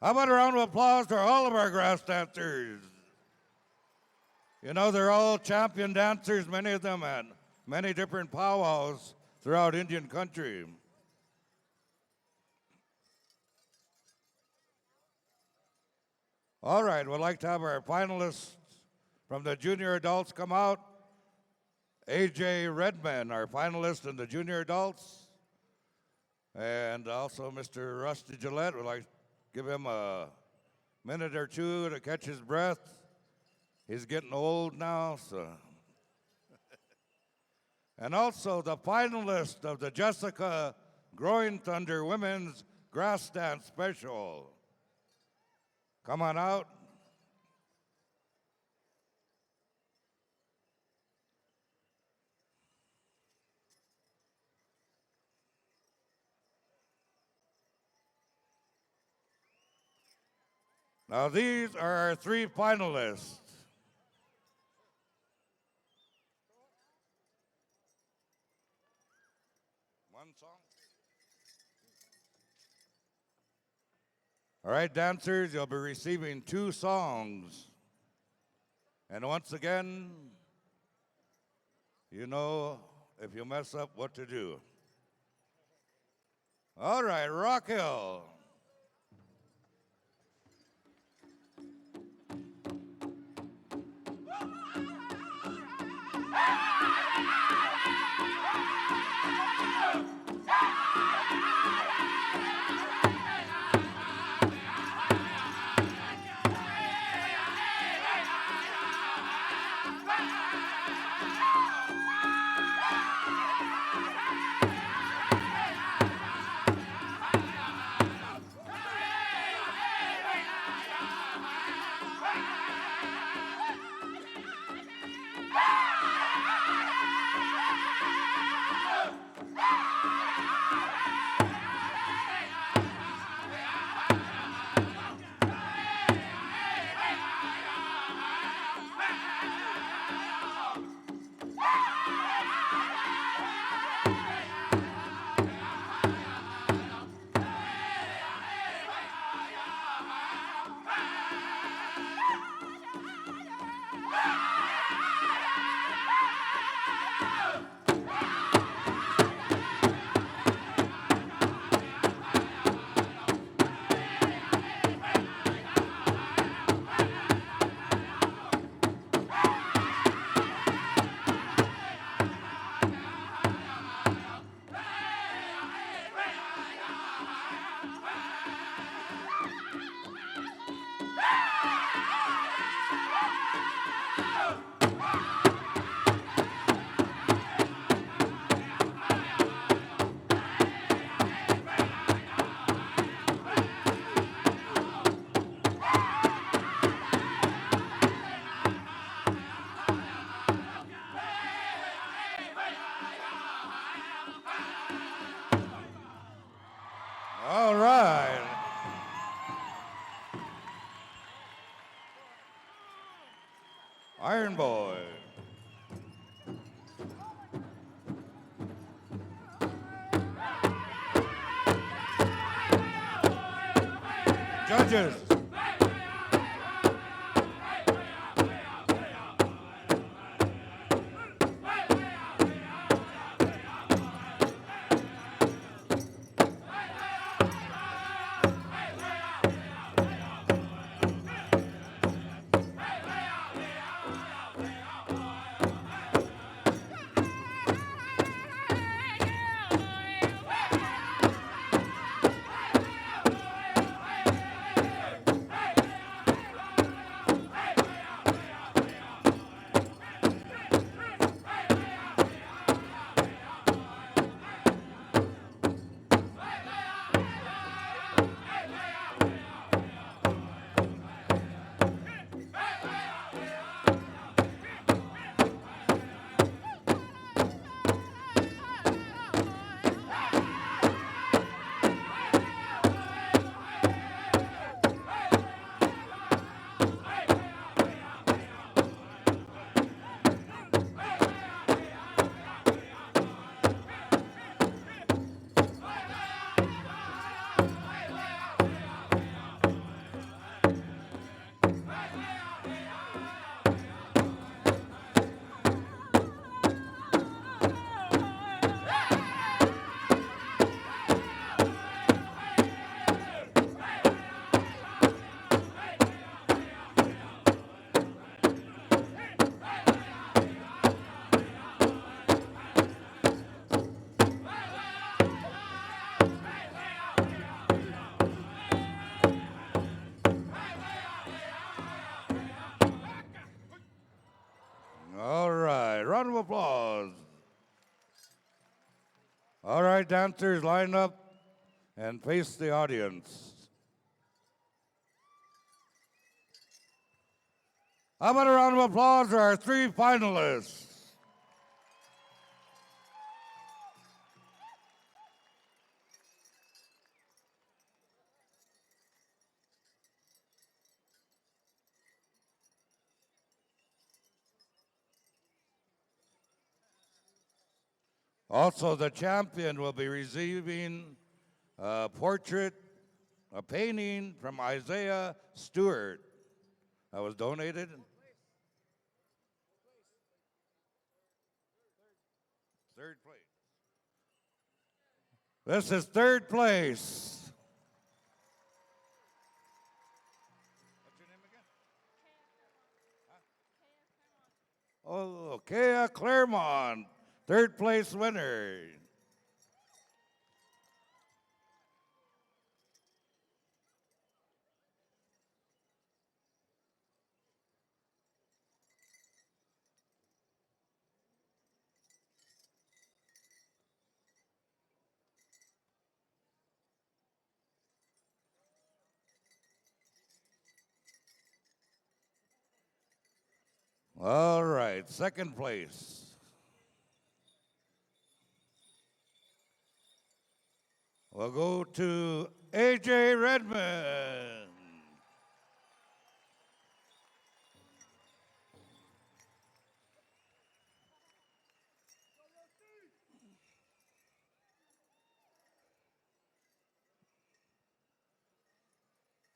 How about a round of applause for all of our grass dancers? You know, they're all champion dancers, many of them at many different powwows throughout Indian country. All right, we'd like to have our finalists from the junior adults come out. A.J. Redman, our finalist in the junior adults. And also Mr. Rusty Gillette, we'd like to give him a minute or two to catch his breath. He's getting old now, so. And also the finalist of the Jessica Growing Thunder Women's Grass Dance Special. Come on out. Now these are our three finalists. One song. All right, dancers, you'll be receiving 2 songs. And once again, you know if you mess up what to do. All right, Rock Hill. All right. Iron Boy. Judges. round of applause. All right, dancers, line up and face the audience. How about a round of applause for our three finalists? Also, the champion will be receiving a portrait, a painting from Isaiah Stewart that was donated. Third place. This is third place. What's your name again? Oh, Kea Claremont, third place winner. All right, second place. We'll go to AJ Redmond.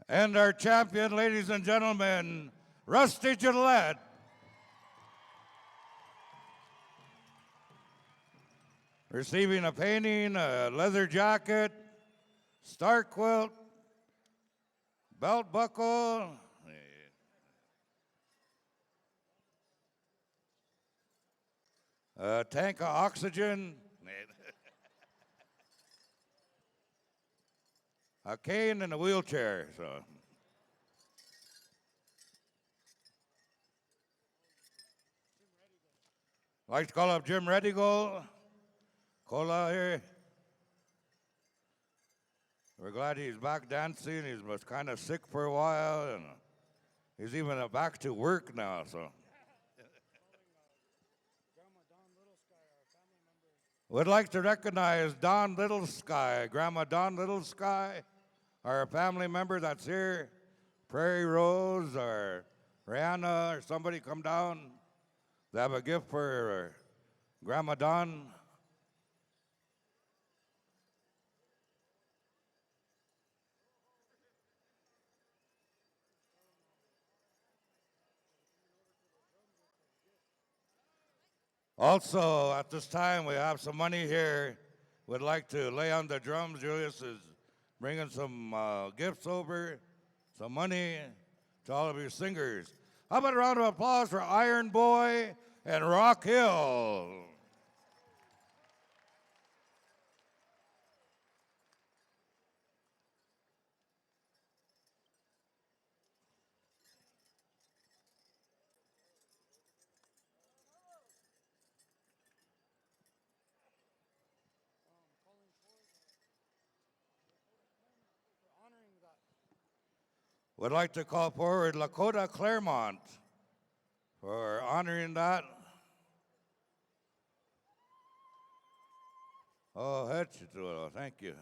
And our champion, ladies and gentlemen, Rusty Gillette. Receiving a painting, a leather jacket, star quilt, belt buckle, a tank of oxygen, a cane, and a wheelchair. So, I'd like to call up Jim Redigo. Cola here. We're glad he's back dancing. He was kind of sick for a while, and he's even back to work now. So, we'd like to recognize Don Little Sky, Grandma Don Little Sky, our family member that's here. Prairie Rose or Rihanna or somebody come down. They have a gift for Grandma Don. Also, at this time, we have some money here. We'd like to lay on the drums. Julius is bringing some gifts over, some money to all of you singers. How about a round of applause for Iron Boy and Rock Hill? Would like to call forward Lakota Claremont for honoring that. Oh, thank you.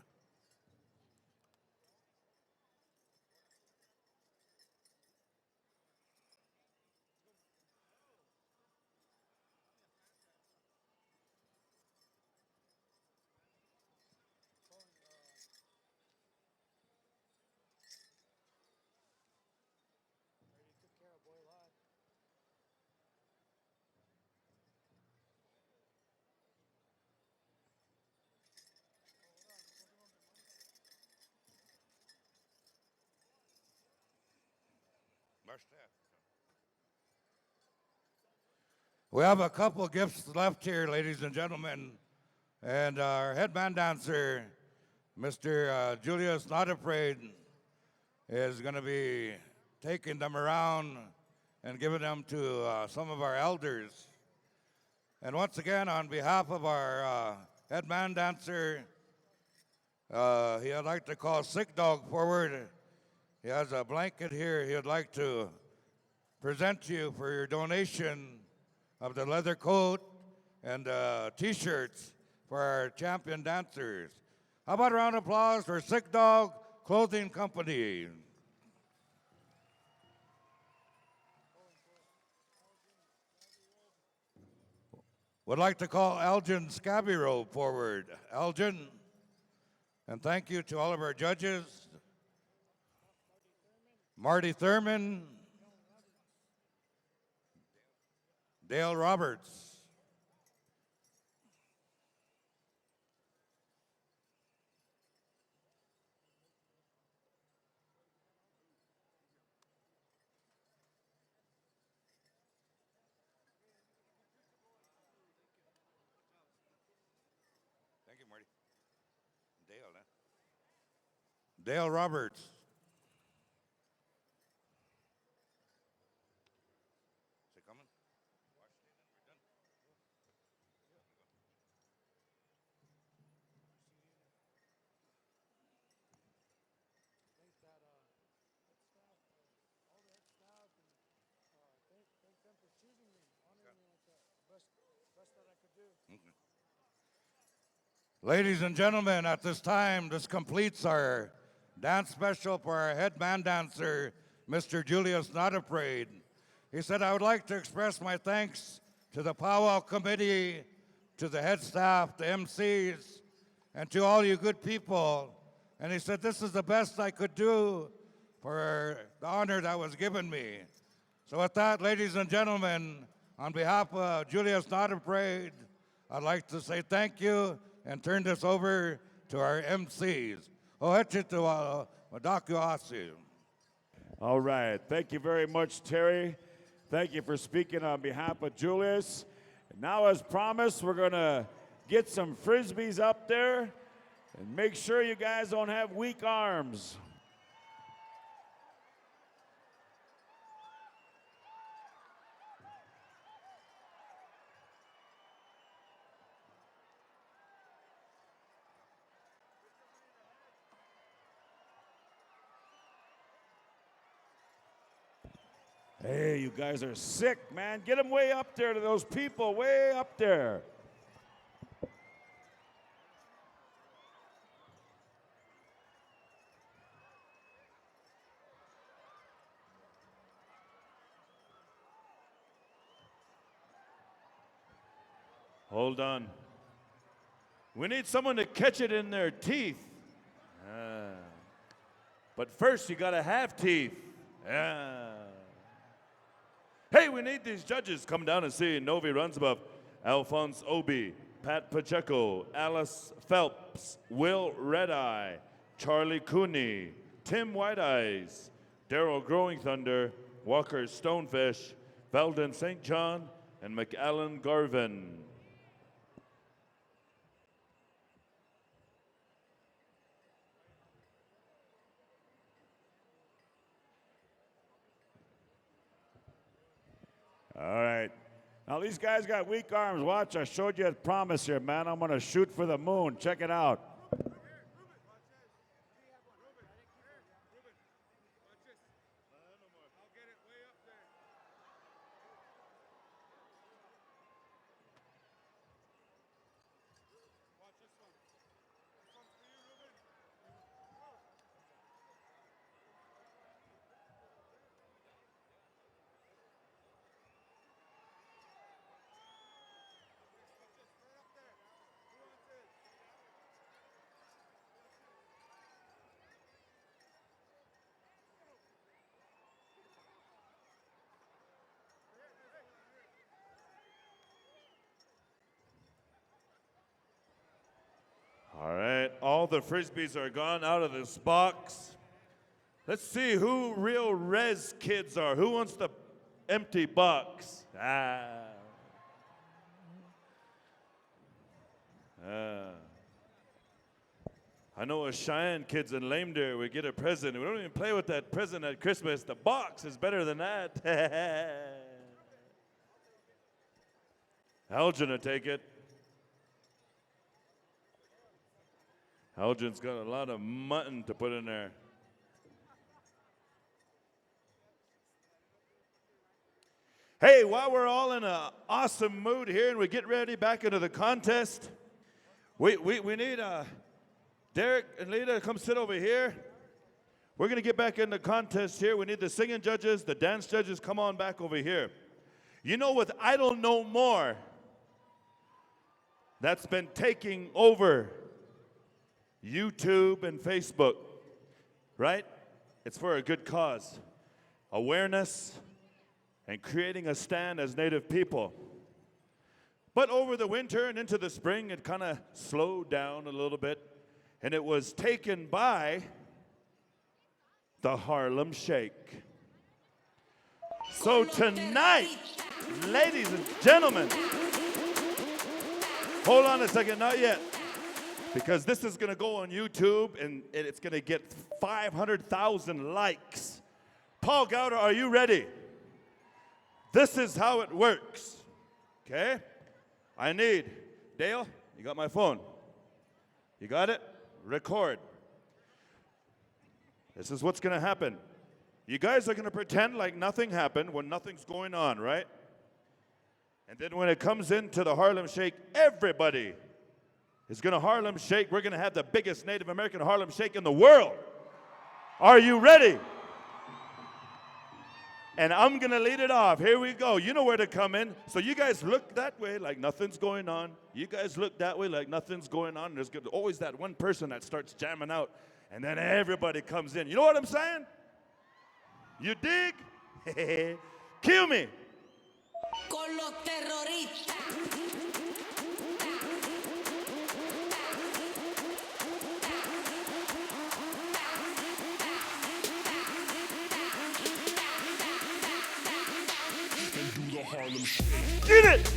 We have a couple gifts left here, ladies and gentlemen. And our headband dancer, Mr. Julius Not Afraid, is going to be taking them around and giving them to some of our elders. And once again, on behalf of our head man dancer, he'd like to call Sick Dog forward. He has a blanket here he'd like to present to you for your donation of the leather coat and T-shirts for our champion dancers. How about a round of applause for Sick Dog Clothing Company? Would like to call Elgin Scabby Robe forward. Elgin. And thank you to all of our judges. Marty Thurman. Dale Roberts. Thank you, Marty. Dale, huh? Dale Roberts. Is it coming? Ladies and gentlemen, at this time, this completes our dance special for our head man dancer, Mr. Julius Not Afraid. He said, I would like to express my thanks to the powwow committee, to the head staff, the MCs, and to all you good people. And he said, this is the best I could do for the honor that was given me. So with that, ladies and gentlemen, on behalf of Julius Not Afraid, I'd like to say thank you and turn this over to our MCs. All right, thank you very much, Terry. Thank you for speaking on behalf of Julius. Now, as promised, we're gonna get some Frisbees up there and make sure you guys don't have weak arms. Hey, you guys are sick, man. Get them way up there to those people, way up there. Hold on. We need someone to catch it in their teeth. But first, you gotta have teeth. Hey, we need these judges. Come down and see Novi Runsabov, Alphonse Obi, Pat Pacheco, Alice Phelps, Will Redeye, Charlie Cooney, Tim Whiteeyes, Daryl Growing Thunder, Walker Stonefish, Veldon St. John, and McAllen Garvin. All right. Now, these guys got weak arms. Watch, I showed you a promise here, man. I'm going to shoot for the moon. Check it out. All right, all the Frisbees are gone out of this box. Let's see who real res kids are. Who wants the empty box? I know us Cheyenne kids in Lame Deer, we get a present. We don't even play with that present at Christmas. The box is better than that. Elgin will take it. Elgin's got a lot of mutton to put in there. Hey, while we're all in an awesome mood here and we get ready back into the contest, we need Derek and Lita to come sit over here. We're going to get back in the contest here. We need the singing judges, the dance judges, come on back over here. You know, with Idol No More, that's been taking over YouTube and Facebook, right? It's for a good cause. Awareness and creating a stand as Native people. But over the winter and into the spring, it kind of slowed down a little bit, and it was taken by the Harlem Shake. So tonight, ladies and gentlemen, hold on a second, not yet, because this is going to go on YouTube, and it's going to get 500,000 likes. Paul Gowder, are you ready? This is how it works, okay? I need, Dale, you got my phone? You got it? Record. This is what's going to happen. You guys are going to pretend like nothing happened when nothing's going on, right? And then when it comes into the Harlem Shake, everybody is going to Harlem Shake. We're going to have the biggest Native American Harlem Shake in the world. Are you ready? And I'm going to lead it off. Here we go. You know where to come in. So you guys look that way like nothing's going on. You guys look that way like nothing's going on. There's always that one person that starts jamming out, and then everybody comes in. You know what I'm saying? You dig? Cue me. Con los terroristas. Get it!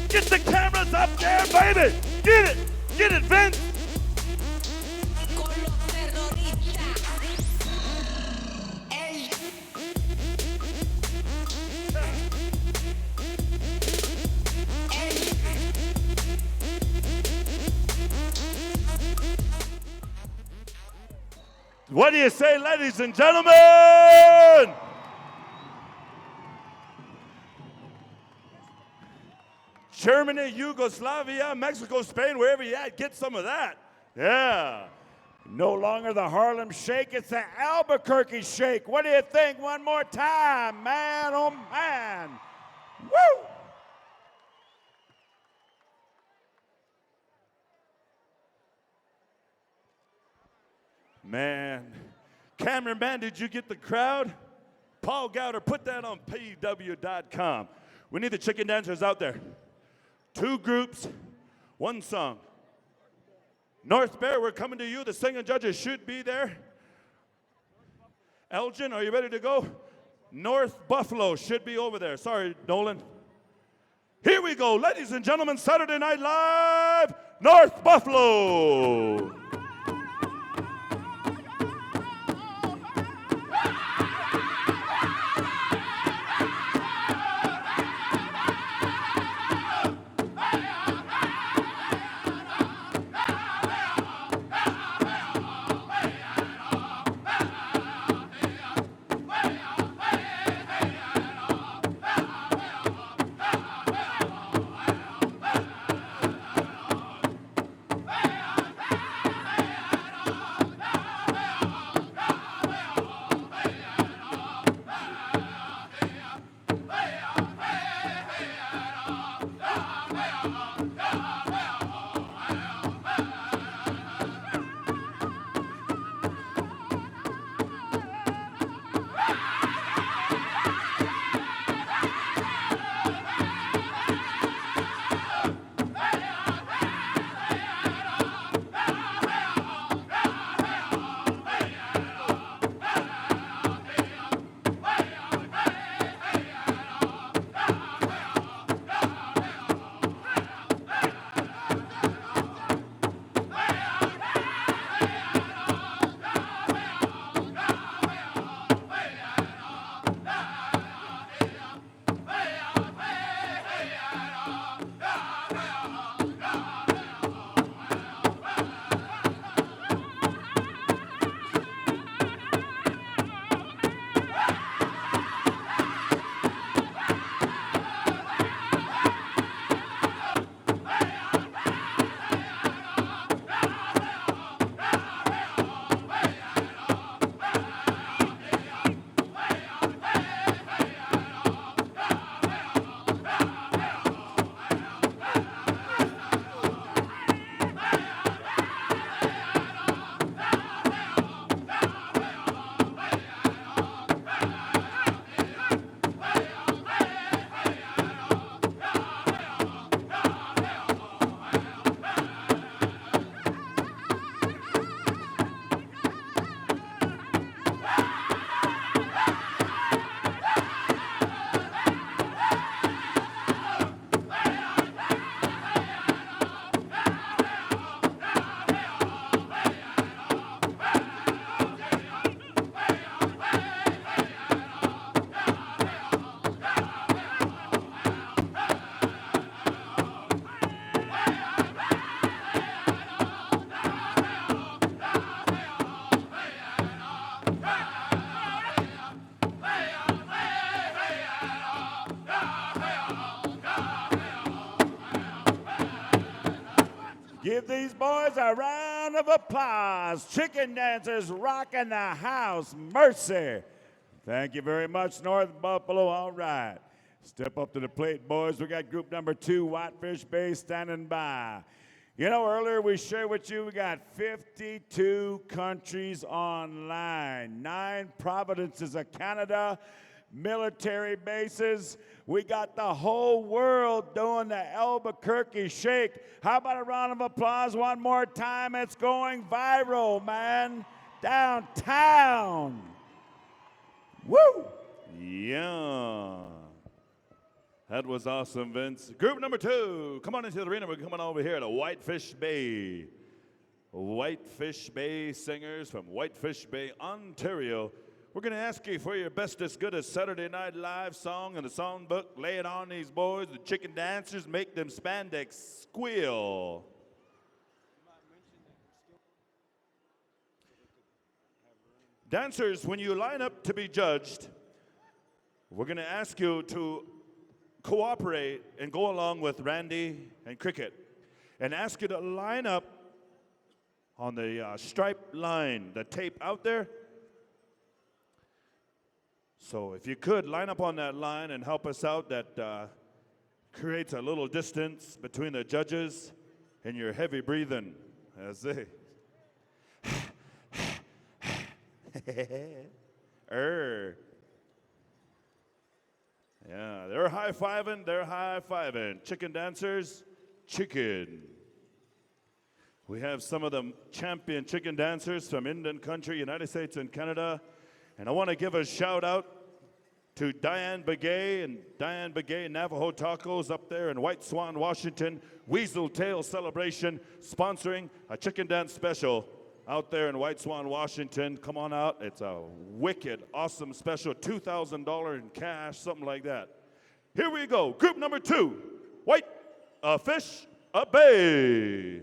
Get the cameras up there, baby! Get it! Get it, Vince! Con los terroristas. What do you say, ladies and gentlemen? Germany, Yugoslavia, Mexico, Spain, wherever you at, get some of that. Yeah. No longer the Harlem Shake, it's the Albuquerque Shake. What do you think? One more time, man, oh man. Woo! Man. Cameraman, did you get the crowd? Paul Gowder, put that on PowWows.com. We need the chicken dancers out there. 2 groups, 1 song. North Bear, we're coming to you. The singing judges should be there. Elgin, are you ready to go? North Buffalo should be over there. Sorry, Nolan. Here we go, ladies and gentlemen, Saturday Night Live, North Buffalo. these boys a round of applause. Chicken dancers rocking the house. Mercy. Thank you very much, North Buffalo. All right. Step up to the plate, boys. We got group number 2, Whitefish Bay, standing by. You know, earlier we shared with you we got 52 countries online, 9 provinces of Canada, military bases. We got the whole world doing the Albuquerque Shake. How about a round of applause one more time? It's going viral, man. Downtown. Woo! Yeah. That was awesome, Vince. Group number 2, come on into the arena. We're coming over here to Whitefish Bay. Whitefish Bay singers from Whitefish Bay, Ontario. We're going to ask you for your best as good as Saturday Night Live song in the songbook. Lay it on these boys, the chicken dancers, make them spandex squeal. Dancers, when you line up to be judged, we're going to ask you to cooperate and go along with Randy and Cricket and ask you to line up on the striped line, the tape out there. So if you could line up on that line and help us out, that creates a little distance between the judges and your heavy breathing as they Yeah, they're high-fiving. Chicken dancers, chicken. We have some of the champion chicken dancers from Indian country, United States and Canada. And I want to give a shout out to Diane Begay and Diane Begay Navajo Tacos up there in White Swan, Washington. Weasel Tail Celebration sponsoring a chicken dance special out there in White Swan, Washington. Come on out. It's a wicked, awesome special, $2,000 in cash, something like that. Here we go. Group number 2, Whitefish Bay.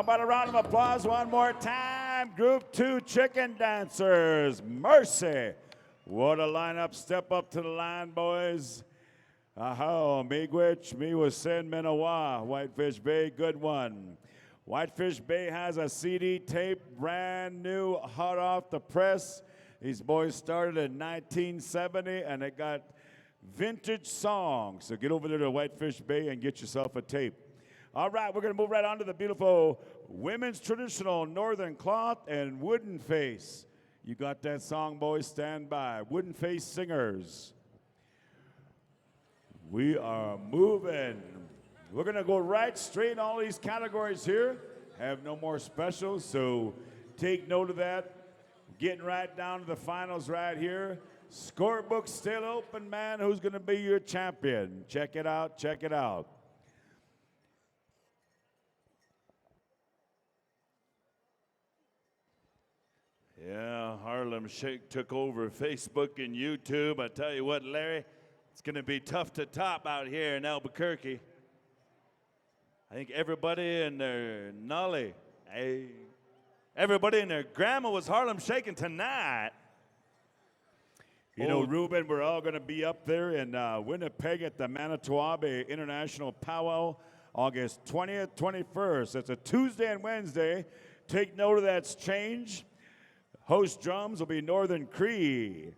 about a round of applause one more time? Group 2 chicken dancers, Mercy. What a lineup. Step up to the line, boys. Aha, Miigwech, me was Sen Minawa, Whitefish Bay, good one. Whitefish Bay has a CD tape, brand new, hot off the press. These boys started in 1970, and they got vintage songs. So get over there to Whitefish Bay and get yourself a tape. All right, we're going to move right on to the beautiful women's traditional Northern Cloth and Wooden Face. You got that song, boys? Stand by. Wooden Face Singers. We are moving. We're going to go right straight in all these categories here. Have no more specials, so take note of that. Getting right down to the finals right here. Scorebook still open, man. Who's going to be your champion? Check it out. Check it out. Yeah, Harlem Shake took over Facebook and YouTube. I tell you what, Larry, it's going to be tough to top out here in Albuquerque. I think everybody and their nolly, everybody and their grandma was Harlem Shaking tonight. You know, Ruben, we're all going to be up there in Winnipeg at the Manitowoc International Powwow, August 20th, 21st. It's a Tuesday and Wednesday. Take note of that's change. Host drums will be Northern Cree.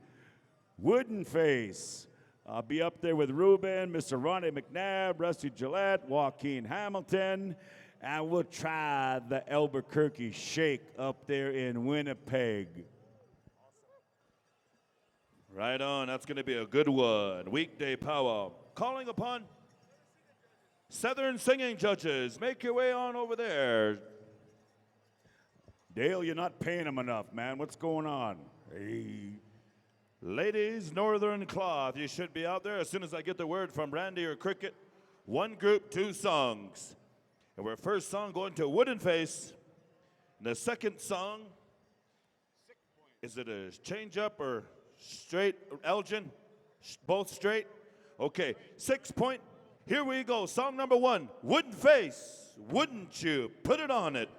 Wooden Face. I'll be up there with Ruben, Mr. Ronnie McNabb, Rusty Gillette, Joaquin Hamilton, and we'll try the Albuquerque Shake up there in Winnipeg. Right on, that's going to be a good one. Weekday powwow. Calling upon Southern singing judges. Make your way on over there. Dale, you're not paying them enough, man. What's going on? Hey. Ladies, Northern Cloth, you should be out there as soon as I get the word from Randy or Cricket. One group, two songs. And our first song going to Wooden Face. And the second song, is it a change up or straight, Elgin? Both straight? Okay, 6 point. Here we go. Song number 1, Wooden Face. Wouldn't you put it on it?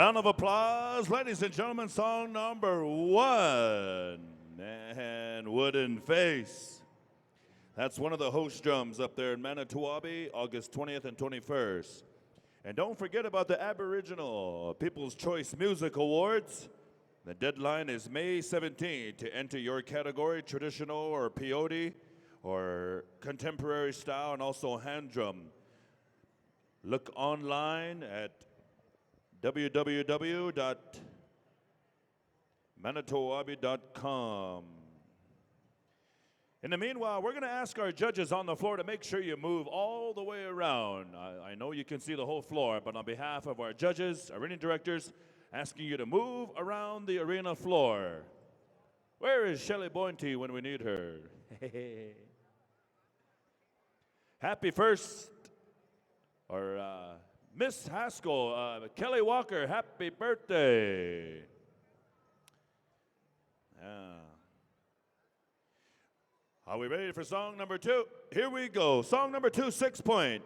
Round of applause, ladies and gentlemen, song number 1, and Wooden Face. That's one of the host drums up there in Manitowoc, August 20th and 21st. And don't forget about the Aboriginal People's Choice Music Awards. The deadline is May 17th to enter your category, traditional or peyote or contemporary style, and also hand drum. Look online at www.manitowoc.com. In the meanwhile, we're going to ask our judges on the floor to make sure you move all the way around. I know you can see the whole floor, but on behalf of our judges, arena directors, asking you to move around the arena floor. Where is Shelley Boynty when we need her? Happy first, or Miss Haskell, Kelly Walker, happy birthday. Are we ready for song number 2? Here we go. Song number 2, 6 Point.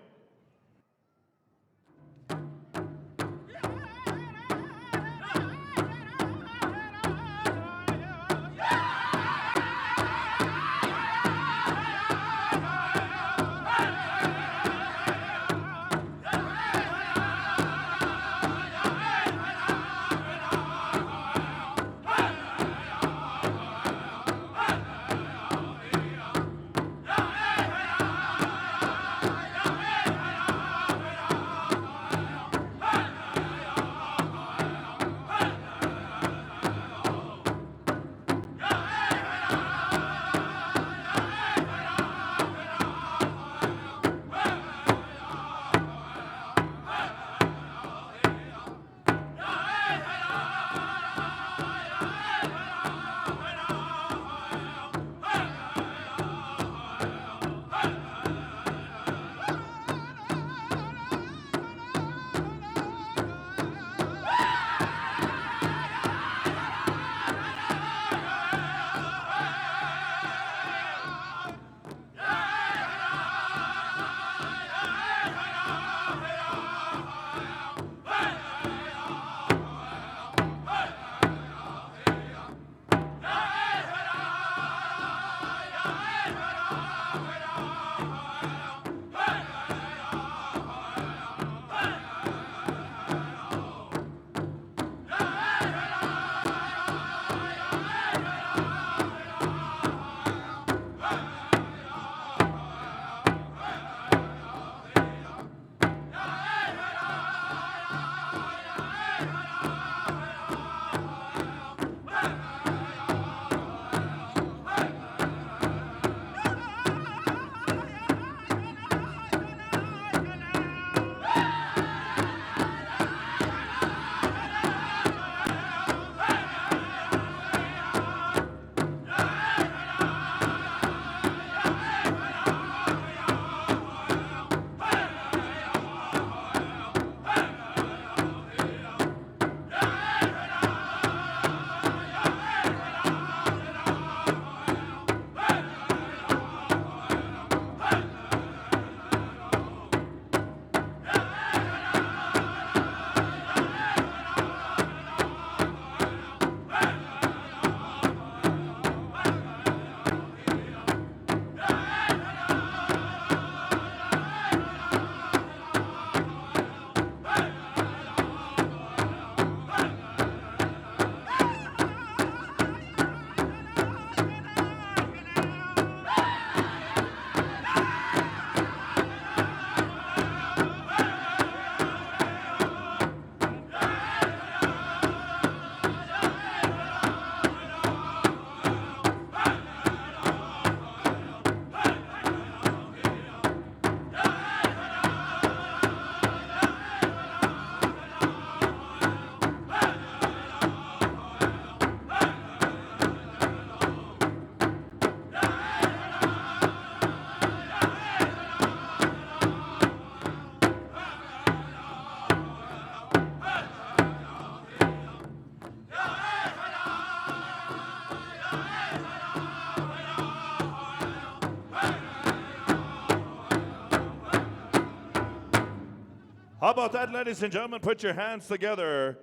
How about that, ladies and gentlemen? Put your hands together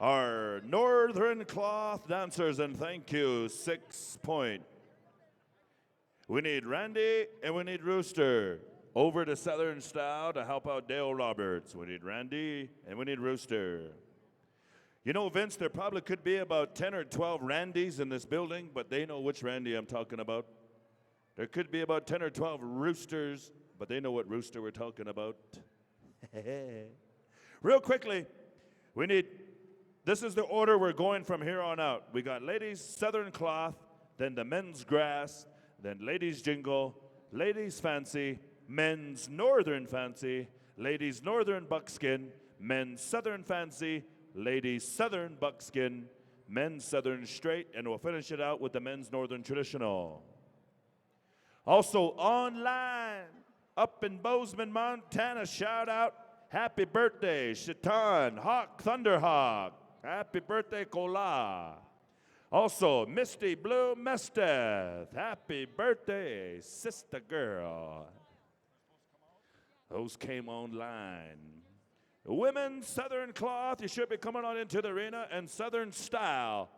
our Northern Cloth dancers, and thank you, 6 point. We need Randy and we need Rooster over to Southern Style to help out Dale Roberts. We need Randy and we need Rooster. You know, Vince, there probably could be about 10 or 12 Randys in this building, but they know which Randy I'm talking about. There could be about 10 or 12 Roosters, but they know what Rooster we're talking about. Real quickly, this is the order we're going from here on out. We got ladies Southern Cloth, then the men's grass, then ladies jingle, ladies fancy, men's northern fancy, ladies northern buckskin, men's southern fancy, ladies southern buckskin, men's southern straight, and we'll finish it out with the men's northern traditional. Also online, up in Bozeman, Montana, shout out, happy birthday, Shaitan, Hawk, Thunderhawk. Happy birthday, Kola. Also, Misty Blue Mesteth. Happy birthday, sister girl. Those came online. Women's Southern Cloth, you should be coming on into the arena, and Southern Style,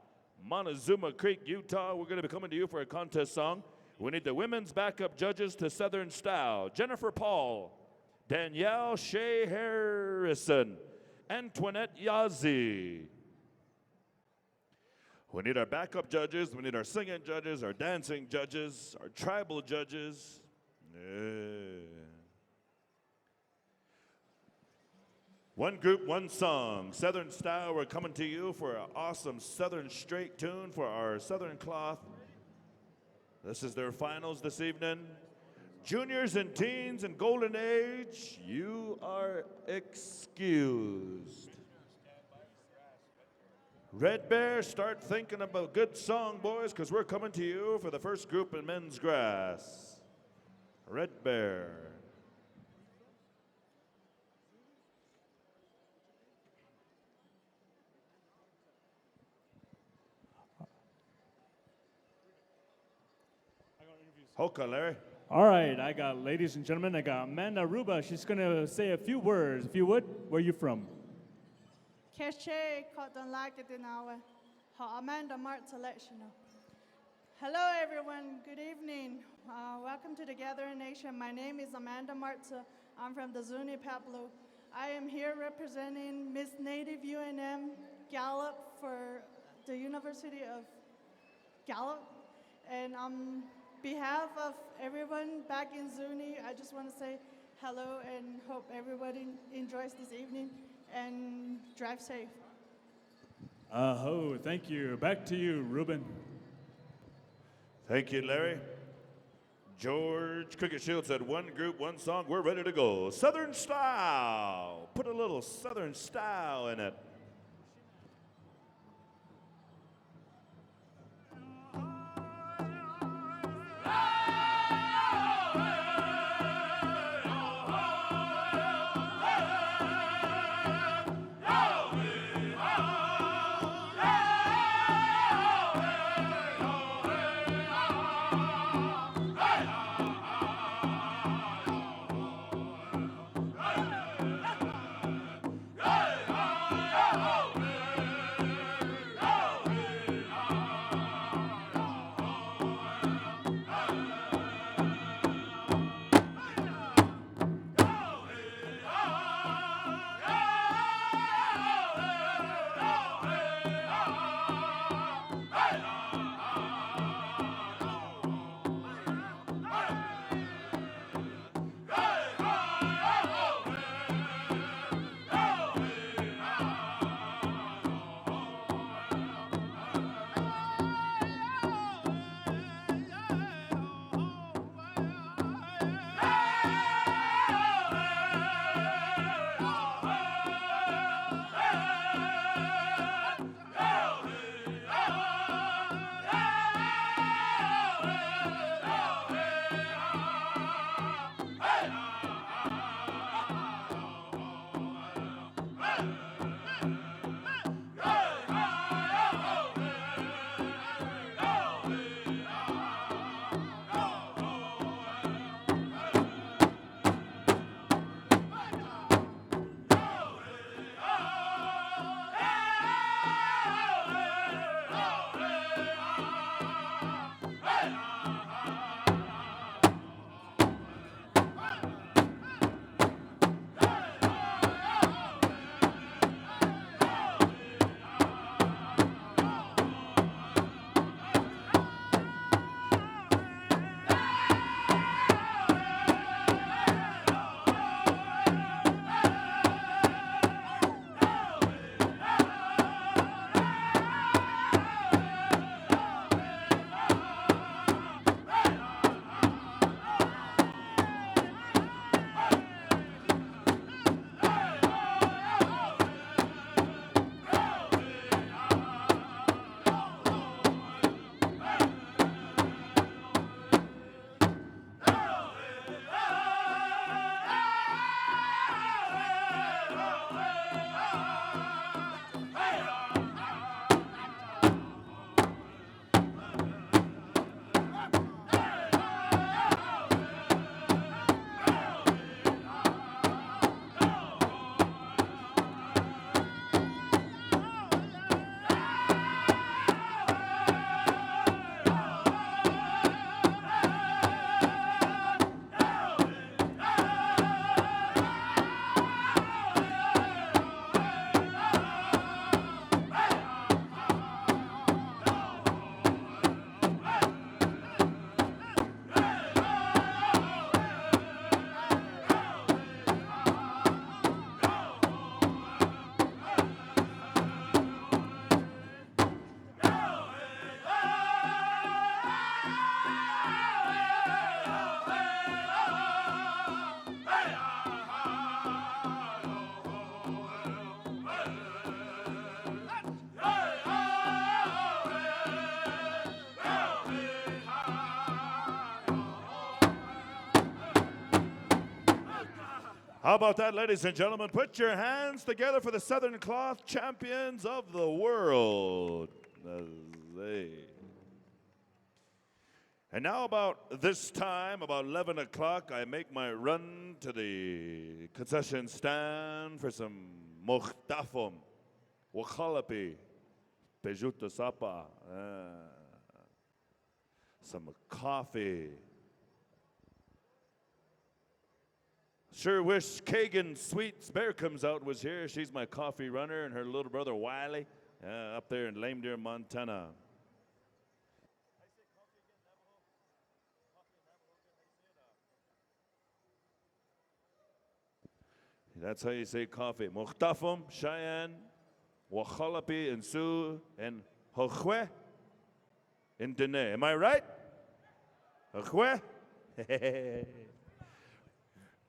Montezuma Creek, Utah. We're going to be coming to you for a contest song. We need the women's backup judges to Southern Style. Jennifer Paul, Danielle Shea Harrison, Antoinette Yazzie. We need our backup judges, we need our singing judges, our dancing judges, our tribal judges. One group, one song. Southern Style, we're coming to you for an awesome Southern straight tune for our Southern Cloth. This is their finals this evening. Juniors and teens and golden age, you are excused. Red Bear, start thinking about a good song, boys, because we're coming to you for the first group in men's grass. Red Bear. Hoka, Larry. All right, I got, ladies and gentlemen, I got Amanda Ruba. She's going to say a few words. If you would, where are you from? Keshe Kotanlakatinawa, Ha Amanda Martselechino. Hello, everyone. Good evening. Welcome to the Gathering Nation. My name is Amanda Martsa. I'm from the Zuni Pablo. I am here representing Miss Native UNM Gallup for the University of Gallup. And on behalf of everyone back in Zuni, I just want to say hello and hope everybody enjoys this evening and drive safe. Thank you. Back to you, Ruben. Thank you, Larry. George Cricket Shield said, one group, one song, we're ready to go. Southern Style. Put a little Southern style in it. How about that, ladies and gentlemen? Put your hands together for the Southern Cloth Champions of the World. And now about this time, about 11 o'clock, I make my run to the concession stand for some mochtafum, wakhalapi, pejuta sapa, some coffee. Sure wish Kagan Sweets Bear comes out was here. She's my coffee runner, and her little brother Wiley up there in Lame Deer, Montana. That's how you say coffee. Mochtafum, Cheyenne, Wakhalapi, and Sioux, and Hochwe in Dene. Am I right? Hochwe?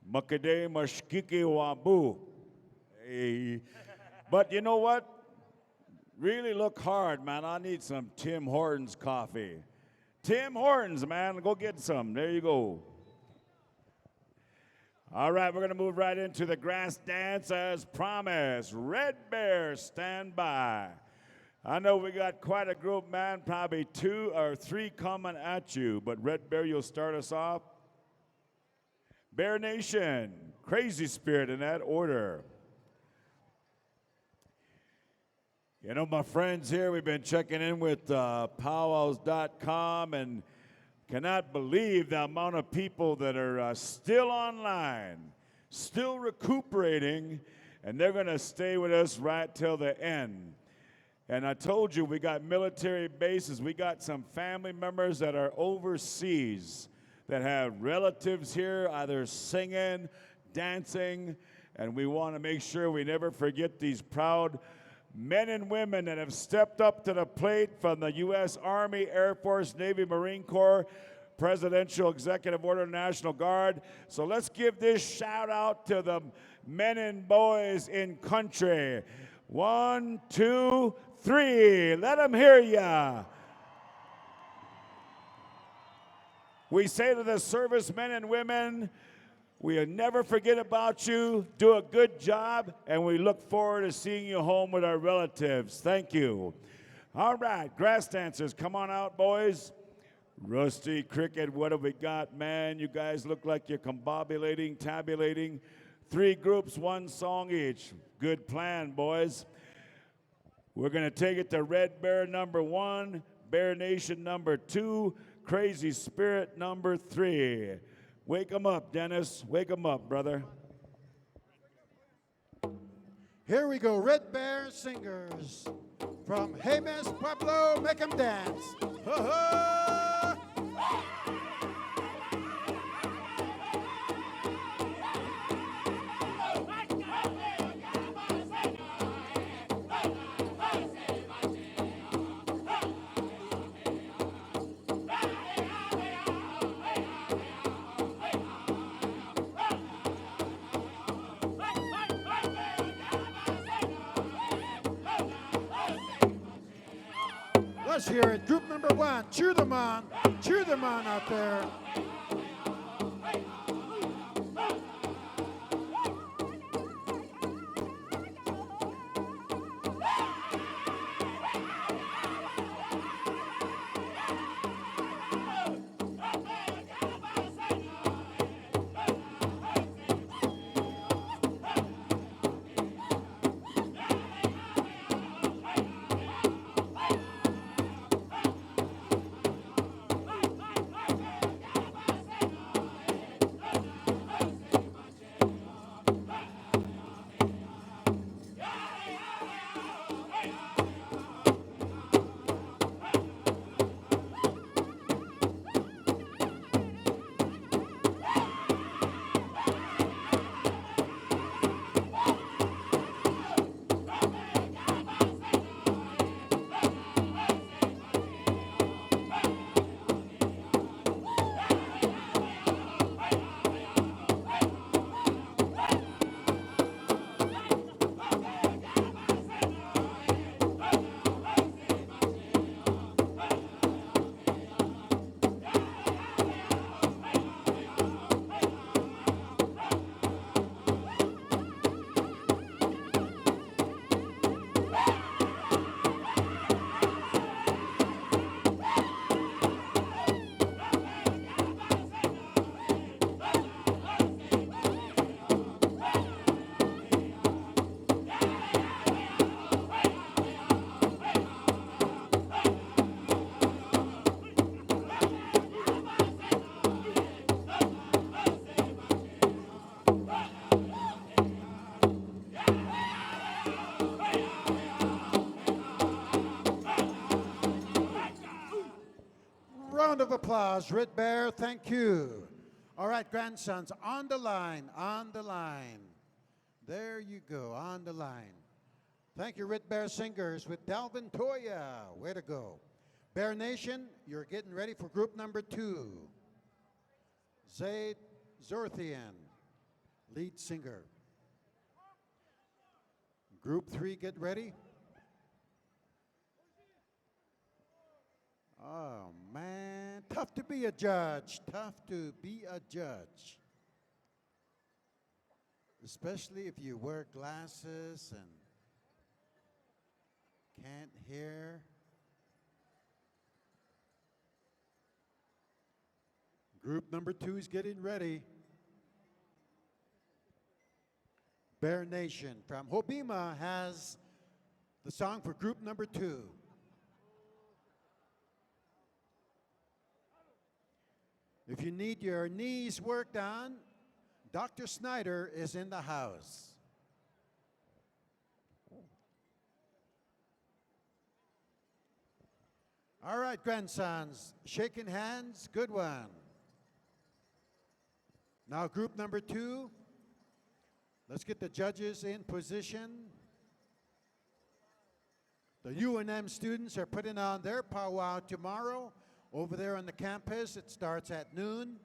Makade mashkiki wabu. Hey. But you know what? Really look hard, man. I need some Tim Hortons coffee. Tim Hortons, man. Go get some. There you go. All right, we're going to move right into the grass dance as promised. Red Bear, stand by. I know we got quite a group, man. Probably 2 or 3 coming at you. But Red Bear, you'll start us off. Bear Nation, Crazy Spirit in that order. You know, my friends here, we've been checking in with PowWows.com and cannot believe the amount of people that are still online, still recuperating, and they're going to stay with us right till the end. And I told you we got military bases. We got some family members that are overseas that have relatives here either singing, dancing, and we want to make sure we never forget these proud men and women that have stepped up to the plate from the U.S. Army, Air Force, Navy, Marine Corps, Presidential Executive Order, National Guard. So let's give this shout out to the men and boys in country. 1, 2, 3. Let them hear ya. We say to the servicemen and women, we'll never forget about you. Do a good job, and we look forward to seeing you home with our relatives. Thank you. All right, grass dancers, come on out, boys. Rusty, Cricket, what have we got? Man, you guys look like you're combobulating, tabulating. 3 groups, 1 song each. Good plan, boys. We're going to take it to Red Bear number 1, Bear Nation number 2, Crazy Spirit number 3. Wake 'em up, Dennis. Wake 'em up, brother. Here we go, Red Bear Singers. From Jemez Pueblo, make 'em dance. Ha-ha! Let's hear it. Group number 1, cheer them on out there. round of applause. Red Bear, thank you. All right, grandsons, on the line, on the line. There you go, on the line. Thank you, Red Bear Singers with Dalvin Toya. Way to go. Bear Nation, you're getting ready for group number 2. Zaid Zorthian, lead singer. Group 3, get ready. Oh, man, tough to be a judge, tough to be a judge. Especially if you wear glasses and can't hear. Group number 2 is getting ready. Bear Nation from Hobima has the song for group number 2. If you need your knees worked on, Dr. Snyder is in the house. All right, grandsons, shaking hands, good one. Now group number 2, let's get the judges in position. The UNM students are putting on their powwow tomorrow over there on the campus. It starts at noon,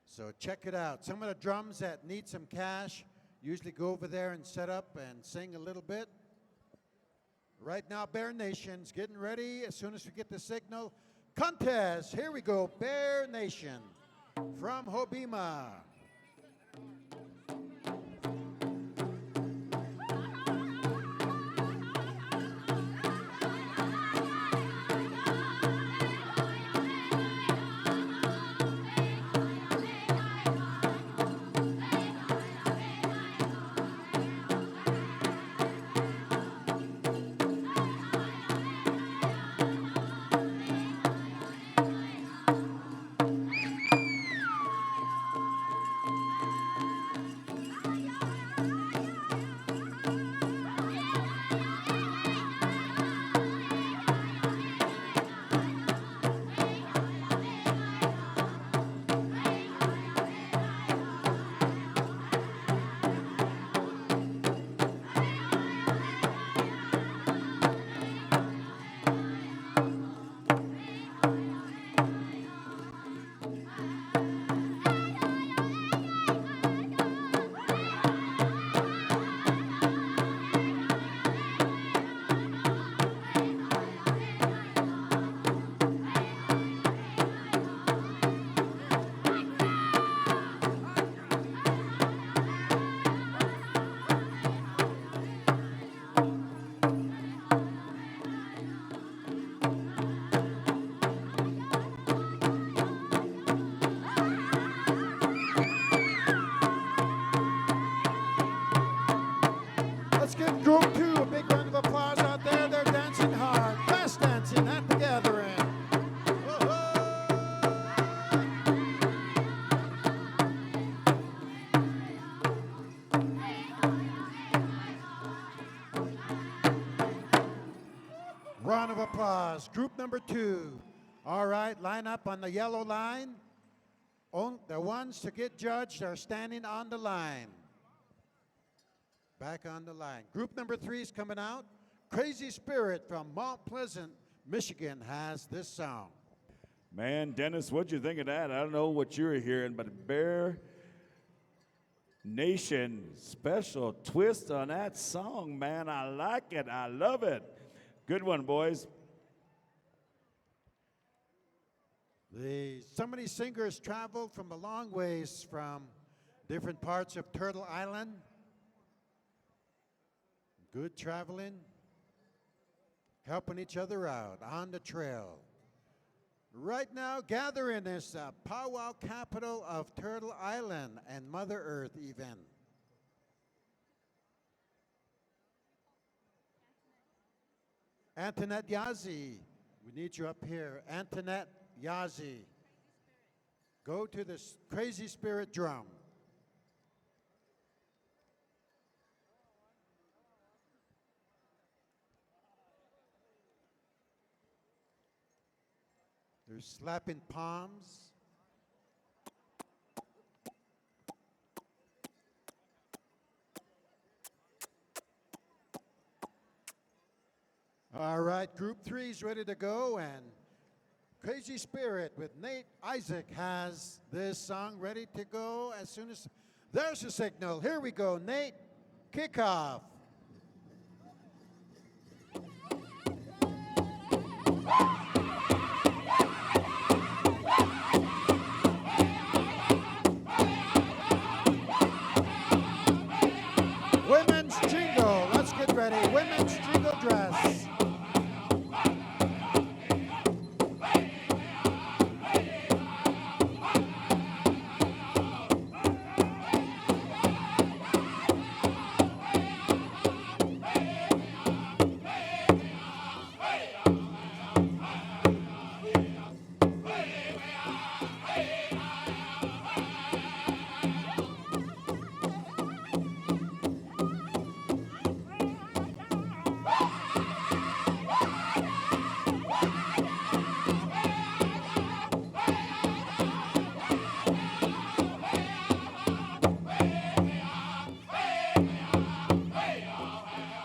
so check it out. Some of the drums that need some cash usually go over there and set up and sing a little bit. Right now, Bear Nation's getting ready. As soon as we get the signal, contest. Here we go, Bear Nation from Hobima. Let's give group 2 a big round of applause out there. They're dancing hard, fast dancing at the gathering. Round of applause. Group number 2. All right, line up on the yellow line. The ones to get judged are standing on the line. Back on the line. Group number 3 is coming out. Crazy Spirit from Mount Pleasant, Michigan has this song. Man, Dennis, what'd you think of that? I don't know what you were hearing, but Bear Nation, special twist on that song, man. I like it. I love it. Good one, boys. Some of these singers traveled from a long ways from different parts of Turtle Island. Good traveling, helping each other out on the trail. Right now, gathering this powwow capital of Turtle Island and Mother Earth event. Antoinette Yazi, we need you up here. Antoinette Yazi, go to the Crazy Spirit drum. They're slapping palms. All right, Group 3's ready to go, and Crazy Spirit with Nate Isaac has this song ready to go as soon as there's a signal. Here we go, Nate, kick off. Women's Jingle, let's get ready. Women's Jingle Dress.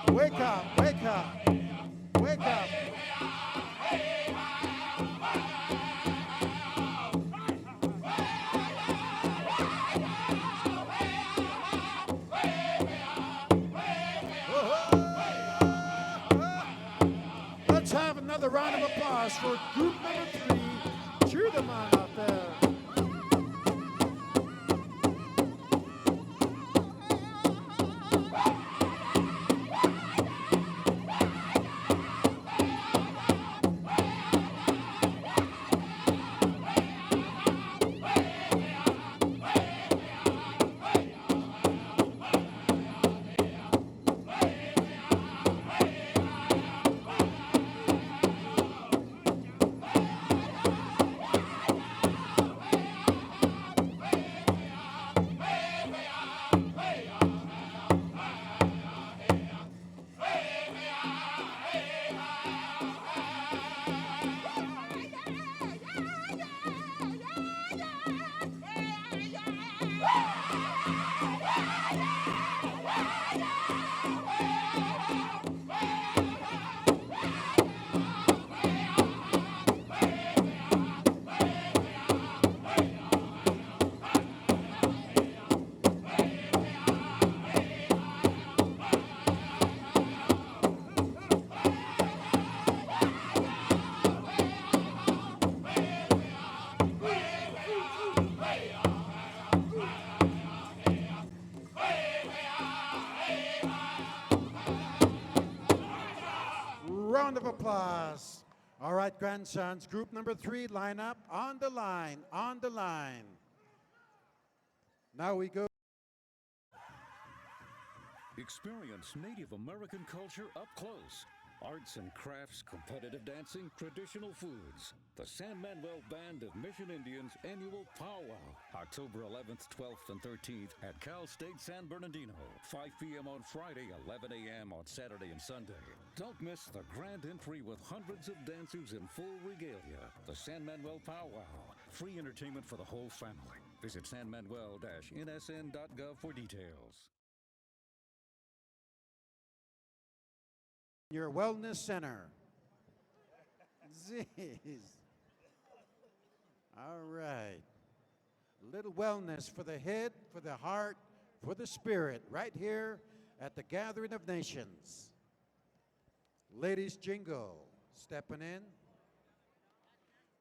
Wake up, wake up, wake up. Let's have another round of applause for group number 3. Cheer them on out there. Round of applause. All right, grandsons, group number 3, line up on the line, on the line. Now we go. Experience Native American culture up close. Arts and crafts, competitive dancing, traditional foods. The San Manuel Band of Mission Indians annual powwow. October 11th, 12th, and 13th at Cal State San Bernardino. 5 p.m. on Friday, 11 a.m. on Saturday and Sunday. Don't miss the grand entry with hundreds of dancers in full regalia. The San Manuel Powwow. Free entertainment for the whole family. Visit sanmanuel-nsn.gov for details. Your wellness center. Jeez. All right. A little wellness for the head, for the heart, for the spirit, right here at the Gathering of Nations. Ladies Jingle, stepping in.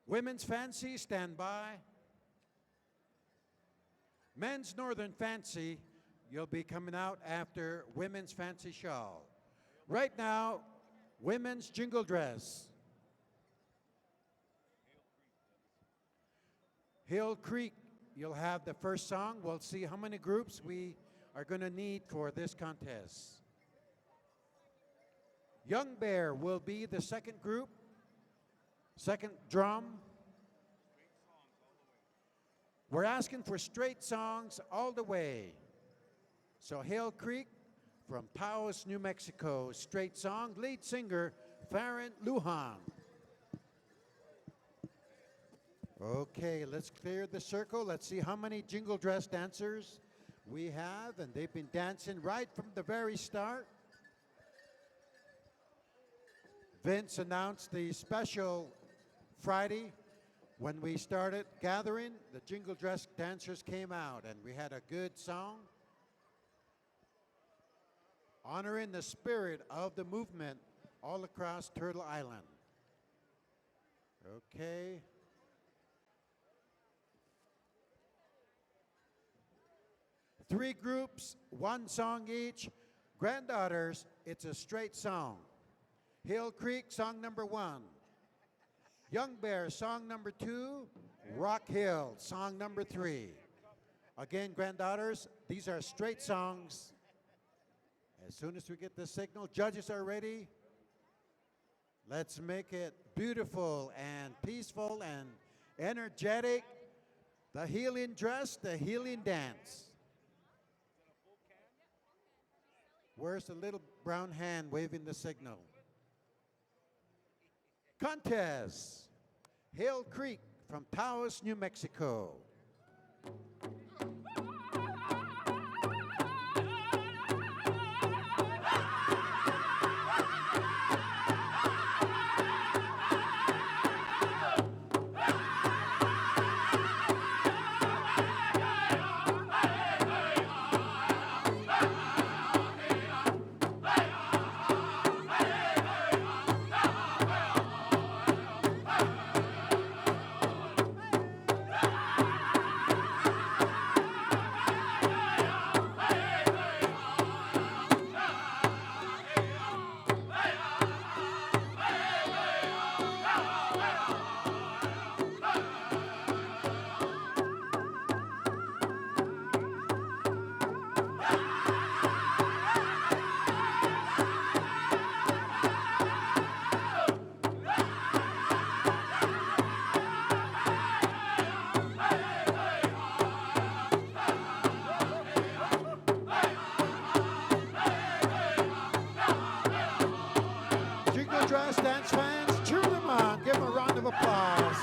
Women's Fancy, stand by. Men's Northern Fancy, you'll be coming out after Women's Fancy Shawl. Right now, Women's Jingle Dress. Hill Creek, you'll have the first song. We'll see how many groups we are going to need for this contest. Young Bear will be the second group, second drum. We're asking for straight songs all the way. So Hill Creek from Taos, New Mexico, straight song, lead singer Farron Lujan. Okay, let's clear the circle. Let's see how many jingle dress dancers we have, and they've been dancing right from the very start. Vince announced the special Friday when we started gathering. The jingle dress dancers came out, and we had a good song honoring the spirit of the movement all across Turtle Island. Okay. Three groups, one song each. Granddaughters, it's a straight song. Hill Creek, song number 1. Young Bear, song number 2. Rock Hill, song number 3. Again, granddaughters, these are straight songs. As soon as we get the signal, judges are ready. Let's make it beautiful and peaceful and energetic. The healing dress, the healing dance. Where's the little brown hand waving the signal? Contest. Hill Creek from Taos, New Mexico. Jingle dress dance fans, cheer them on. Give them a round of applause.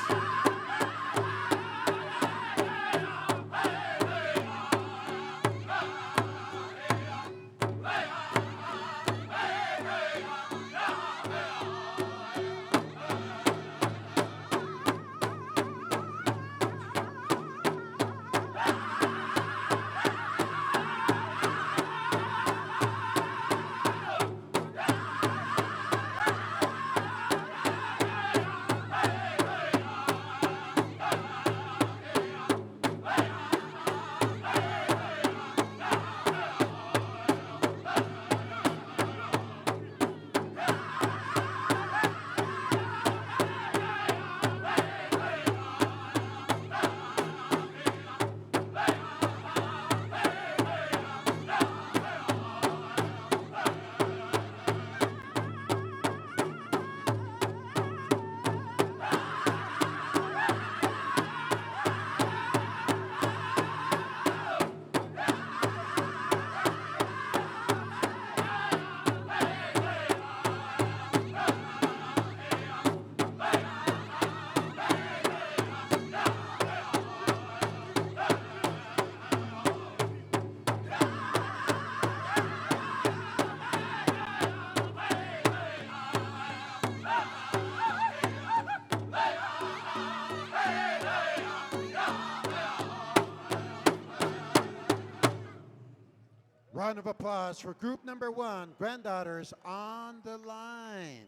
Round of applause for group number 1, Granddaughters on the line.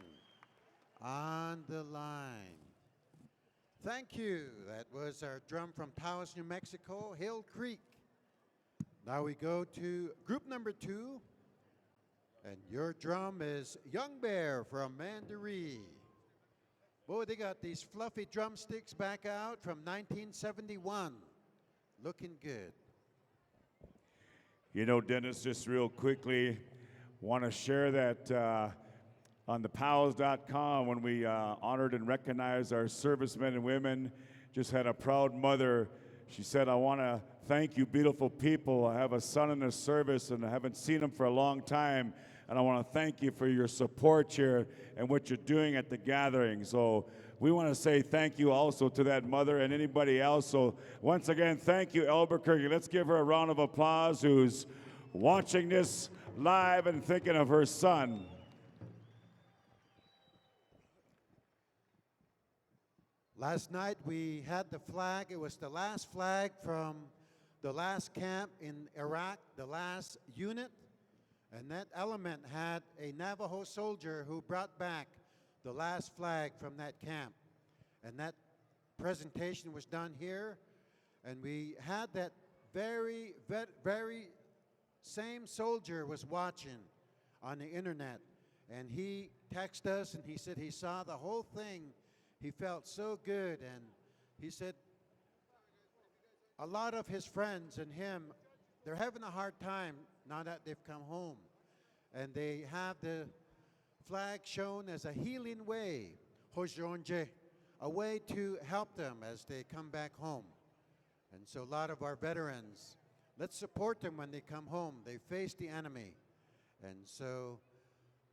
On the line. Thank you. That was our drum from Taos, New Mexico, Hill Creek. Now we go to group number 2. And your drum is Young Bear from Mandaree. Boy, they got these fluffy drumsticks back out from 1971. Looking good. You know, Dennis, just real quickly, want to share that on the PowWows.com when we honored and recognized our servicemen and women, just had a proud mother. She said, I want to thank you, beautiful people. I have a son in the service, and I haven't seen him for a long time. and I want to thank you for your support here and what you're doing at the gathering. So we want to say thank you also to that mother and anybody else. So once again, thank you, Albuquerque. Let's give her a round of applause who's watching this live and thinking of her son. Last night we had the flag. It was the last flag from the last camp in Iraq, the last unit. And that element had a Navajo soldier who brought back the last flag from that camp. And that presentation was done here. And we had that very same soldier was watching on the internet. And he texted us and he said he saw the whole thing. He felt so good, and he said a lot of his friends and him, they're having a hard time now that they've come home. And they have the flag shown as a healing way, Hojonje, a way to help them as they come back home. And so a lot of our veterans, let's support them when they come home. They face the enemy. And so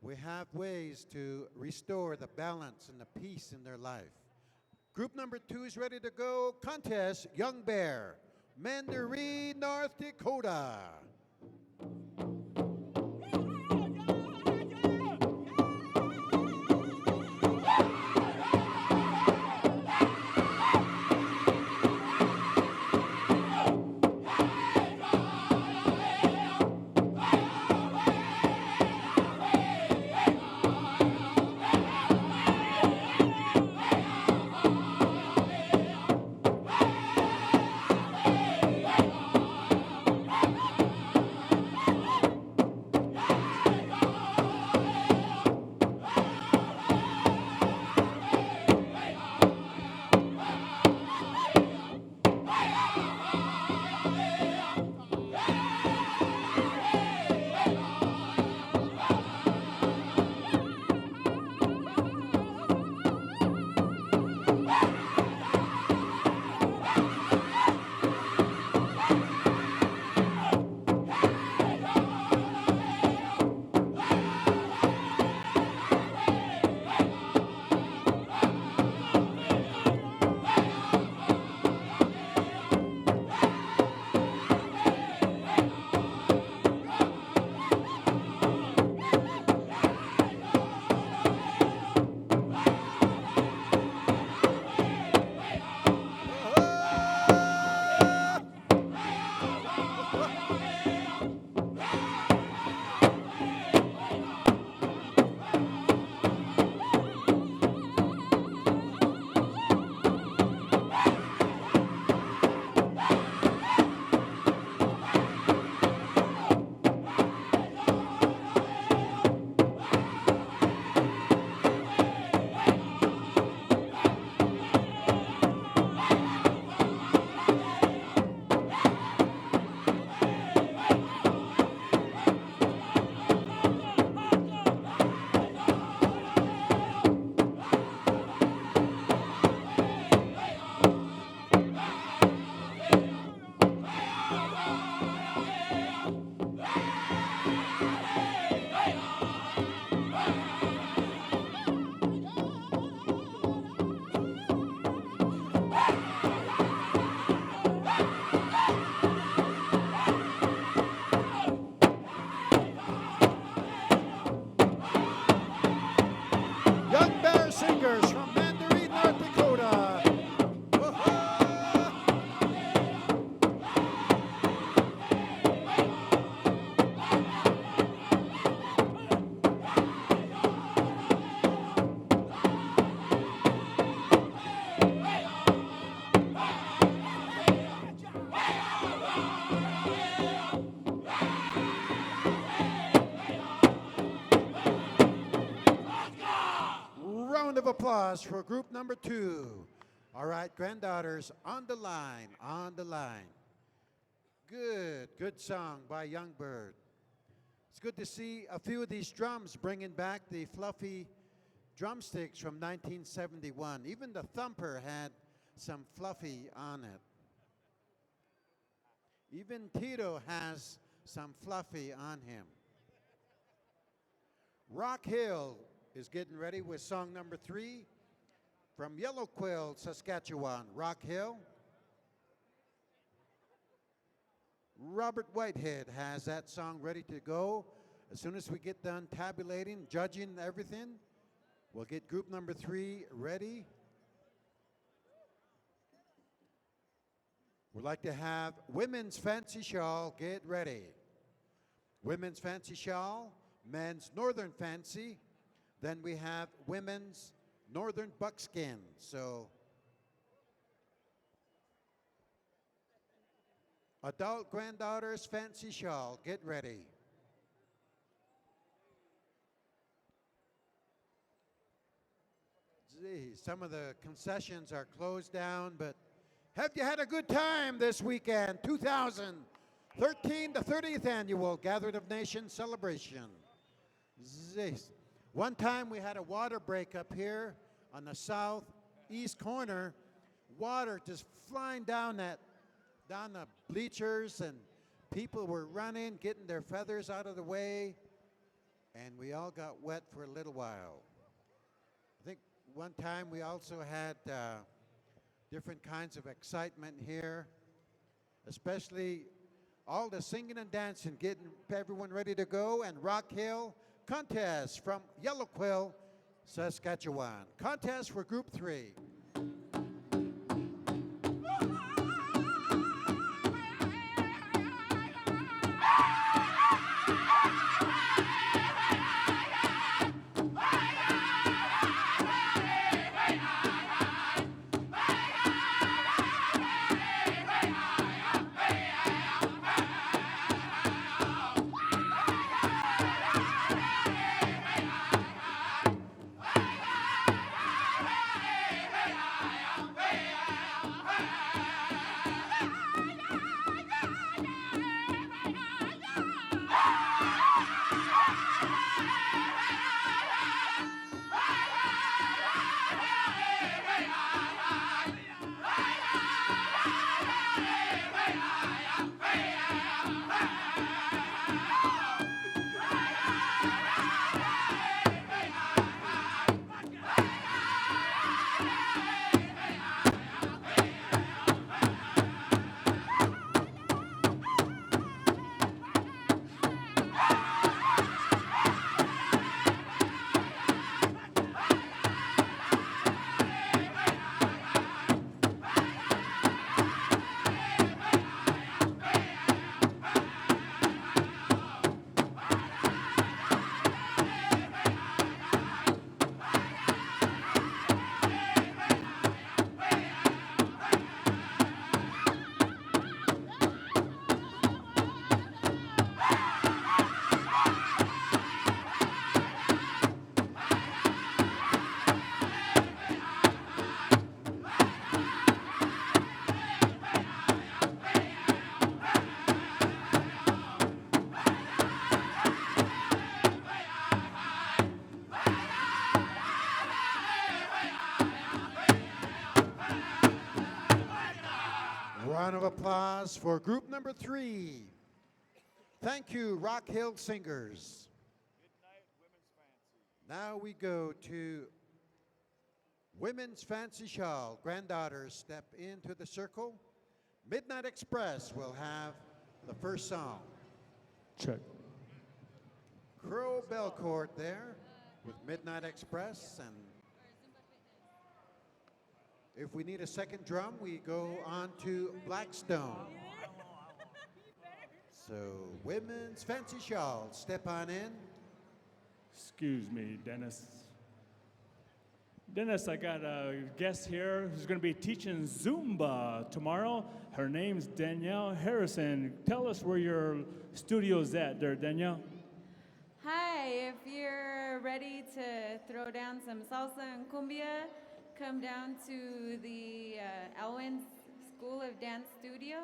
we have ways to restore the balance and the peace in their life. Group number 2 is ready to go. Contest, Young Bear, Mandaree, North Dakota. Young Bear Singers from Mandaree, North Dakota. Round of applause for group number 2. All right, granddaughters on the line, on the line. Good song by Young Bird. It's good to see a few of these drums bringing back the fluffy drumsticks from 1971. Even the thumper had some fluffy on it. Even Tito has some fluffy on him. Rock Hill is getting ready with song number 3 from Yellow Quill, Saskatchewan. Rock Hill. Robert Whitehead has that song ready to go. As soon as we get done tabulating, judging everything, we'll get group number 3 ready. We'd like to have Women's Fancy Shawl get ready. Women's Fancy Shawl, Men's Northern Fancy, then we have Women's Northern Buckskin. So, Adult Granddaughter's Fancy Shawl, get ready. Gee, some of the concessions are closed down, but have you had a good time this weekend? 2013, the 30th annual Gathering of Nations celebration. Jeez. One time we had a water break up here on the southeast corner. Water just flying down the bleachers, and people were running, getting their feathers out of the way, and we all got wet for a little while. I think one time we also had different kinds of excitement here, especially all the singing and dancing, getting everyone ready to go, and Rock Hill contest from Yellow Quill, Saskatchewan. Contest for Group 3. Round of applause for group number 3. Thank you, Rock Hill Singers. Now we go to Women's Fancy Shawl. Granddaughters, step into the circle. Midnight Express will have the first song. Check. Crow Belcourt there with Midnight Express, and if we need a second drum, we go on to Blackstone. So, Women's Fancy Shawl, step on in. Excuse me, Dennis. Dennis, I got a guest here who's going to be teaching Zumba tomorrow. Her name's Danielle Harrison. Tell us where your studio's at there, Danielle. Hi, if you're ready to throw down some salsa and cumbia, come down to the Elwyn School of Dance Studio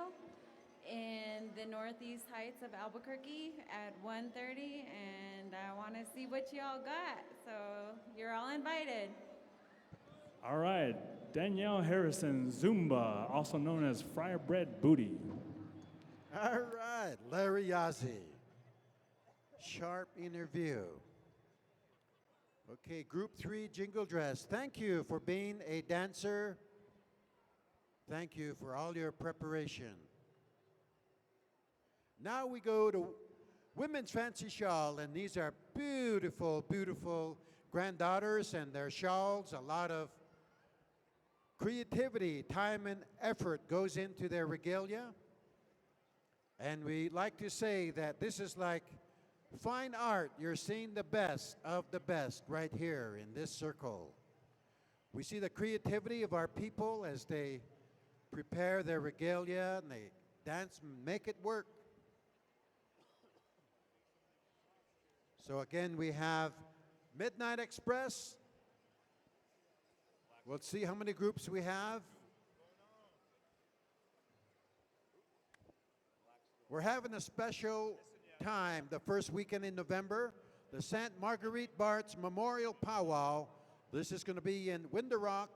in the Northeast Heights of Albuquerque at 1:30, and I want to see what you all got, so you're all invited. All right, Danielle Harrison, Zumba, also known as Fryer Bread Booty. All right, Larry Yazzie. Sharp interview. Okay, group 3, jingle dress. Thank you for being a dancer. Thank you for all your preparation. Now we go to women's fancy shawl, and these are beautiful, beautiful granddaughters and their shawls. A lot of creativity, time, and effort goes into their regalia. And we like to say that this is like fine art. You're seeing the best of the best right here in this circle. We see the creativity of our people as they prepare their regalia and they dance and make it work. So again, we have Midnight Express. We'll see how many groups we have. We're having a special time the first weekend in November, the St. Marguerite Bart's Memorial Powwow. This is going to be in Winter Rock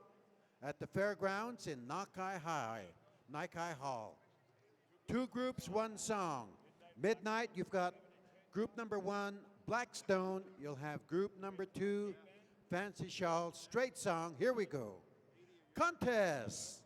at the fairgrounds in Nakai Hall. 2 groups, 1 song. Midnight, you've got group number 1, Blackstone. You'll have group number 2, Fancy Shawl, straight song. Here we go. Contest.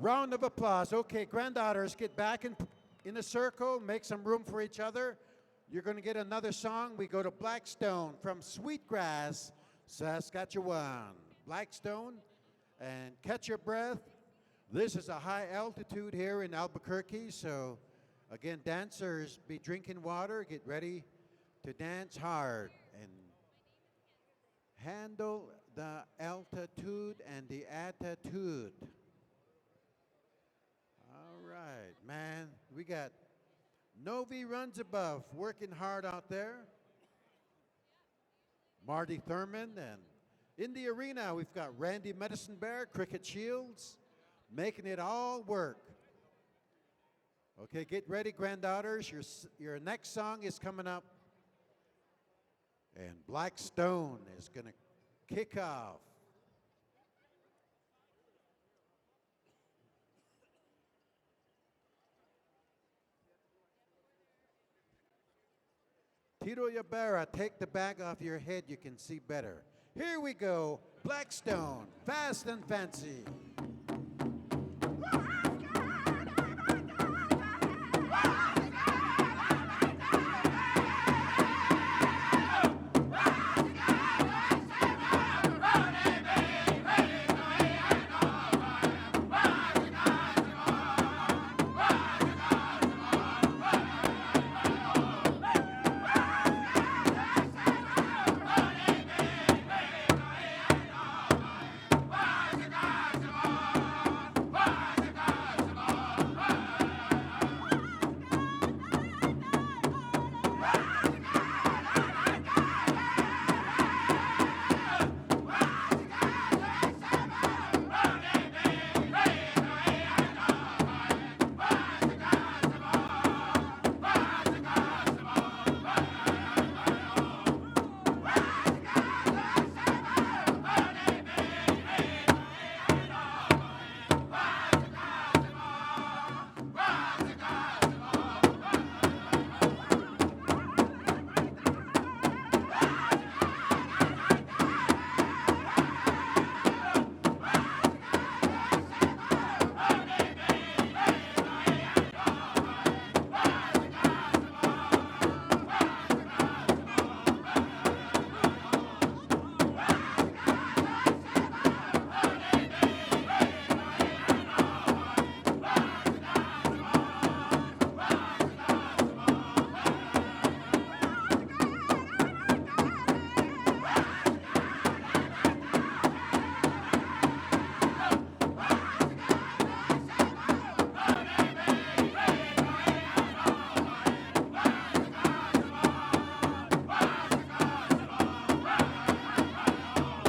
Round of applause. Okay, granddaughters, get back in a circle, make some room for each other. You're going to get another song. We go to Blackstone from Sweetgrass. Saskatchewan. Blackstone, and catch your breath. This is a high altitude here in Albuquerque, so again, dancers, be drinking water, get ready to dance hard and handle the altitude and the attitude. All right, man, we got Novi Runs Above working hard out there. Marty Thurman, and in the arena, we've got Randy Medicine Bear, Cricket Shields, making it all work. Okay, get ready, granddaughters. Your next song is coming up. And Blackstone is going to kick off. Tito Yabara, take the bag off your head. You can see better. Here we go. Blackstone, Fast and Fancy.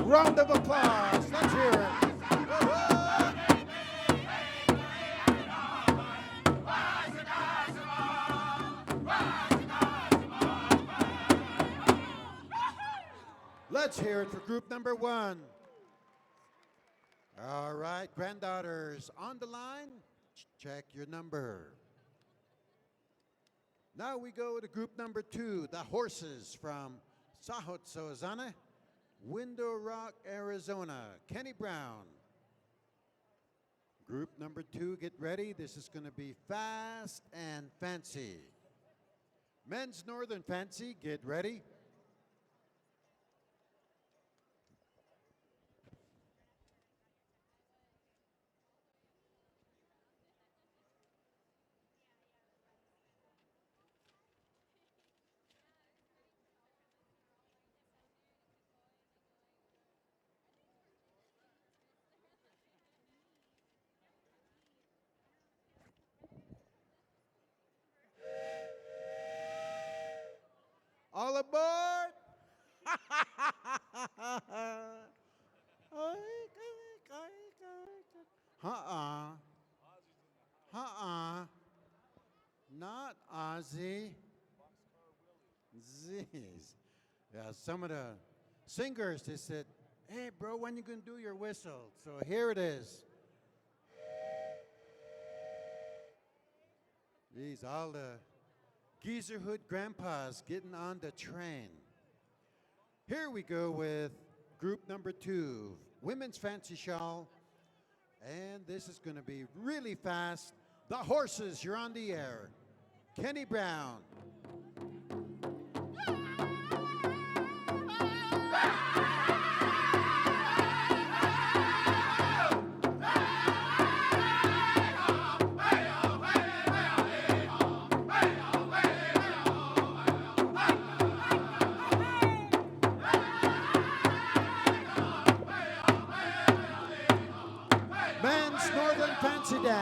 Round of applause. Let's hear it. Let's hear it for group number one. All right, granddaughters on the line. Check your number. Now we go to group number two, the horses from Sahotzozana, Window Rock, Arizona. Kenny Brown. Group number two, get ready. This is going to be Fast and Fancy. Men's Northern Fancy, get ready. All aboard! Not Ozzy. Jeez. Yeah, some of the singers, they said, hey, bro, when you gonna do your whistle? So here it is. These all the geezerhood grandpas getting on the train. Here we go with group number two, Women's Fancy Shawl. And this is going to be really fast. The horses, you're on the air. Kenny Brown.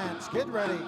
dance. Get ready.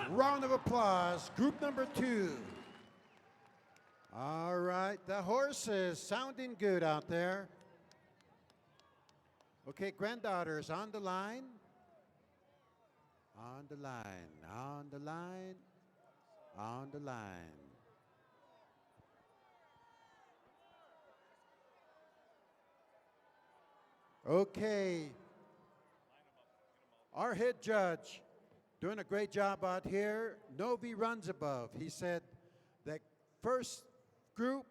Round of applause, group number 2. All right, the horses sounding good out there. Okay, granddaughters on the line. On the line, on the line, on the line. Okay. Our head judge doing a great job out here. Novi runs above. He said that first group,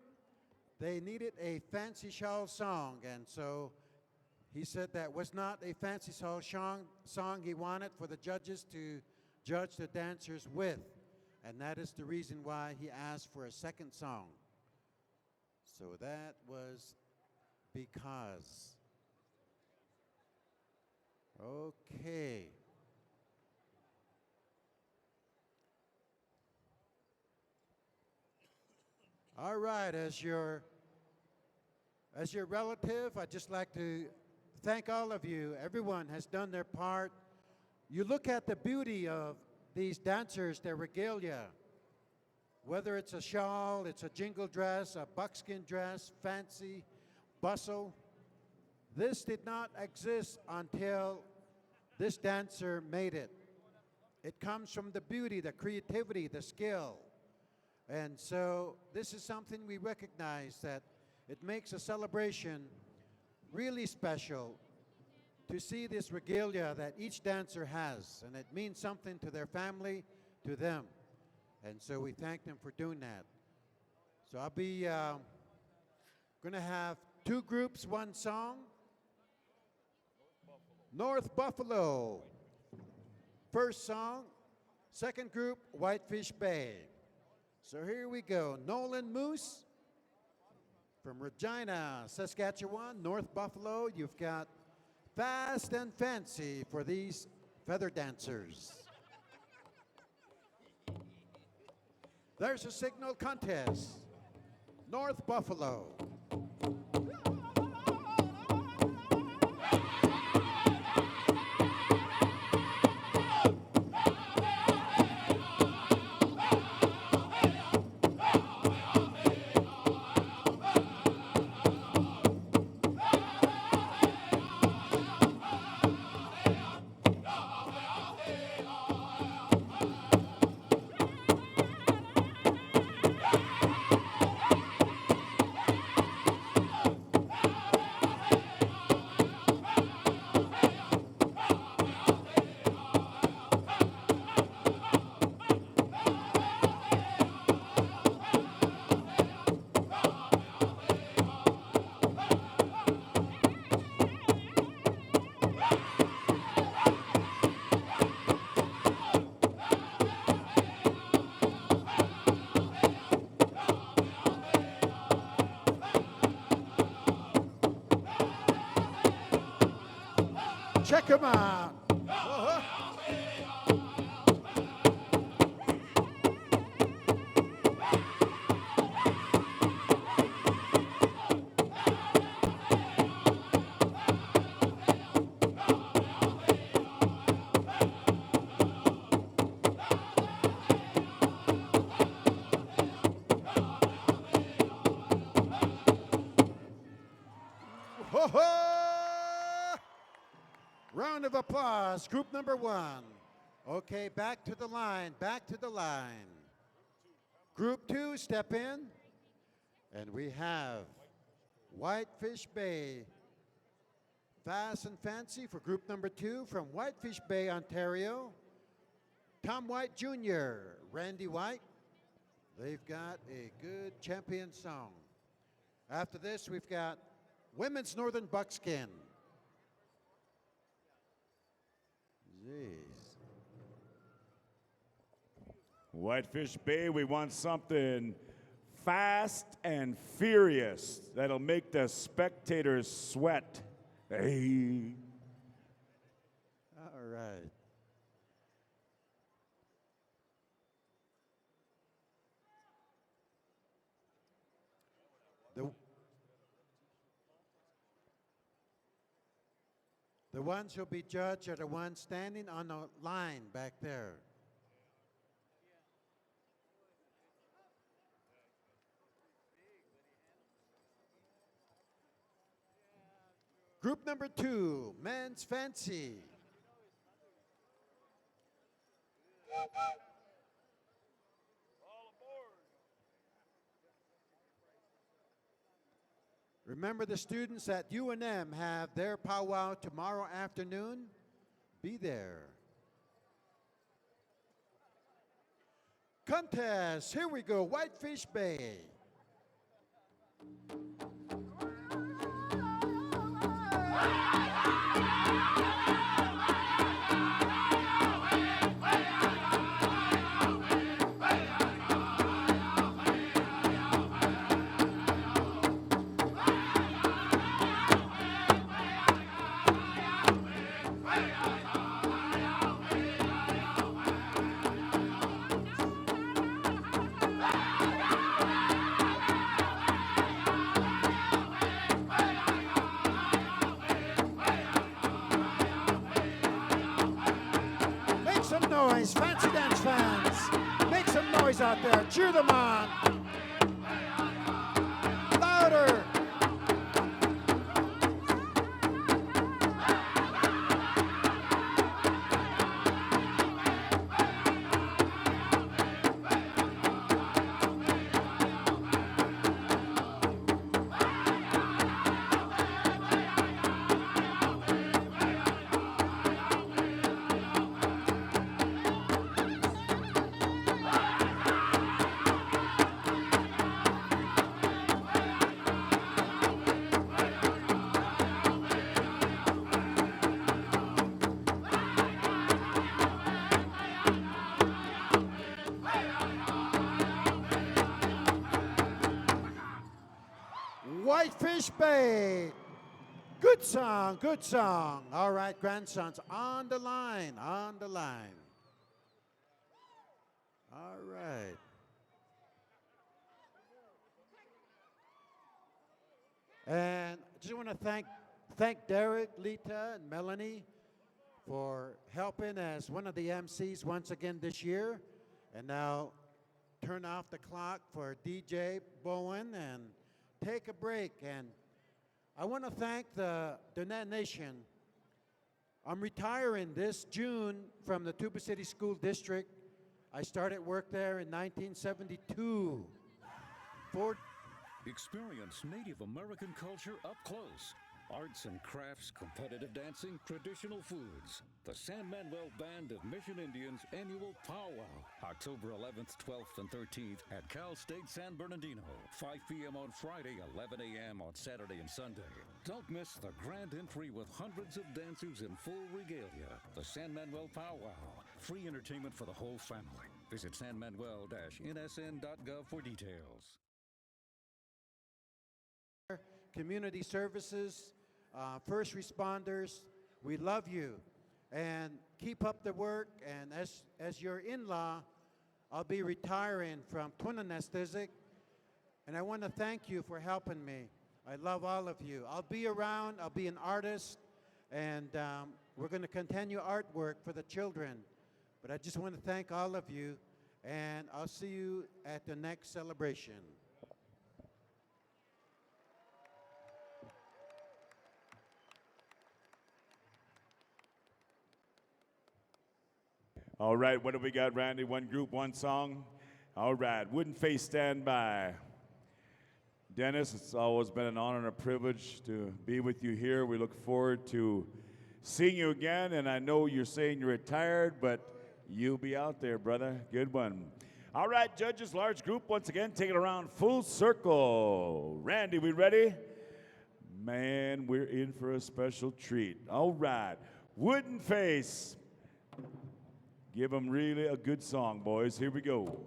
they needed a fancy shawl song, and so he said that was not a fancy shawl song he wanted for the judges to judge the dancers with, and that is the reason why he asked for a second song. So that was because. Okay. All right, as your relative, I'd just like to thank all of you. Everyone has done their part. You look at the beauty of these dancers, their regalia. Whether it's a shawl, it's a jingle dress, a buckskin dress, fancy, bustle. This did not exist until this dancer made it. It comes from the beauty, the creativity, the skill. And so this is something we recognize, that it makes a celebration really special to see this regalia that each dancer has, and it means something to their family, to them. And so we thank them for doing that. So I'll be going to have 2 groups, 1 song. North Buffalo, first song. Second group, Whitefish Bay. So here we go. Nolan Moose from Regina, Saskatchewan, North Buffalo. You've got Fast and Fancy for these feather dancers. There's a signal contest. North Buffalo. Check them out. Round of applause, group number 1. Okay, back to the line, back to the line. Group 2, step in. And we have Whitefish Bay. Fast and Fancy for group number 2 from Whitefish Bay, Ontario. Tom White Jr., Randy White. They've got a good champion song. After this, we've got Women's Northern Buckskin. Jeez. Whitefish Bay, we want something fast and furious that'll make the spectators sweat. Hey. All right. The ones who'll be judged are the ones standing on the line back there. Group number 2, Men's Fancy. Remember, the students at UNM have their powwow tomorrow afternoon. Be there. Contest, here we go, Whitefish Bay. Noise, fancy dance fans. Make some noise out there. Cheer them on. Louder. Whitefish Bay. Good song, good song. All right, grandsons, on the line, on the line. All right. And I just want to thank Derek, Lita, and Melanie for helping as one of the MCs once again this year. And now turn off the clock for DJ Bowen and take a break. And I want to thank the Donat Nation. I'm retiring this June from the Tuba City School District. I started work there in 1972. Experience Native American culture up close. Arts and crafts, competitive dancing, traditional foods. The San Manuel Band of Mission Indians annual powwow. October 11th, 12th, and 13th at Cal State San Bernardino. 5 p.m. on Friday, 11 a.m. on Saturday and Sunday. Don't miss the grand entry with hundreds of dancers in full regalia. The San Manuel Powwow. Free entertainment for the whole family. Visit sanmanuel-nsn.gov for details. Community services, first responders, we love you. And keep up the work. And as your in-law, I'll be retiring from Twin Anesthetic. And I want to thank you for helping me. I love all of you. I'll be around. I'll be an artist. And we're going to continue artwork for the children. But I just want to thank all of you. And I'll see you at the next celebration. All right, what do we got, Randy? One group, one song? All right, Wooden Face, stand by. Dennis, it's always been an honor and a privilege to be with you here. We look forward to seeing you again, and I know you're saying you're retired, but you'll be out there, brother. Good one. All right, judges, large group, once again, take it around full circle. Randy, we ready? Man, we're in for a special treat. All right, Wooden Face. Give them really a good song, boys. Here we go.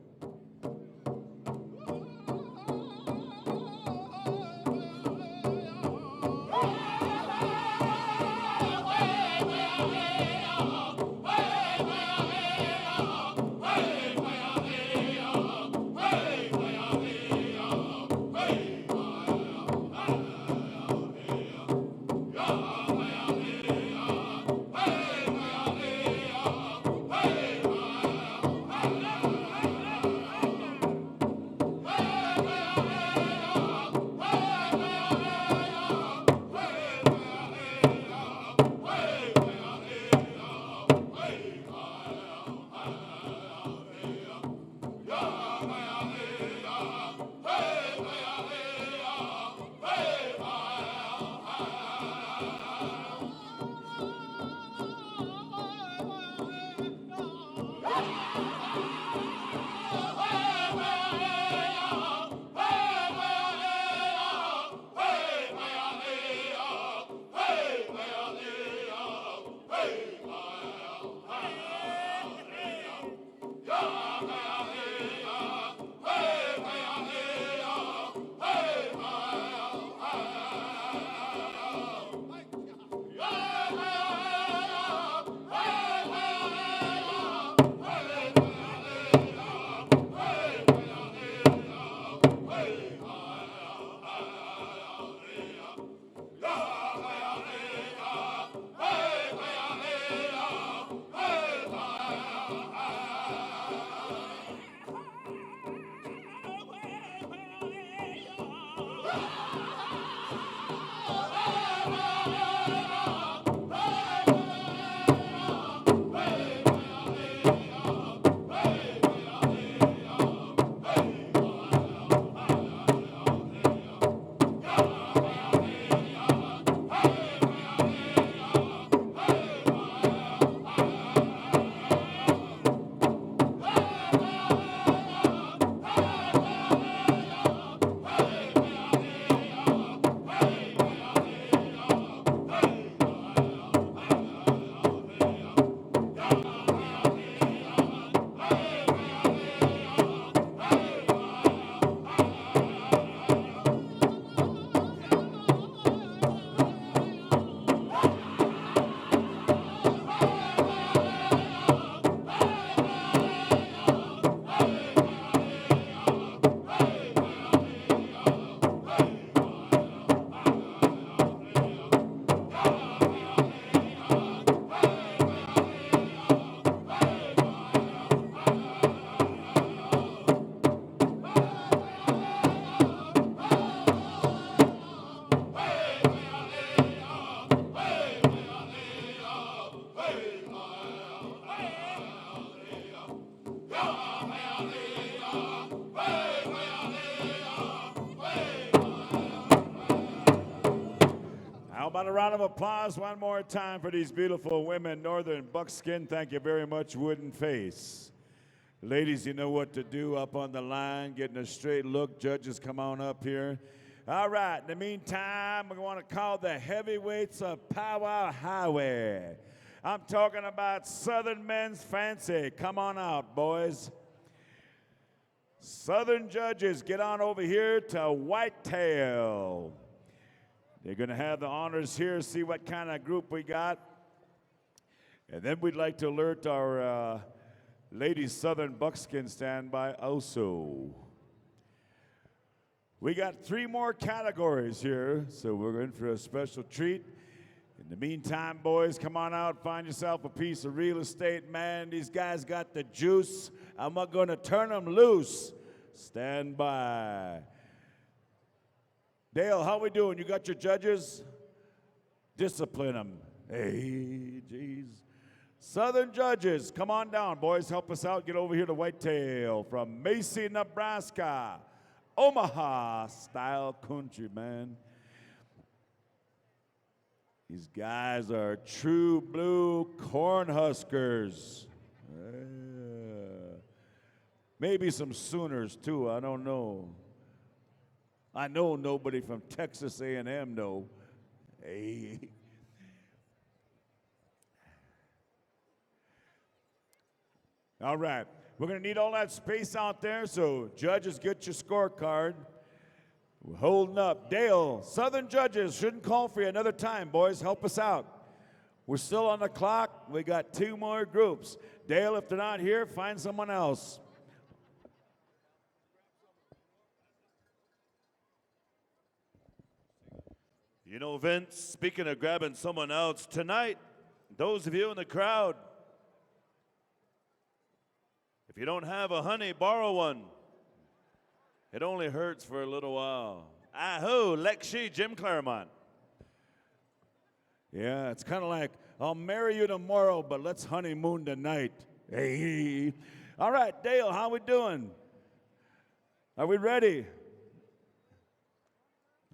How about a round of applause one more time for these beautiful women, Northern Buckskin. Thank you very much, Wooden Face. Ladies, you know what to do up on the line, getting a straight look. Judges, come on up here. All right, in the meantime, we want to call the heavyweights of Powwow Highway. I'm talking about Southern Men's Fancy. Come on out, boys. Southern judges, get on over here to Whitetail. They're going to have the honors here, see what kind of group we got. And then we'd like to alert our ladies Southern Buckskin standby also. We got 3 more categories here, so we're in for a special treat. In the meantime, boys, come on out, find yourself a piece of real estate. Man, these guys got the juice. I'm going to turn them loose. Stand by. Dale, how we doing? You got your judges? Discipline them. Hey, jeez. Southern judges, come on down, boys. Help us out. Get over here to Whitetail from Macy, Nebraska. Omaha style country, man. These guys are true blue Cornhuskers. Maybe some Sooners too. I don't know. I know nobody from Texas A&M though. Hey. All right. We're going to need all that space out there, so judges, get your scorecard. We're holding up. Dale, Southern judges shouldn't call for you another time, boys. Help us out. We're still on the clock. We got 2 more groups. Dale, if they're not here, find someone else. You know, Vince, speaking of grabbing someone else, tonight, those of you in the crowd, if you don't have a honey, borrow one. It only hurts for a little while. Aho, Lexi, Jim Claremont. Yeah, it's kind of like, I'll marry you tomorrow, but let's honeymoon tonight. Hey. All right, Dale, how we doing? Are we ready?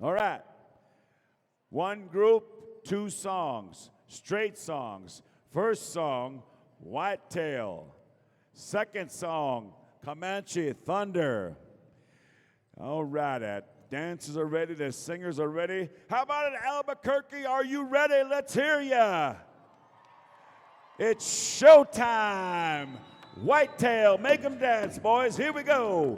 All right. 1 group, 2 songs, straight songs. First song, Whitetail. Second song, Comanche Thunder. All right, dancers are ready, the singers are ready. How about it, Albuquerque? Are you ready? Let's hear ya. It's showtime. Whitetail, make them dance, boys. Here we go.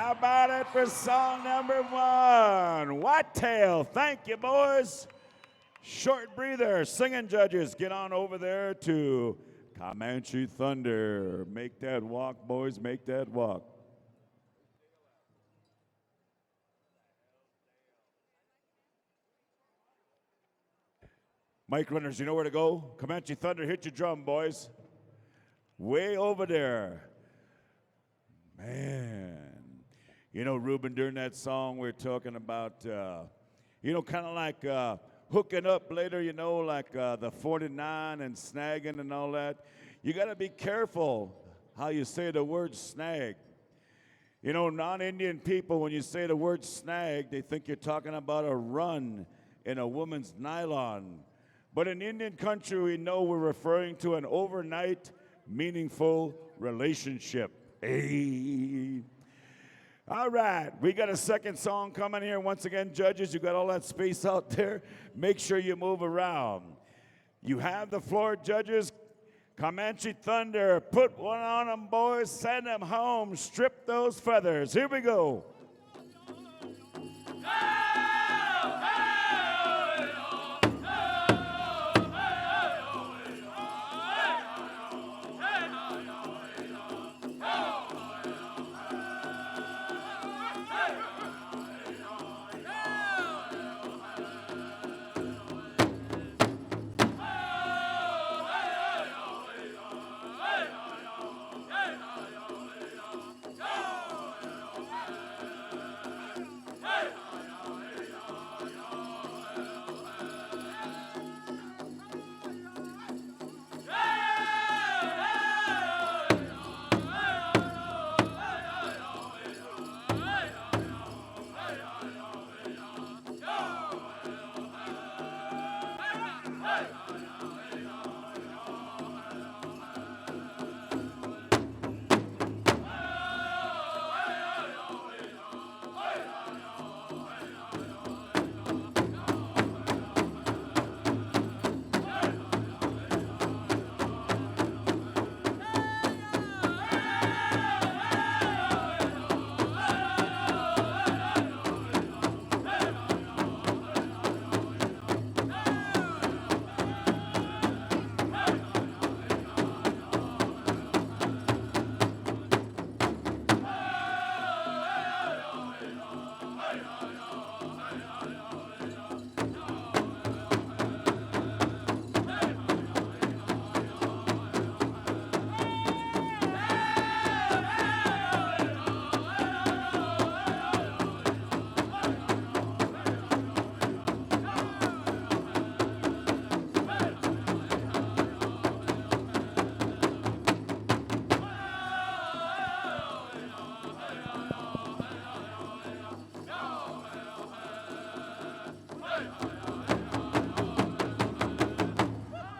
About it for song number 1, Whitetail. Thank you, boys. Short breather. Singing judges, get on over there to Comanche Thunder. Make that walk, boys. Make that walk. Mic runners, you know where to go? Comanche Thunder, hit your drum, boys. Way over there. Man. You know, Ruben, during that song, we're talking about, you know, kind of like hooking up later, you know, like the 49 and snagging and all that. You got to be careful how you say the word snag. You know, non-Indian people, when you say the word snag, they think you're talking about a run in a woman's nylon. But in Indian country, we know we're referring to an overnight, meaningful relationship. Hey. All right, we got a second song coming here. Once again, judges, you got all that space out there. Make sure you move around. You have the floor, judges. Comanche Thunder, put one on them, boys. Send them home. Strip those feathers. Here we go.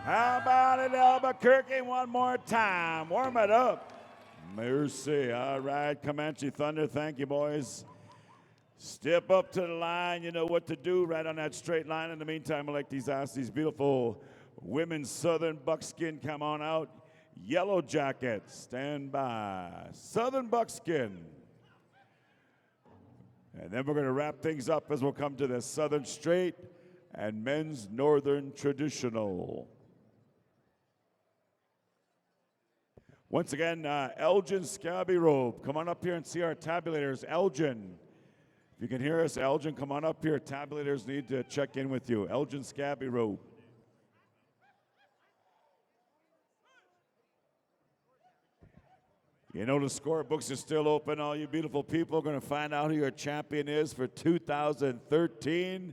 How about it, Albuquerque, one more time? Warm it up. Mercy. All right, Comanche Thunder, thank you, boys. Step up to the line. You know what to do right on that straight line. In the meantime, I'd like to ask these beautiful women's Southern buckskin come on out. Yellow Jackets, stand by. Southern buckskin. And then we're going to wrap things up as we'll come to the Southern Straight and men's Northern Traditional. Once again, Elgin Scabby Robe, come on up here and see our tabulators. Elgin, if you can hear us, Elgin, come on up here. Tabulators need to check in with you. Elgin Scabby Robe. You know the scorebooks are still open. All you beautiful people are going to find out who your champion is for 2013.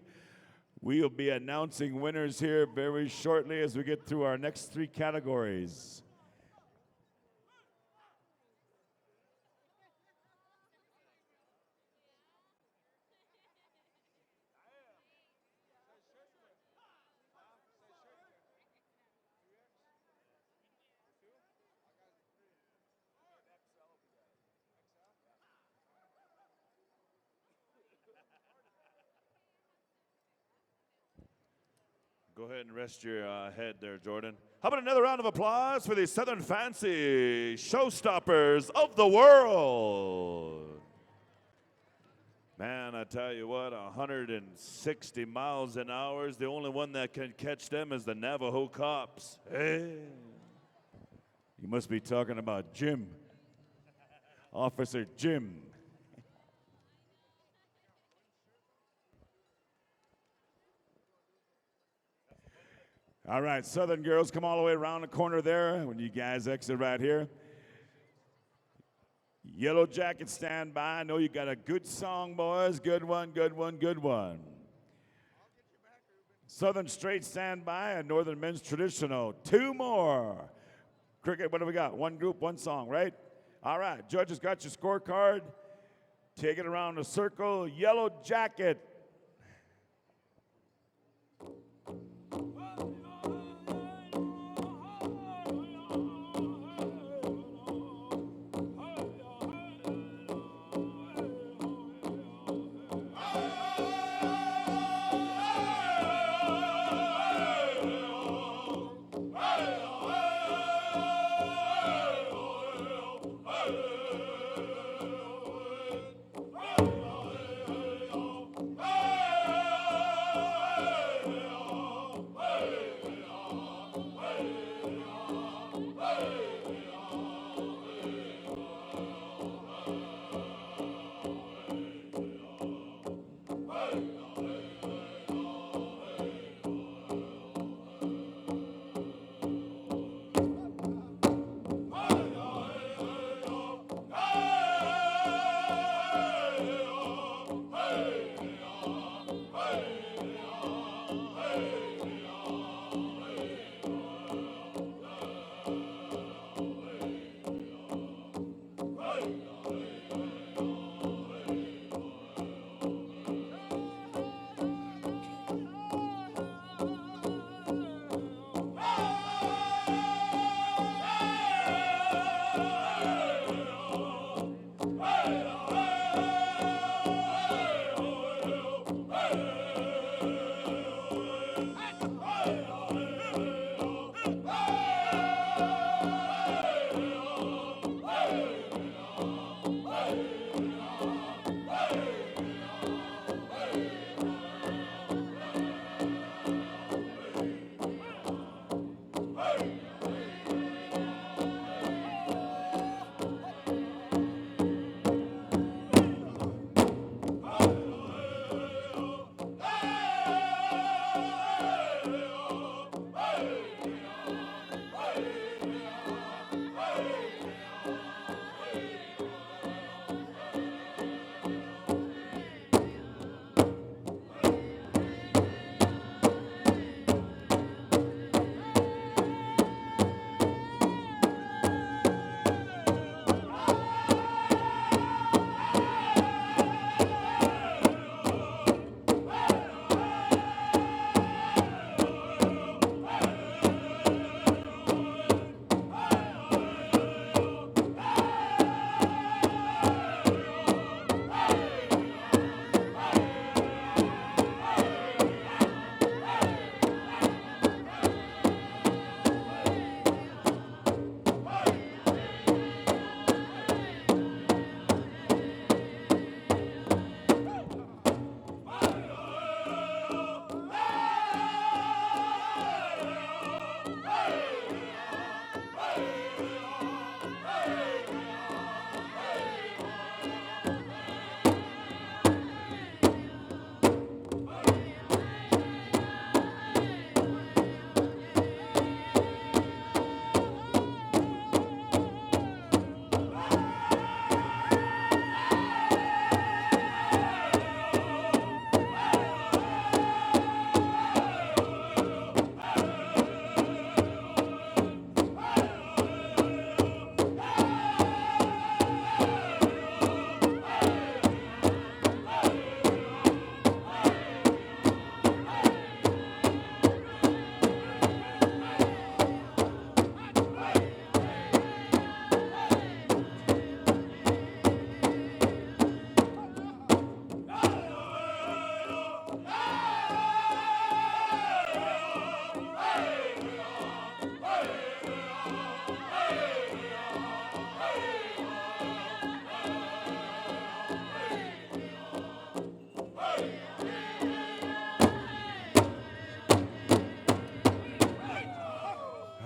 We'll be announcing winners here very shortly as we get through our next three categories. Go ahead and rest your head there, Jordan. How about another round of applause for the Southern Fancy showstoppers of the world? Man, I tell you what, 160 miles an hour is the only one that can catch them is the Navajo cops. Hey. You must be talking about Jim. Officer Jim. All right, Southern girls, come all the way around the corner there when you guys exit right here. Yellow Jackets, stand by. I know you got a good song, boys. Good one, good one, good one. Southern Straight, stand by, and Northern Men's Traditional. Two more. Cricket, what do we got? One group, one song, right? All right, judges got your scorecard. Take it around the circle, yellow jacket.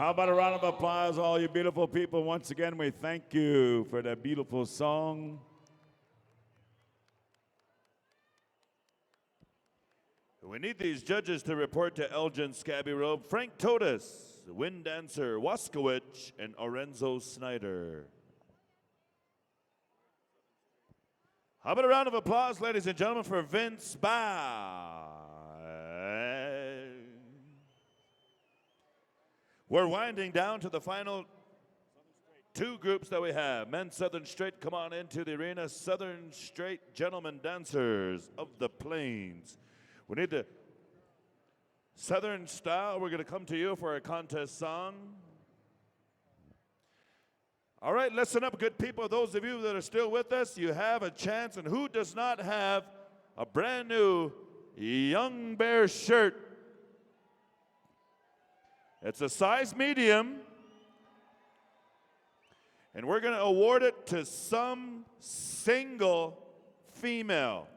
How about a round of applause, all you beautiful people? Once again, we thank you for that beautiful song. We need these judges to report to Elgin Scabby Robe, Frank Totus, Wind Dancer Waskowicz, and Orenzo Snyder. How about a round of applause, ladies and gentlemen, for Vince Ba? We're winding down to the final two groups that we have. Men Southern Straight, come on into the arena. Southern Straight Gentlemen Dancers of the Plains. We need the Southern Style. We're going to come to you for a contest song. All right, listen up, good people. Those of you that are still with us, you have a chance. And who does not have a brand new Young Bear shirt? It's a size medium. And we're going to award it to some single female,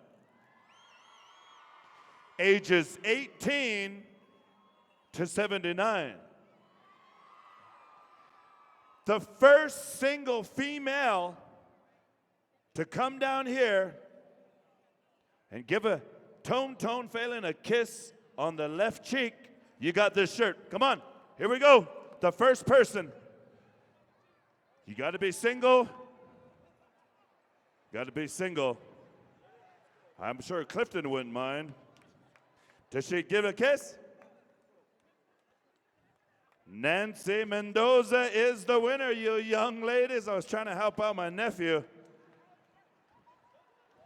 ages 18 to 79. The first single female to come down here and give a Tone Phelan a kiss on the left cheek, you got this shirt. Come on, here we go. The first person. You got to be single. Got to be single. I'm sure Clifton wouldn't mind. Does she give a kiss? Nancy Mendoza is the winner, you young ladies. I was trying to help out my nephew.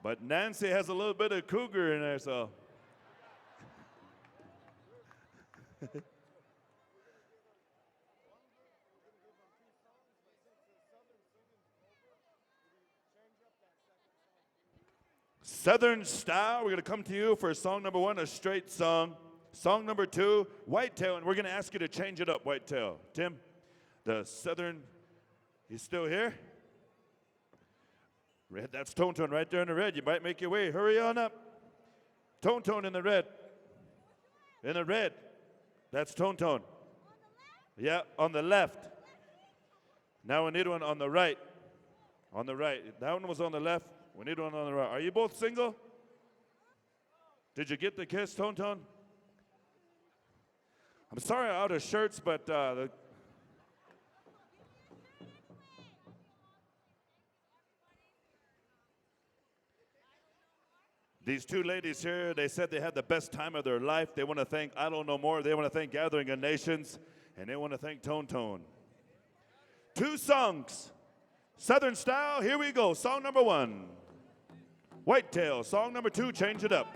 But Nancy has a little bit of cougar in there, so. Southern Style, we're going to come to you for song number 1, a straight song. Song number 2, Whitetail, and we're going to ask you to change it up, Whitetail. Tim, the Southern, he's still here? Red, that's Tone right there in the red. You might make your way. Hurry on up. Tone in the red. In the red. That's Tone. Yeah, on the left. Now we need one on the right. On the right. That one was on the left. We need one on the right. Are you both single? Did you get the kiss, Tone? I'm sorry out of shirts, but these two ladies here, they said they had the best time of their life. They want to thank I Don't Know More. They want to thank Gathering of Nations. And they want to thank Tone. 2 songs. Southern Style, here we go. Song number 1. Whitetail. Song number 2, change it up.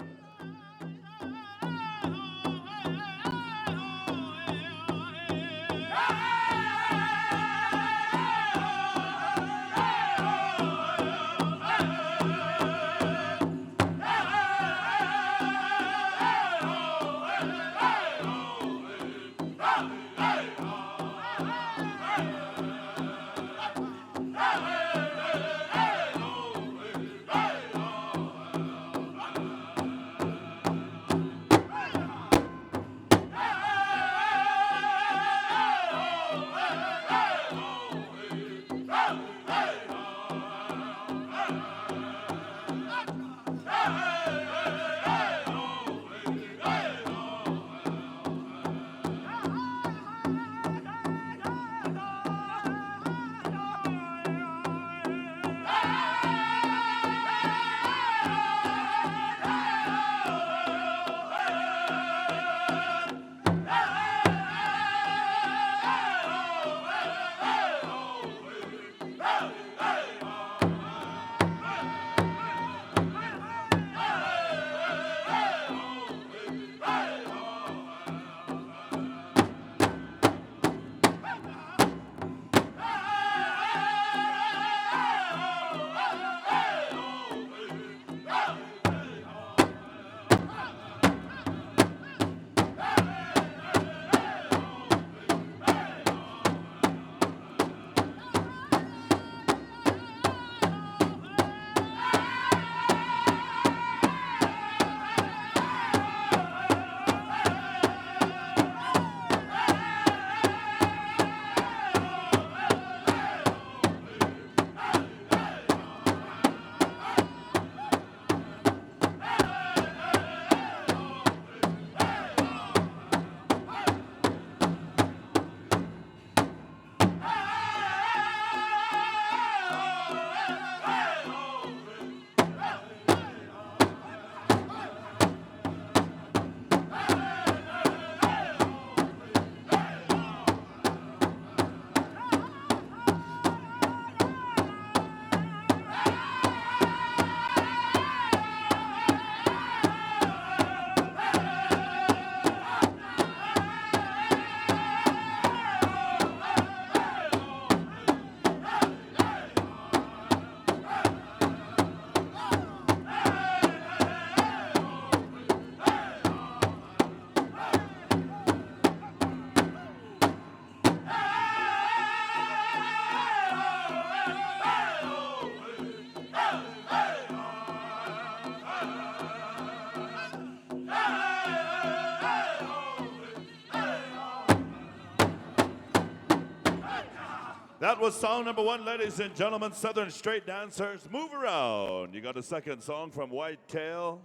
That was song number one, ladies and gentlemen. Southern Straight Dancers, move around. You got a second song from Whitetail.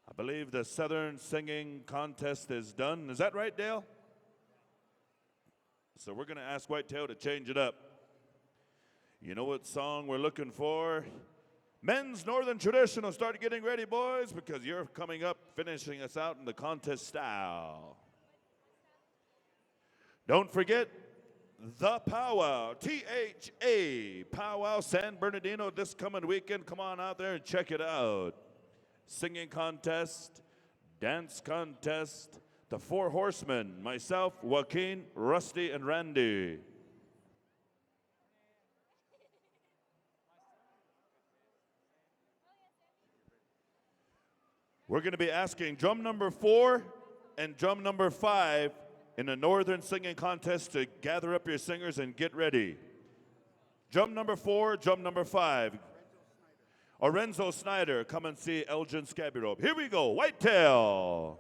I believe the Southern Singing Contest is done. Is that right, Dale? So we're going to ask Whitetail to change it up. You know what song we're looking for? Men's Northern Traditional. Start getting ready, boys, because you're coming up, finishing us out in the contest style. Don't forget the Powwow, THA, Powwow San Bernardino this coming weekend. Come on out there and check it out. Singing contest, dance contest, the Four Horsemen, myself, Joaquin, Rusty, and Randy. We're going to be asking drum number 4 and drum number 5 in the Northern Singing Contest to gather up your singers and get ready. Drum number 4, drum number 5. Lorenzo Snyder, come and see Elgin Scabirobe. Here we go, Whitetail.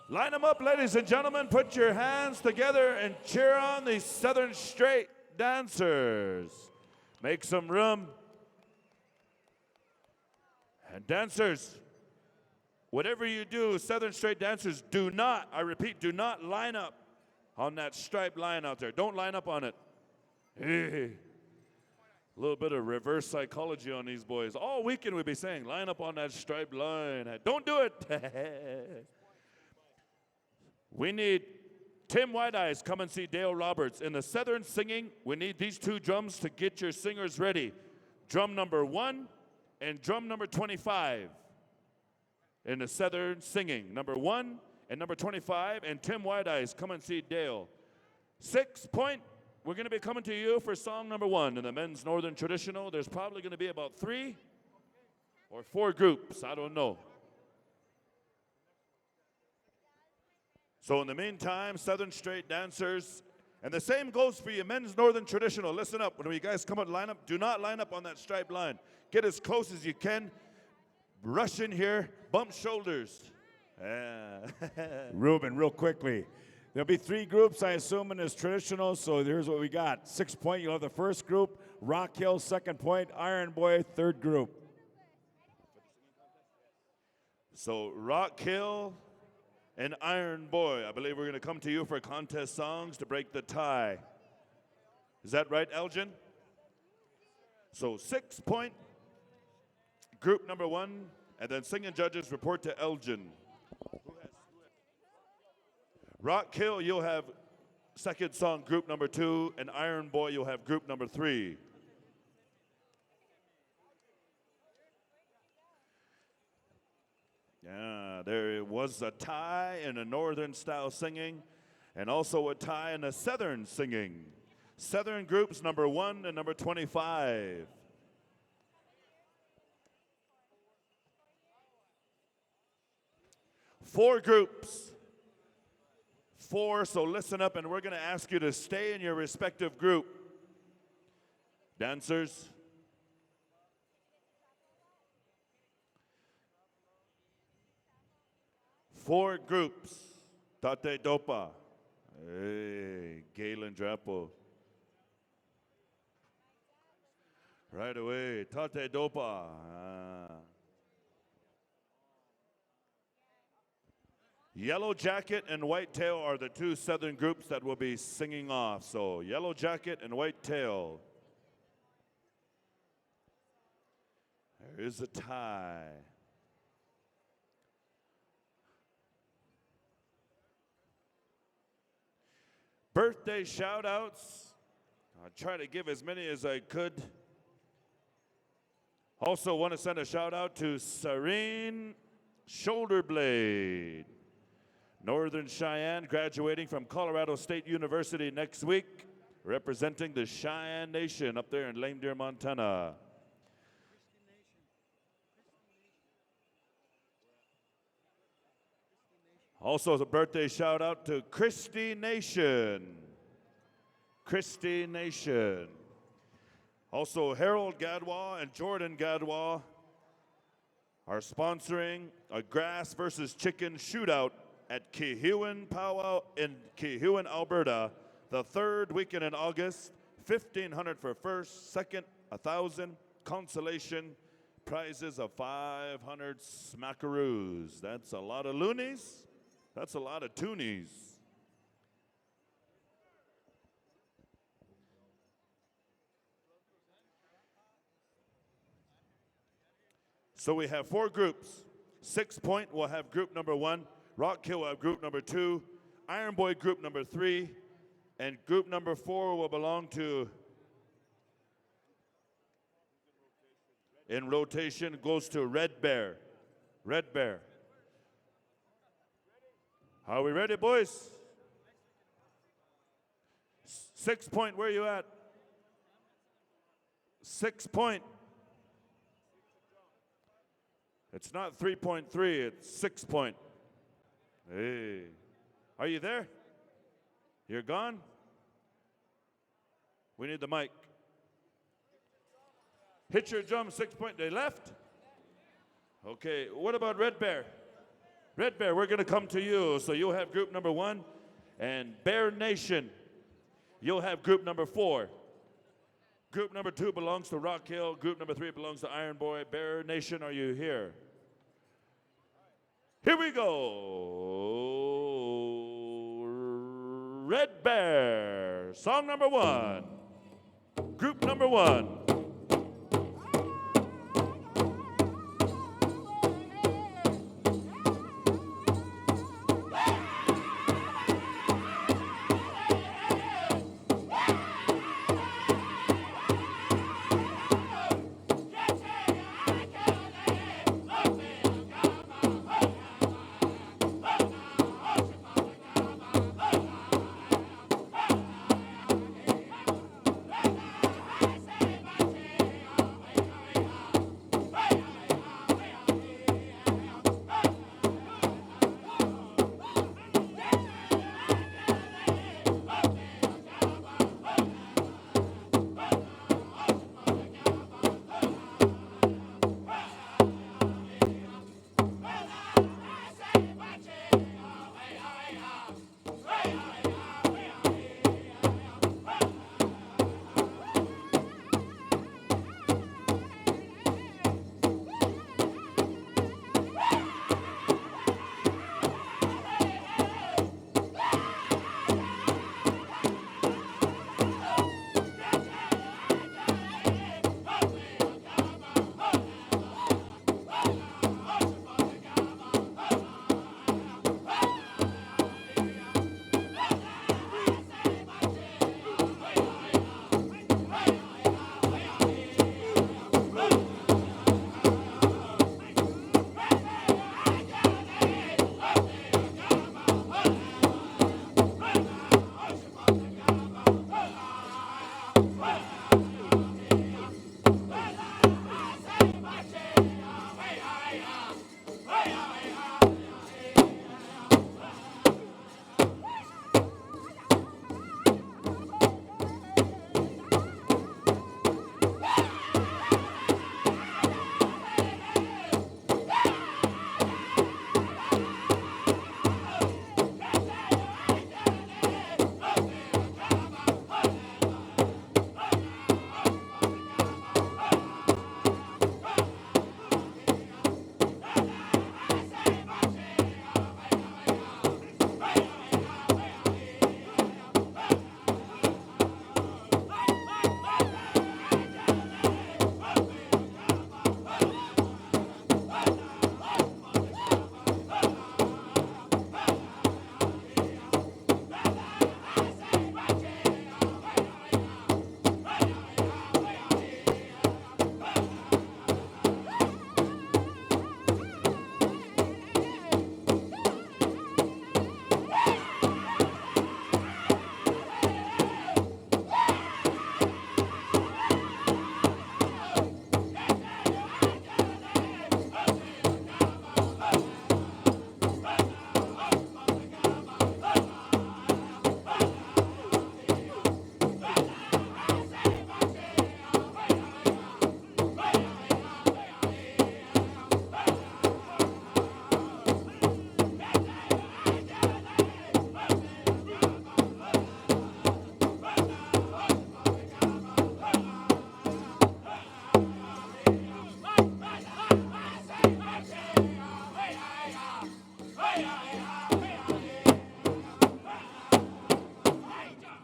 Line them up, ladies and gentlemen. Put your hands together and cheer on these Southern Straight Dancers. Make some room. And dancers, whatever you do, Southern Straight Dancers, do not, I repeat, do not line up on that striped line out there. Don't line up on it. Hey. A little bit of reverse psychology on these boys. All weekend we'd be saying, line up on that striped line. Don't do it. We need Tim White Eyes, come and see Dale Roberts. In the Southern Singing, we need these two drums to get your singers ready. Drum number 1 and drum number 25. In the Southern Singing, number 1 and number 25, and Tim White Eyes, come and see Dale. 6 point, we're going to be coming to you for song number 1 in the Men's Northern Traditional. There's probably going to be about 3 or 4 groups, I don't know. So in the meantime, Southern Straight Dancers, and the same goes for you Men's Northern Traditional. Listen up, when you guys come out and line up, do not line up on that striped line. Get as close as you can. Rush in here, bump shoulders. Ruben, real quickly. There'll be 3 groups, I assume, in this traditional, so here's what we got. 6 point, you'll have the first group. Rock Hill, 2nd point. Iron Boy, 3rd group. So Rock Hill and Iron Boy, I believe we're going to come to you for contest songs to break the tie. Is that right, Elgin? So 6 point, group number 1, and then singing judges report to Elgin. Rock Hill, you'll have second song, group number 2, and Iron Boy, you'll have group number 3. Yeah, there was a tie in a northern style singing and also a tie in a southern singing. Southern groups number 1 and number 25. Four groups. 4, so listen up, and we're going to ask you to stay in your respective group. Dancers. Four groups. Tate Dopa. Hey, Galen Drapo. Right away. Tate Dopa. Yellow Jacket and White Tail are the 2 southern groups that will be singing off. So, Yellow Jacket and White Tail. There is a tie. Birthday shout outs. I'll try to give as many as I could. Also want to send a shout out to Serene Shoulderblade. Northern Cheyenne, graduating from Colorado State University next week, representing the Cheyenne Nation up there in Lame Deer, Montana. Also, a birthday shout out to Christy Nation. Christy Nation. Also, Harold Gadwa and Jordan Gadwa are sponsoring a grass versus chicken shootout at Kihewin Powwow in Kihewin, Alberta, the 3rd weekend in August. $1,500 for first, second, $1,000 consolation, prizes of 500 smackaroos. That's a lot of loonies. That's a lot of toonies. So we have 4 groups. 6 Point will have group number 1. Rock Hill will have group number 2. Iron Boy group number 3. And group number 4 will belong to, in rotation, goes to Red Bear. Red Bear. Are we ready, boys? 6 Point, where you at? 6 Point. It's not 3.3, it's 6 Point. Hey. Are you there? You're gone? We need the mic. Hit your drum, 6 Point. They left? Okay, what about Red Bear? Red Bear, we're going to come to you. So you'll have group number 1. And Bear Nation, you'll have group number 4. Group number 2 belongs to Rock Hill. Group number 3 belongs to Iron Boy. Bear Nation, are you here? Here we go. Red Bear, song number 1. Group number 1.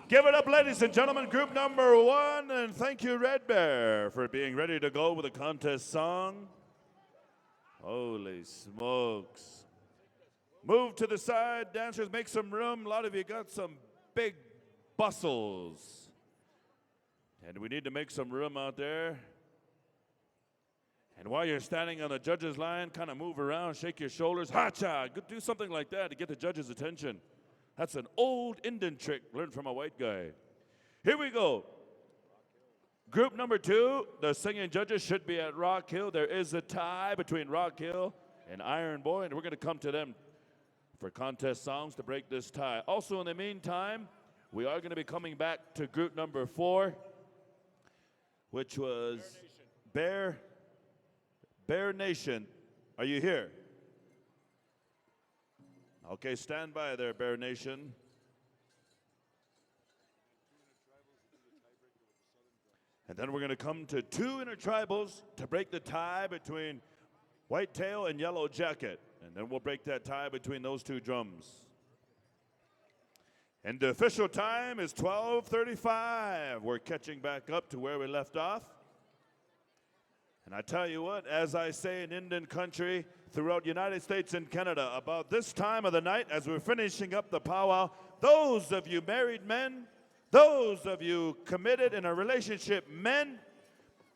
Give it up, ladies and gentlemen, group number 1, and thank you, Red Bear, for being ready to go with the contest song. Holy smokes. Move to the side, dancers, make some room. A lot of you got some big bustles. And we need to make some room out there. And while you're standing on the judges' line, kind of move around, shake your shoulders. Ha-cha! Do something like that to get the judges' attention. That's an old Indian trick learned from a white guy. Here we go. Group number 2, the singing judges should be at Rock Hill. There is a tie between Rock Hill and Iron Boy, and we're going to come to them for contest songs to break this tie. Also, in the meantime, we are going to be coming back to group number 4, which was Bear Nation. Are you here? Okay, stand by there, Bear Nation. And then we're going to come to 2 intertribals to break the tie between Whitetail and Yellow Jacket. And then we'll break that tie between those 2 drums. And the official time is 12:35. We're catching back up to where we left off. And I tell you what, as I say in Indian country, throughout United States and Canada, about this time of the night, as we're finishing up the powwow, those of you married men, those of you committed in a relationship men,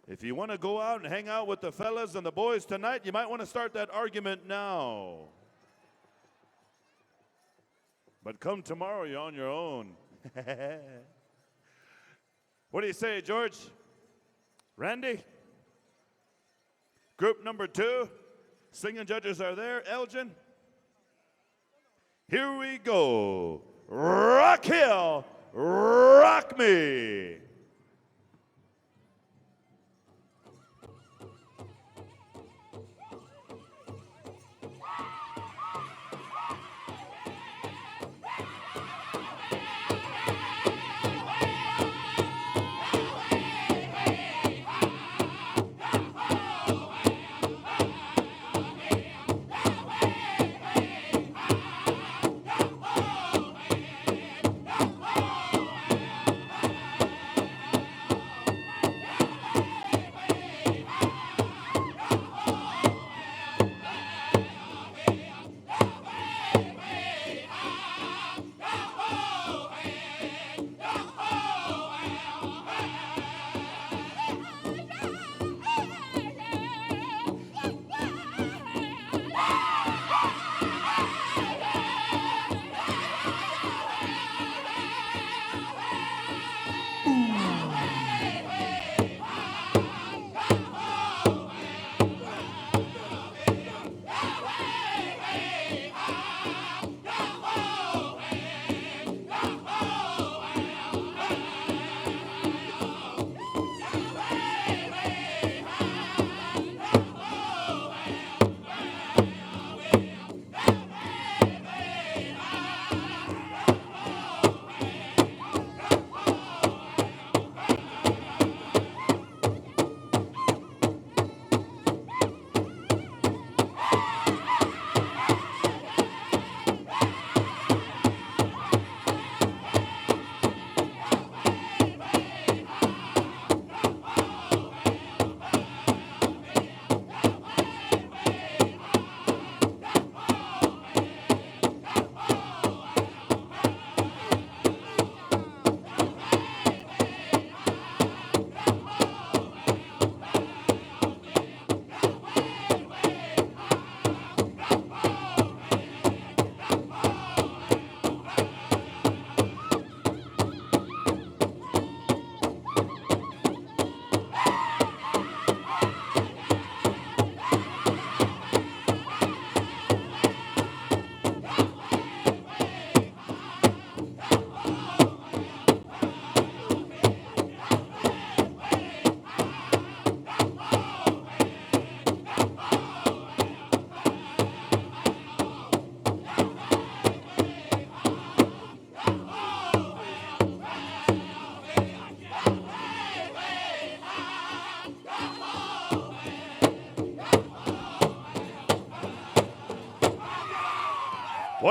if you want to go out and hang out with the fellas and the boys tonight, you might want to start that argument now. But come tomorrow, you're on your own. What do you say, George? Randy? Group number 2, singing judges are there. Elgin? Here we go. Rock Hill, rock me.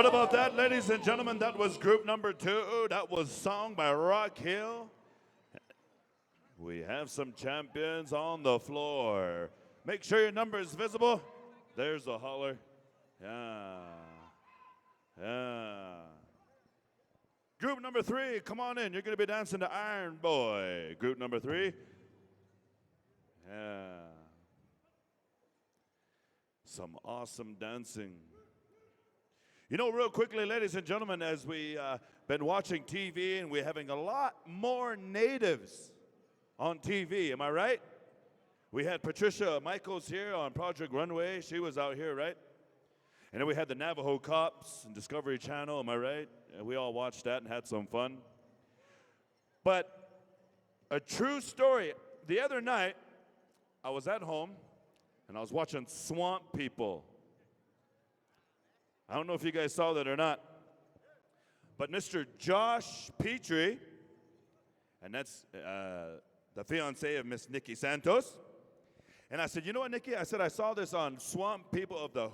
What about that, ladies and gentlemen? That was group number 2. That was sung by Rock Hill. We have some champions on the floor. Make sure your number is visible. There's a holler. Yeah. Yeah. Group number 3, come on in. You're going to be dancing to Iron Boy. Group number 3. Yeah. Some awesome dancing. You know, real quickly, ladies and gentlemen, as we been watching TV and we're having a lot more natives on TV, am I right? We had Patricia Michaels here on Project Runway. She was out here, right? And then we had the Navajo Cops and Discovery Channel, am I right? And we all watched that and had some fun. But a true story, the other night, I was at home and I was watching Swamp People. I don't know if you guys saw that or not, but Mr. Josh Petrie, and that's the fiance of Miss Nikki Santos. And I said, you know what, Nikki? I said, I saw this on Swamp People of the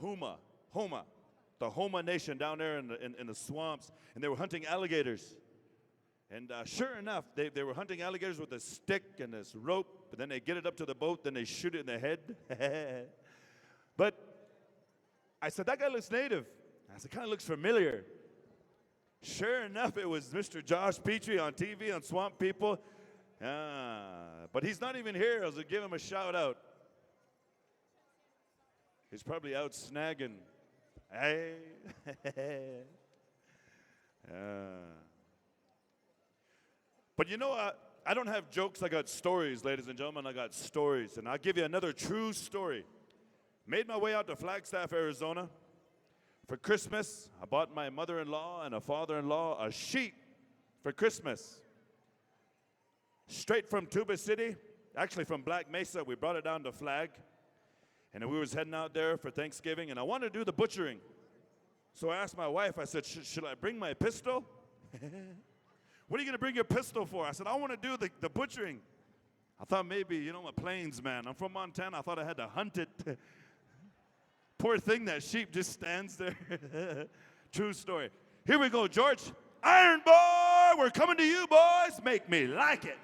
the Homa Nation down there in the swamps, and they were hunting alligators. And sure enough, they were hunting alligators with a stick and this rope, but then they get it up to the boat, then they shoot it in the head. But I said, that guy looks native. I said, kind of looks familiar. Sure enough, it was Mr. Josh Petrie on TV on Swamp People. But he's not even here. I was going to give him a shout out. He's probably out snagging. Hey. But you know, I don't have jokes. I got stories, ladies and gentlemen. I got stories. And I'll give you another true story. Made my way out to Flagstaff, Arizona. For Christmas, I bought my mother-in-law and a father-in-law a sheep for Christmas. Straight from Tuba City, actually from Black Mesa, we brought it down to Flag. And we was heading out there for Thanksgiving, and I wanted to do the butchering. So I asked my wife, I said, should I bring my pistol? What are you going to bring your pistol for? I said, I want to do the butchering. I thought maybe, you know, I'm a plains man. I'm from Montana. I thought I had to hunt it. Poor thing, that sheep just stands there. True story. Here we go, George. Iron Boy, we're coming to you, boys. Make me like it.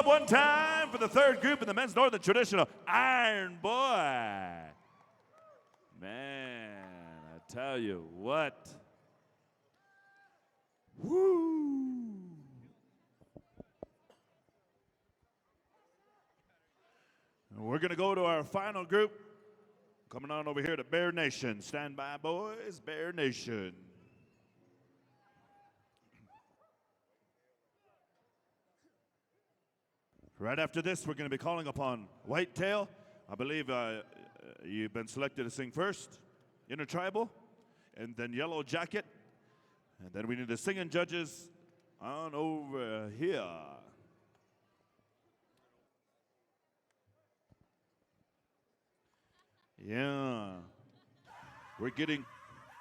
up one time for the third group in the men's northern traditional Iron Boy. Man, I tell you what. Woo! We're going to go to our final group. Coming on over here to Bear Nation. Stand by, boys. Bear Nation. Right after this, we're going to be calling upon Whitetail. I believe you've been selected to sing first. Intertribal. And then Yellow Jacket. And then we need the singing judges on over here. Yeah. We're getting...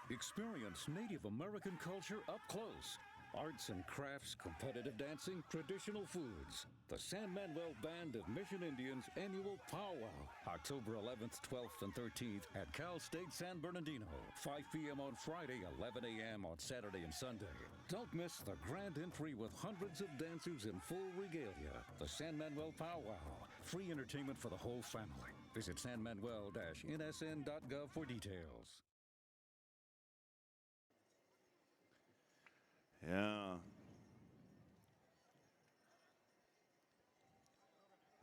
Experience Native American culture up close. Arts and crafts, competitive dancing, traditional foods. The San Manuel Band of Mission Indians annual powwow. October 11th, 12th, and 13th at Cal State San Bernardino. 5 p.m. on Friday, 11 a.m. on Saturday and Sunday. Don't miss the grand entry with hundreds of dancers in full regalia. The San Manuel powwow. Free entertainment for the whole family. Visit sanmanuel-nsn.gov for details. Yeah.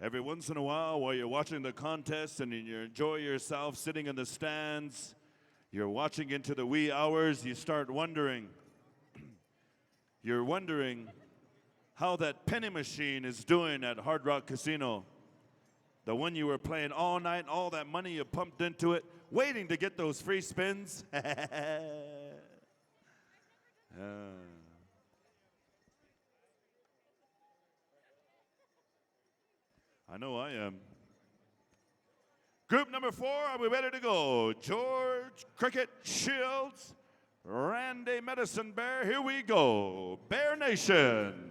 Every once in a while you're watching the contest and you enjoy yourself sitting in the stands, you're watching into the wee hours, you start wondering, you're wondering how that penny machine is doing at Hard Rock Casino. The one you were playing all night, all that money you pumped into it, waiting to get those free spins. I know I am. Group number 4, are we ready to go? George Cricket Shields, Randy Medicine Bear, here we go. Bear Nation.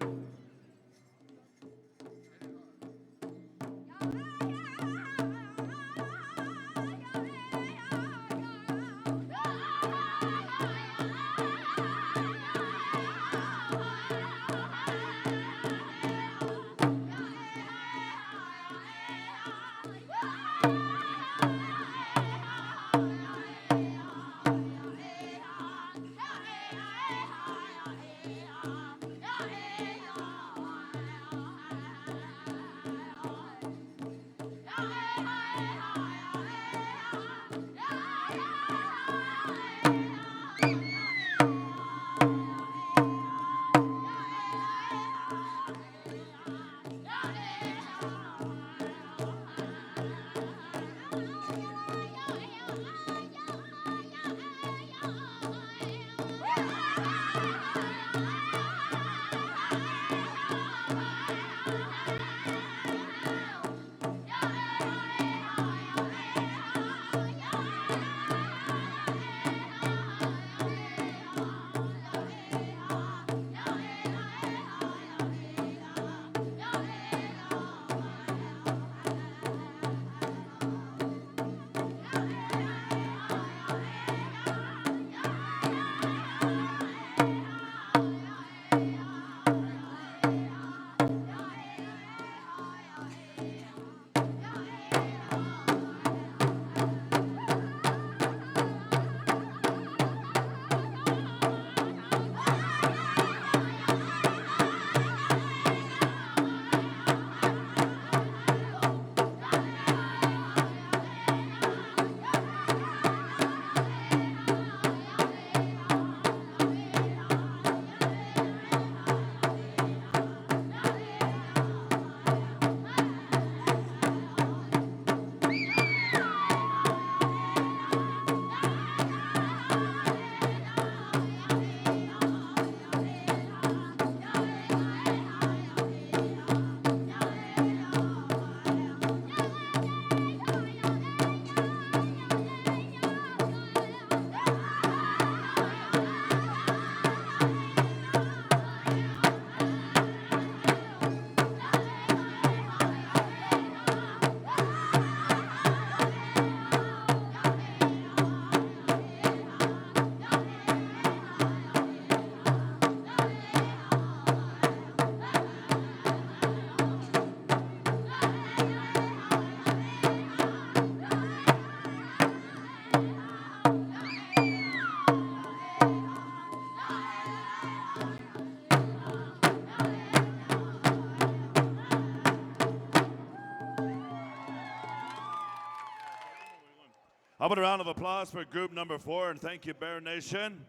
How about a round of applause for group number 4, and thank you, Bear Nation.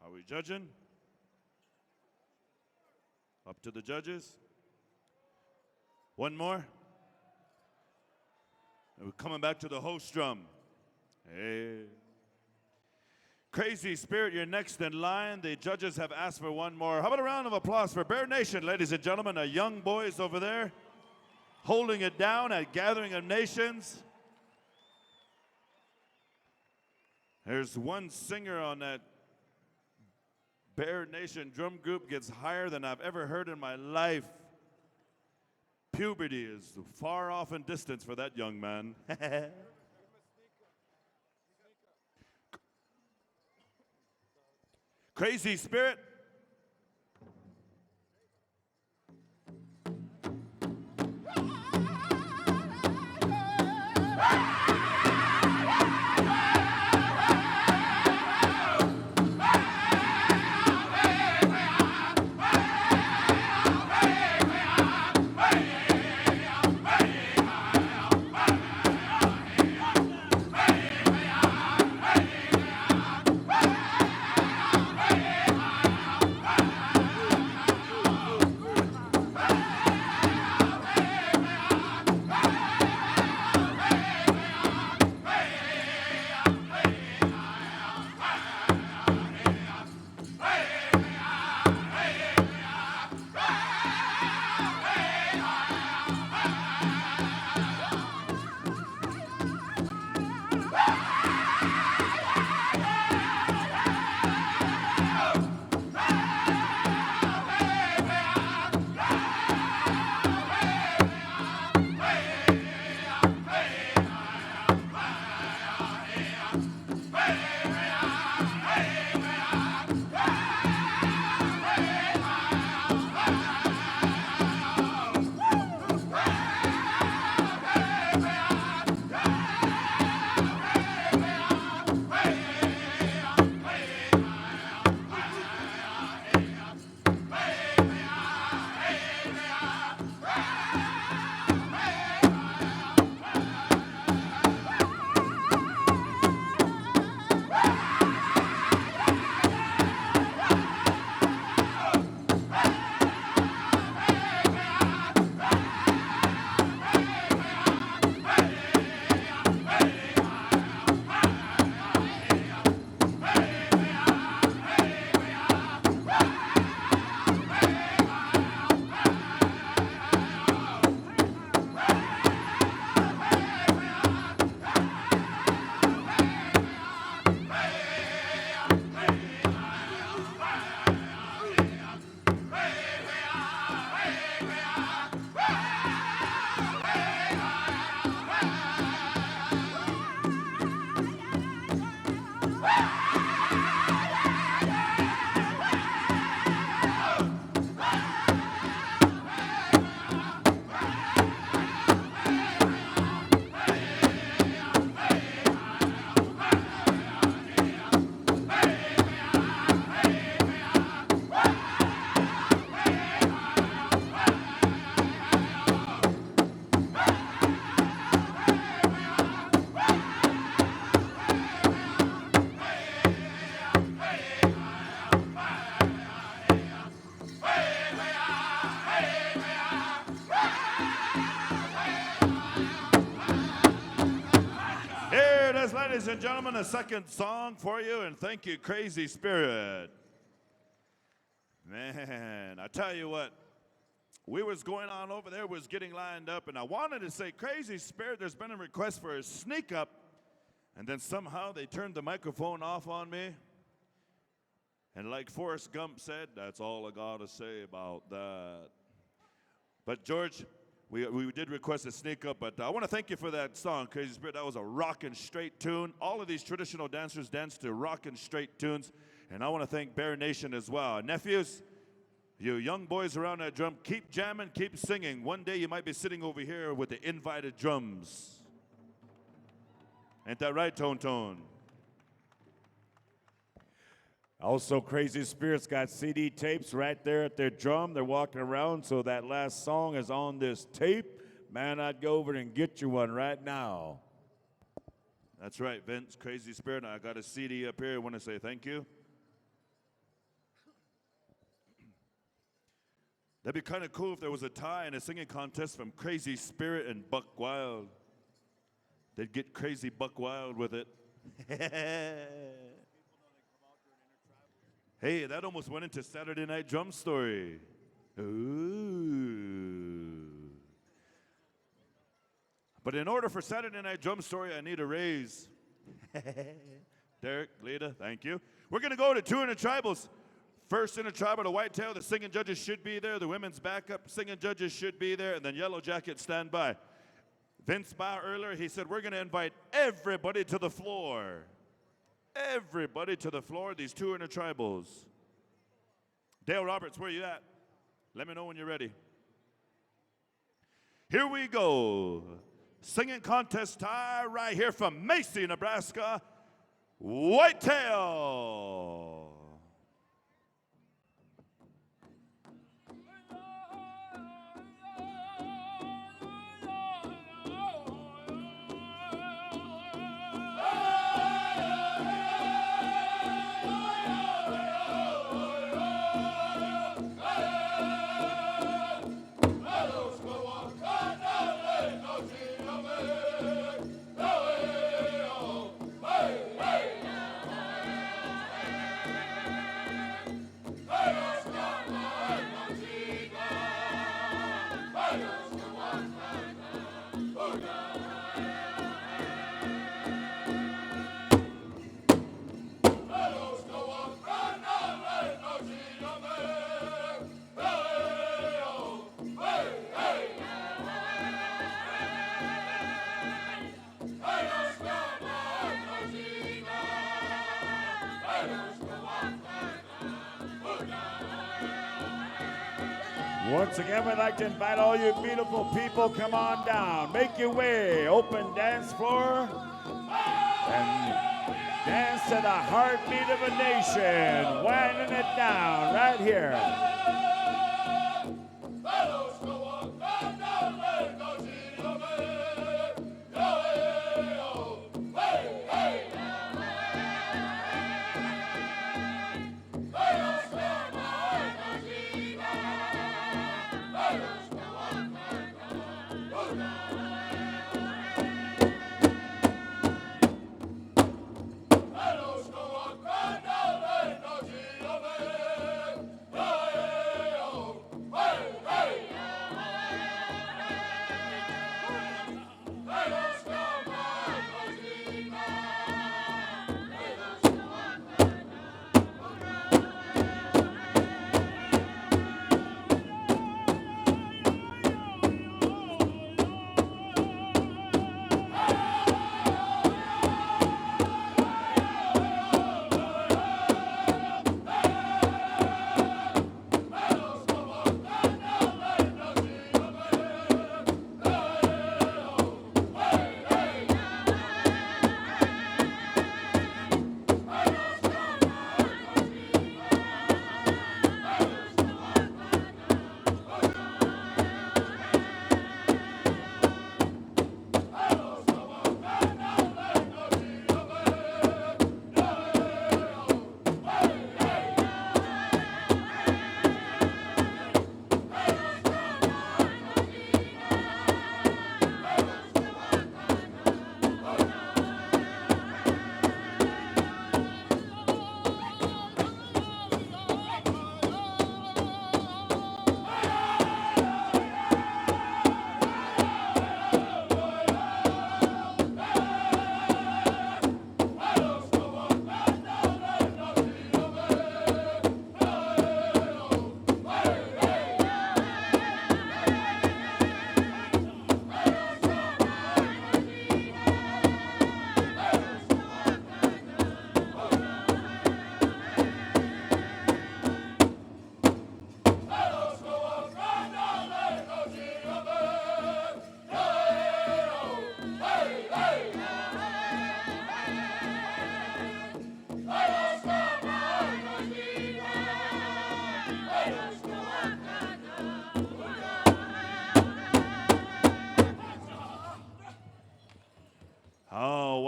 Are we judging? Up to the judges. One more. And we're coming back to the host drum. Hey. Crazy Spirit, you're next in line. The judges have asked for one more. How about a round of applause for Bear Nation, ladies and gentlemen, the young boys over there holding it down at Gathering of Nations. There's one singer on that Bear Nation drum group gets higher than I've ever heard in my life. Puberty is far off in distance for that young man. Crazy Spirit. Ladies and gentlemen, a second song for you, and thank you, Crazy Spirit. Man, I tell you what, we was going on over there, was getting lined up, and I wanted to say, Crazy Spirit, there's been a request for a sneak up, and then somehow they turned the microphone off on me. And like Forrest Gump said, that's all I gotta say about that. But George, we did request a sneak up, but I want to thank you for that song, Crazy Spirit. That was a rockin' straight tune. All of these traditional dancers dance to rockin' straight tunes, and I want to thank Bear Nation as well. Nephews, you young boys around that drum, keep jamming, keep singing. One day you might be sitting over here with the invited drums. Ain't that right, Tone Tone? Also, Crazy Spirit's got CD tapes right there at their drum. They're walking around, so that last song is on this tape. man, I'd go over and get you one right now. That's right, Vince, Crazy Spirit. I got a CD up here. I want to say thank you. That'd be kind of cool if there was a tie in a singing contest from Crazy Spirit and Buck Wild. They'd get Crazy Buck Wild with it. Hey, that almost went into Saturday Night Drum Story. Ooh. But in order for Saturday Night Drum Story, I need a raise. Derek, Lita, thank you. We're going to go to 2 intertribals. First intertribal, the whitetail. The singing judges should be there. The women's backup singing judges should be there. And then Yellow Jacket, stand by. Vince Bauer earlier, he said, we're going to invite everybody to the floor. Everybody to the floor, these 2 intertribals. Dale Roberts, where you at? Let me know when you're ready. Here we go. Singing contest tie right here from Macy, Nebraska. Whitetail. Once again, we'd like to invite all you beautiful people, come on down. Make your way, open dance floor, and dance to the heartbeat of a nation, winding it down right here.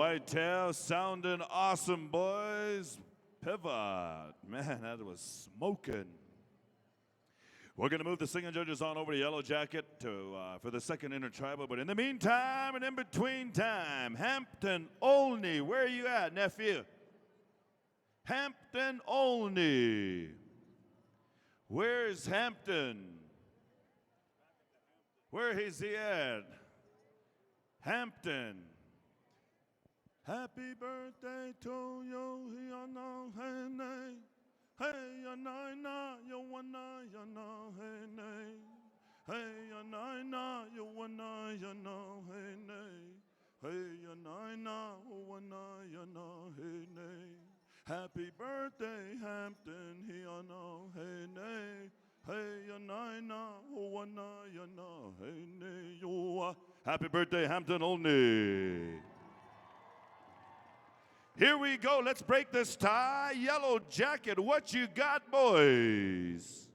whitetail. Sounding awesome, boys. Pivot. Man, that was smoking. We're going to move the singing judges on over to Yellow Jacket for the second intertribal. But in the meantime and in between time, Hampton Olney, where are you at, nephew? Hampton Olney. Where's Hampton? Where is he at? Hampton. Happy birthday to you, hey, ya na, you wanna, ya na, hey, nay. Hey, ya na, you wanna, ya na, hey, nay. Hey, ya na, wanna, ya na, hey, nay. Happy birthday, Hampton, he ya na, hey, nay. Hey, ya na, wanna, ya na, hey, nay, yo. Happy birthday, Hampton Olney. Here we go. Let's break this tie. Yellow Jacket, what you got, boys?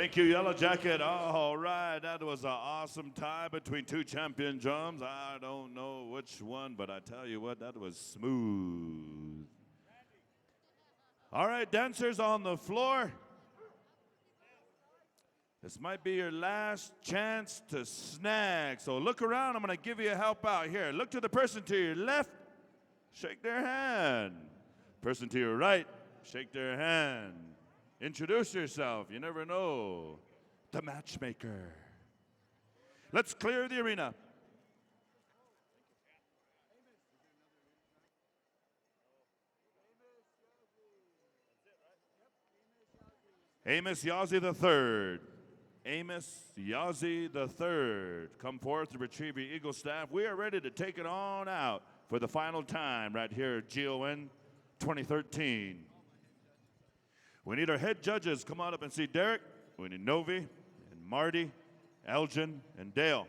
Thank you, Yellow Jacket. All right, that was an awesome tie between two champion drums. I don't know which one, but I tell you what, that was smooth. All right, dancers on the floor. This might be your last chance to snag. So look around. I'm going to give you a help out here. Look to the person to your left. shake their hand. Person to your right, shake their hand. Introduce yourself. You never know. The matchmaker. Let's clear the arena. Amos Yazzie III. Amos Yazzie III. Come forth to retrieve your Eagle staff. We are ready to take it on out for the final time right here at GON 2013. We need our head judges come on up and see Derek. We need Novi and Marty, Elgin, and Dale.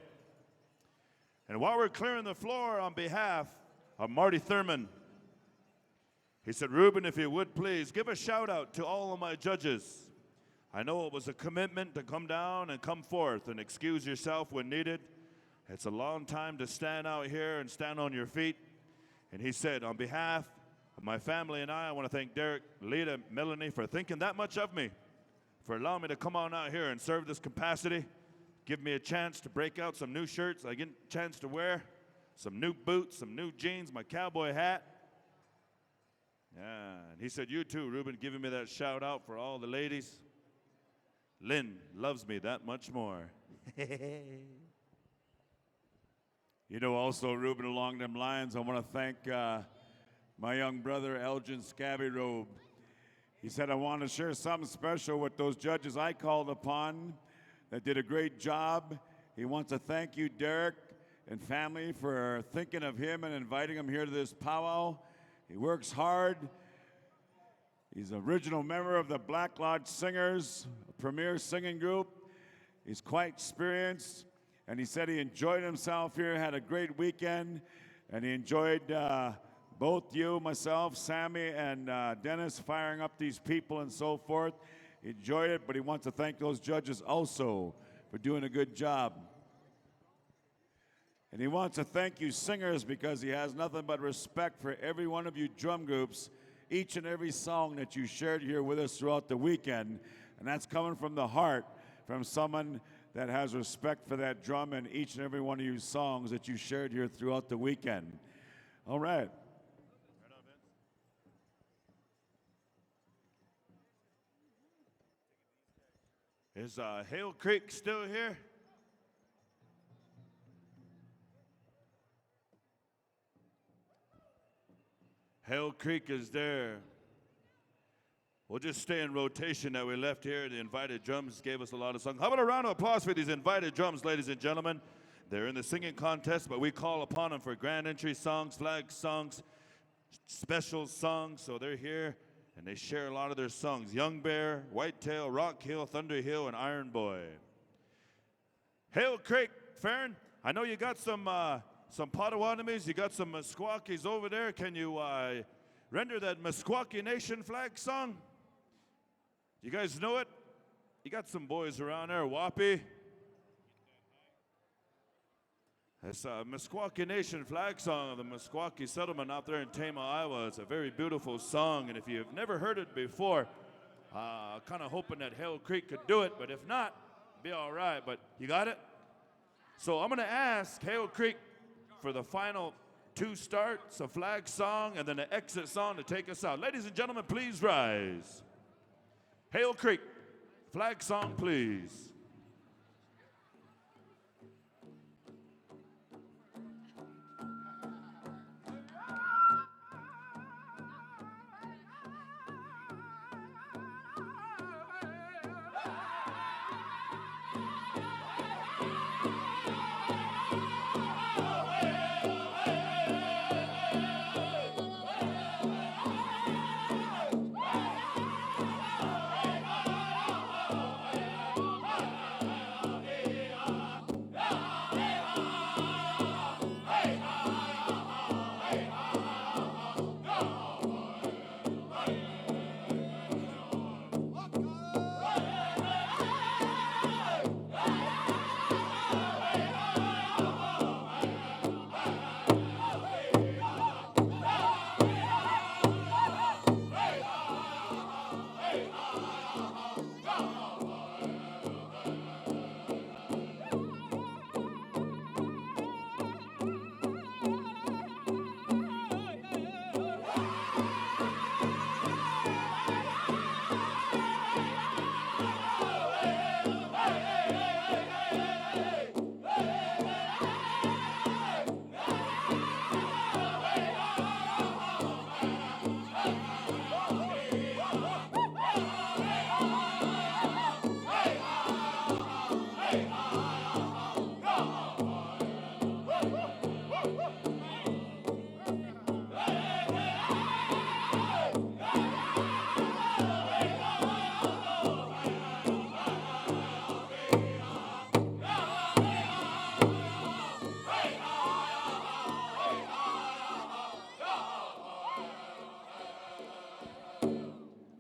And while we're clearing the floor on behalf of Marty Thurman, he said, Ruben, if you would please, give a shout out to all of my judges. I know it was a commitment to come down and come forth and excuse yourself when needed. It's a long time to stand out here and stand on your feet. And he said, on behalf of my family and I want to thank Derek, Lita, Melanie for thinking that much of me, for allowing me to come on out here and serve this capacity, give me a chance to break out some new shirts I get a chance to wear, some new boots, some new jeans, my cowboy hat. Yeah, and he said, you too, Ruben, giving me that shout out for all the ladies. Lynn loves me that much more. You know, also, Ruben, along them lines, I want to thank my young brother, Elgin Scabby Robe. He said, I want to share something special with those judges I called upon that did a great job. He wants to thank you, Derek, and family for thinking of him and inviting him here to this powwow. He works hard. He's an original member of the Black Lodge Singers, a premier singing group. He's quite experienced, and he said he enjoyed himself here, had a great weekend, and he enjoyed both you, myself, Sammy, and Dennis firing up these people and so forth. He enjoyed it, but he wants to thank those judges also for doing a good job. And he wants to thank you singers because he has nothing but respect for every one of you drum groups, each and every song that you shared here with us throughout the weekend. And that's coming from the heart, from someone that has respect for that drum and each and every one of you songs that you shared here throughout the weekend. All right. Is Hale Creek still here? Hale Creek is there. We'll just stay in rotation that we left here. The invited drums gave us a lot of songs. How about a round of applause for these invited drums, ladies and gentlemen? They're in the singing contest, but we call upon them for grand entry songs, flag songs, special songs. So they're here, and they share a lot of their songs. Young Bear, Whitetail, Rock Hill, Thunder Hill, and Iron Boy. Hale Creek, Farron, I know you got some Potawatomis, you got some Meskwakis over there. Can you render that Meskwaki Nation flag song? You guys know it? You got some boys around there, Whoppy. It's a Meskwaki Nation flag song of the Meskwaki settlement out there in Tama, Iowa. It's a very beautiful song, and if you've never heard it before, kind of hoping that Hale Creek could do it, but if not, be all right. But you got it? So I'm going to ask Hale Creek for the final two starts, a flag song, and then an exit song to take us out. Ladies and gentlemen, please rise. Hale Creek, flag song, please.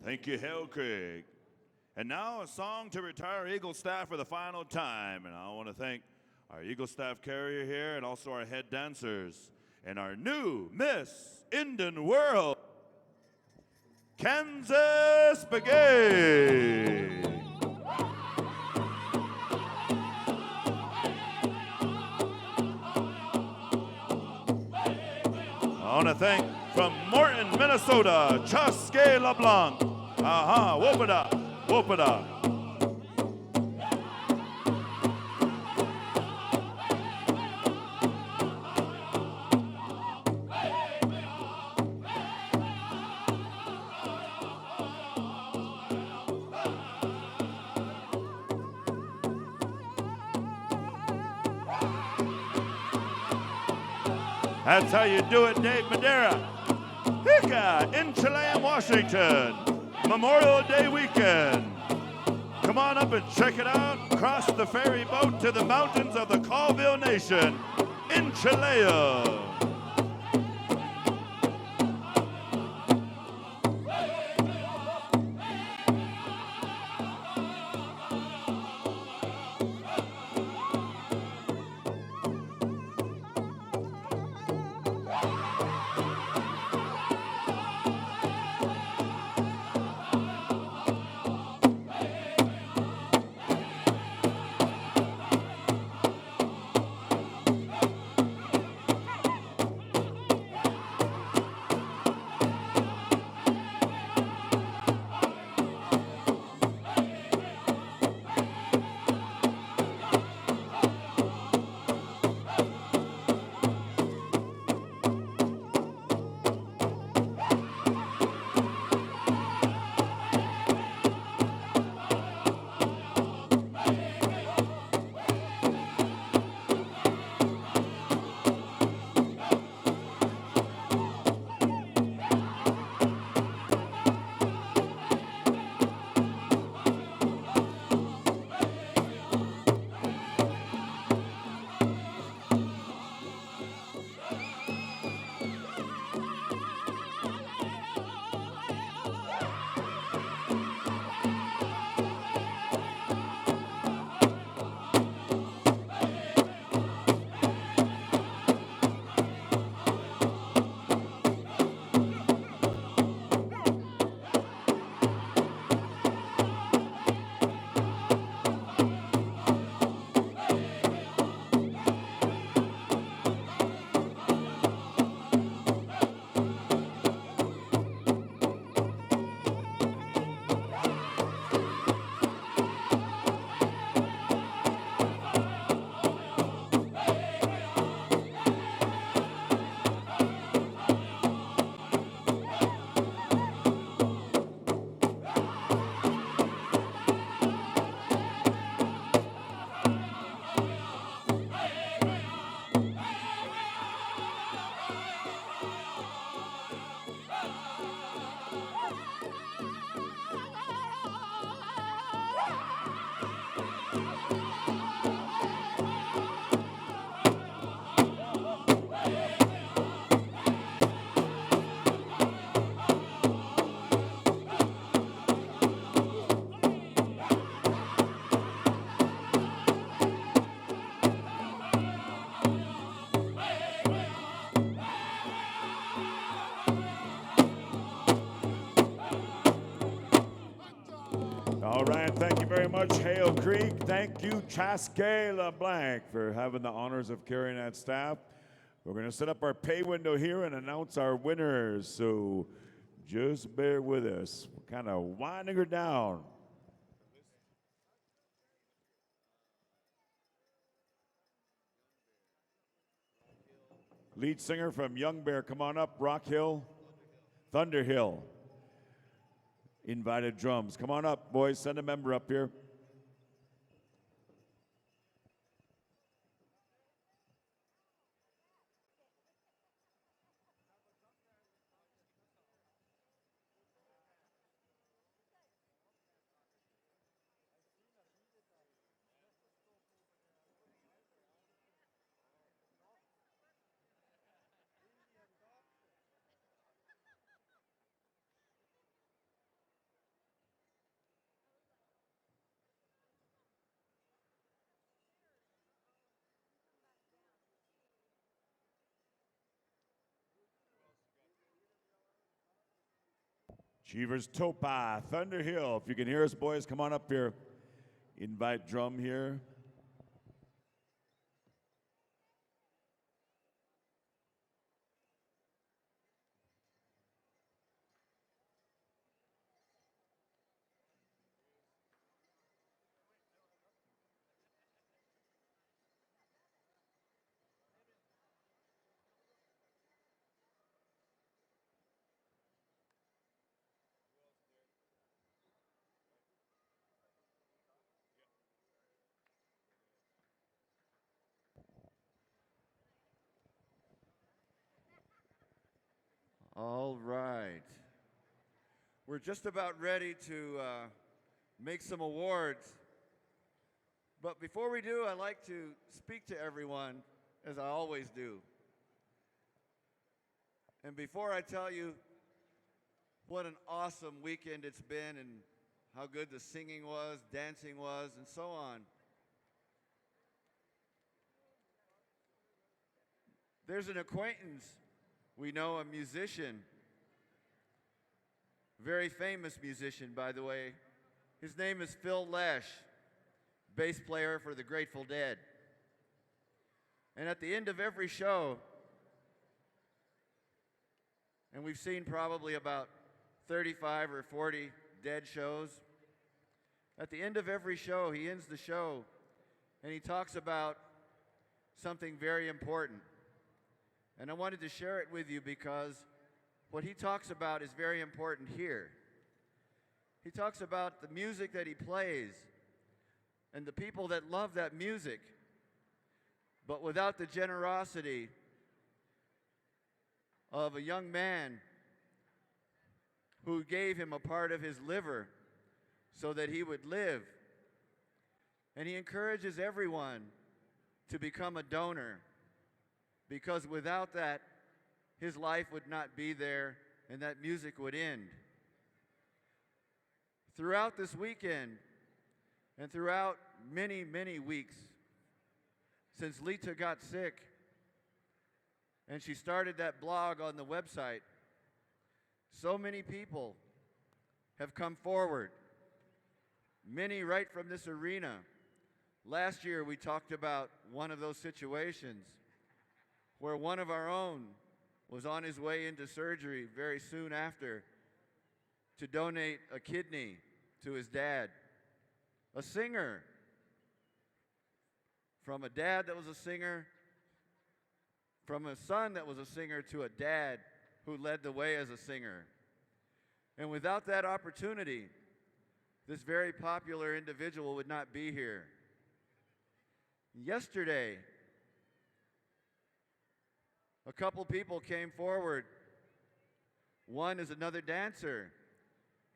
Thank you, Hale Craig. And now a song to retire Eagle staff for the final time. And I want to thank our Eagle staff carrier here and also our head dancers and our new Miss Indian World, Kansas Brigade. I want to thank from Morton, Minnesota, Chaske LeBlanc. Whoop it up, whoop it up. That's how you do it, Dave Madera. Hika in Chelan, Washington. Memorial Day weekend. Come on up and check it out. Cross the ferry boat to the mountains of the Colville Nation in Chilea. All right, thank you very much, Hale Creek. Thank you, Chaske LeBlanc, for having the honors of carrying that staff. We're going to set up our pay window here and announce our winners, so just bear with us. We're kind of winding her down. Lead singer from Young Bear, come on up. Rock Hill, Thunderhill. Invited drums. Come on up, boys. Send a member up here. Cheevers Topa, Thunder Hill. If you can hear us, boys, come on up here. Invite drum here. All right. We're just about ready to make some awards. But before we do, I'd like to speak to everyone, as I always do. And before I tell you what an awesome weekend it's been and how good the singing was, dancing was, and so on, there's an acquaintance we know, a musician, very famous musician, by the way. His name is Phil Lesh, bass player for the Grateful Dead. And at the end of every show, and we've seen probably about 35 or 40 Dead shows, at the end of every show, he ends the show and he talks about something very important. And I wanted to share it with you because what he talks about is very important here. He talks about the music that he plays and the people that love that music, but without the generosity of a young man who gave him a part of his liver so that he would live. And he encourages everyone to become a donor, because without that, his life would not be there and that music would end. Throughout this weekend and throughout many, many weeks since Lita got sick and she started that blog on the website, so many people have come forward, many right from this arena. Last year we talked about one of those situations where one of our own was on his way into surgery very soon after to donate a kidney to his dad. A singer, from a dad that was a singer, from a son that was a singer to a dad who led the way as a singer. And without that opportunity, this very popular individual would not be here. Yesterday, a couple people came forward. One is another dancer.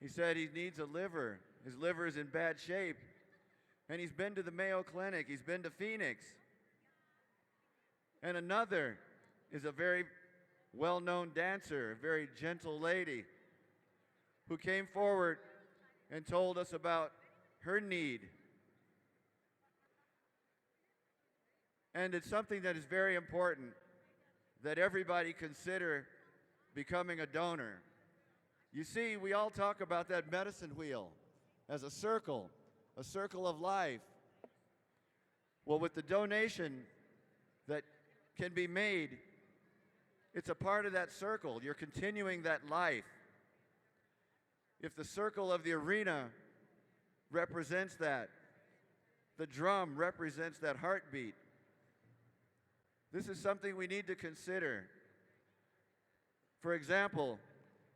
He said he needs a liver. His liver is in bad shape. And he's been to the Mayo Clinic. He's been to Phoenix. And another is a very well-known dancer, a very gentle lady, who came forward and told us about her need. And it's something that is very important, that everybody consider becoming a donor. You see, we all talk about that medicine wheel as a circle of life. Well, with the donation that can be made, it's a part of that circle. You're continuing that life. If the circle of the arena represents that, the drum represents that heartbeat, this is something we need to consider. For example,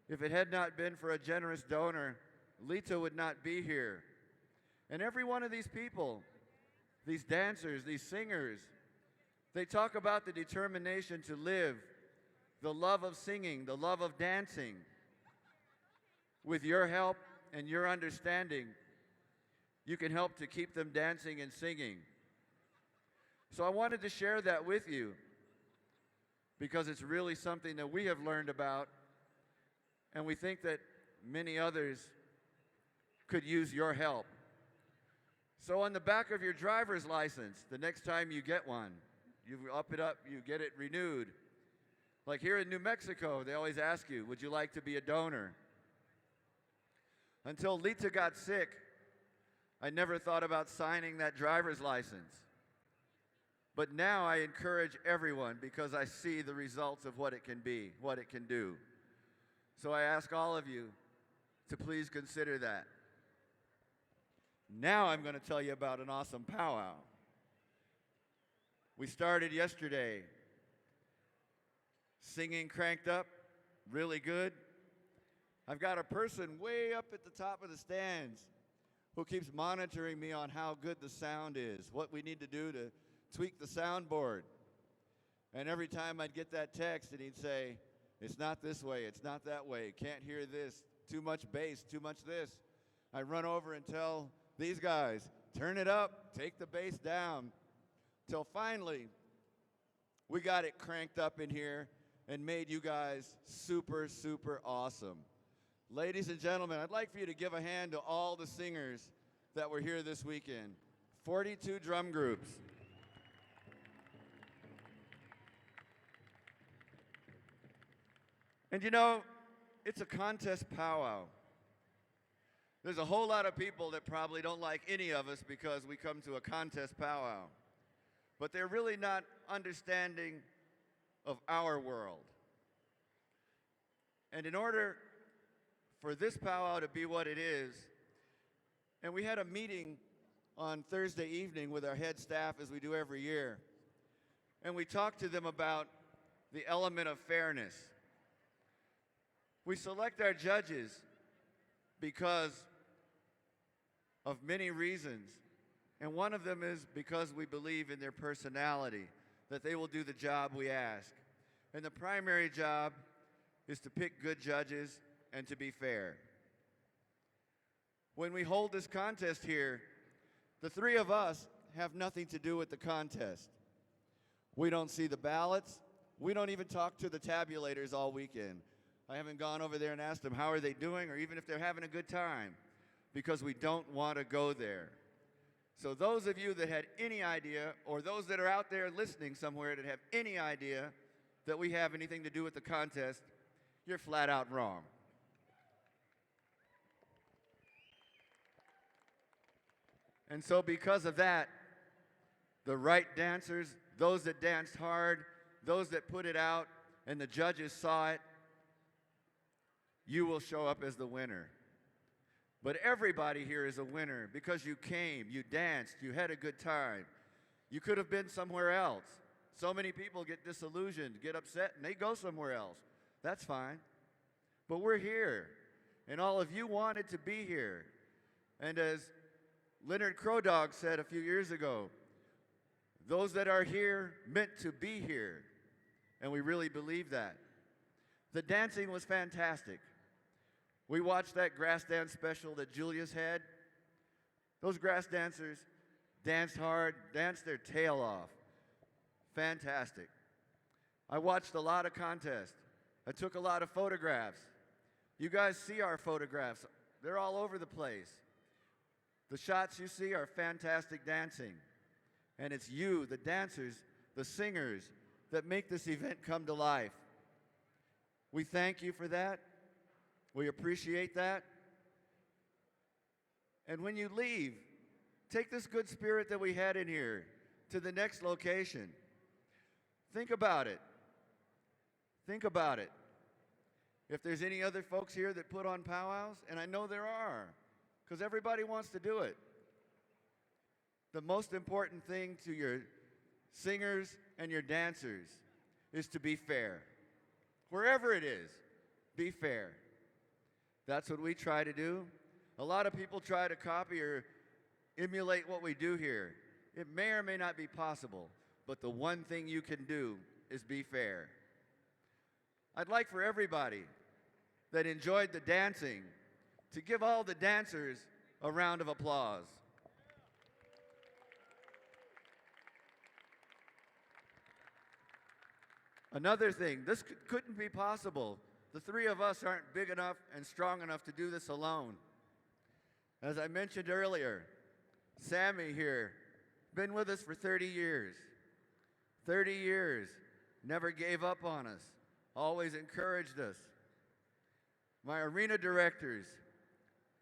if it had not been for a generous donor, Lita would not be here. And every one of these people, these dancers, these singers, they talk about the determination to live, the love of singing, the love of dancing. With your help and your understanding, you can help to keep them dancing and singing. So I wanted to share that with you because it's really something that we have learned about, and we think that many others could use your help. So on the back of your driver's license, the next time you get one, you up it up, you get it renewed. Like here in New Mexico, they always ask you, would you like to be a donor? Until Lita got sick, I never thought about signing that driver's license. But now I encourage everyone because I see the results of what it can be, what it can do. So I ask all of you to please consider that. Now I'm going to tell you about an awesome powwow. We started yesterday. Singing cranked up, really good. I've got a person way up at the top of the stands who keeps monitoring me on how good the sound is, what we need to do to tweak the soundboard. And every time I'd get that text and he'd say, it's not this way, it's not that way, can't hear this, too much bass, too much this. I run over and tell these guys, turn it up, take the bass down. Till finally, we got it cranked up in here and made you guys super, super awesome. Ladies and gentlemen, I'd like for you to give a hand to all the singers that were here this weekend. 42 drum groups. And you know, it's a contest powwow. There's a whole lot of people that probably don't like any of us because we come to a contest powwow. But they're really not understanding of our world. And in order for this powwow to be what it is, and we had a meeting on Thursday evening with our head staff as we do every year, and we talked to them about the element of fairness. We select our judges because of many reasons, and one of them is because we believe in their personality, that they will do the job we ask. And the primary job is to pick good judges and to be fair. When we hold this contest here, the three of us have nothing to do with the contest. We don't see the ballots. We don't even talk to the tabulators all weekend. I haven't gone over there and asked them how are they doing or even if they're having a good time because we don't want to go there. So those of you that had any idea or those that are out there listening somewhere that have any idea that we have anything to do with the contest, you're flat out wrong. And so because of that, the right dancers, those that danced hard, those that put it out, and the judges saw it, you will show up as the winner. But everybody here is a winner because you came, you danced, you had a good time. You could have been somewhere else. So many people get disillusioned, get upset, and they go somewhere else. That's fine. But we're here, and all of you wanted to be here. And as Leonard Crowdog said a few years ago, those that are here meant to be here. And we really believe that. The dancing was fantastic. We watched that grass dance special that Julius had. Those grass dancers danced hard, danced their tail off. Fantastic. I watched a lot of contests. I took a lot of photographs. You guys see our photographs. They're all over the place. The shots you see are fantastic dancing. And it's you, the dancers, the singers, that make this event come to life. We thank you for that. We appreciate that. And when you leave, take this good spirit that we had in here to the next location. Think about it. Think about it. If there's any other folks here that put on powwows, and I know there are, because everybody wants to do it. The most important thing to your singers and your dancers is to be fair. Wherever it is, be fair. That's what we try to do. A lot of people try to copy or emulate what we do here. It may or may not be possible, but the one thing you can do is be fair. I'd like for everybody that enjoyed the dancing to give all the dancers a round of applause. Another thing, this couldn't be possible. The three of us aren't big enough and strong enough to do this alone. As I mentioned earlier, Sammy here, been with us for 30 years. 30 years, never gave up on us, always encouraged us. My arena directors,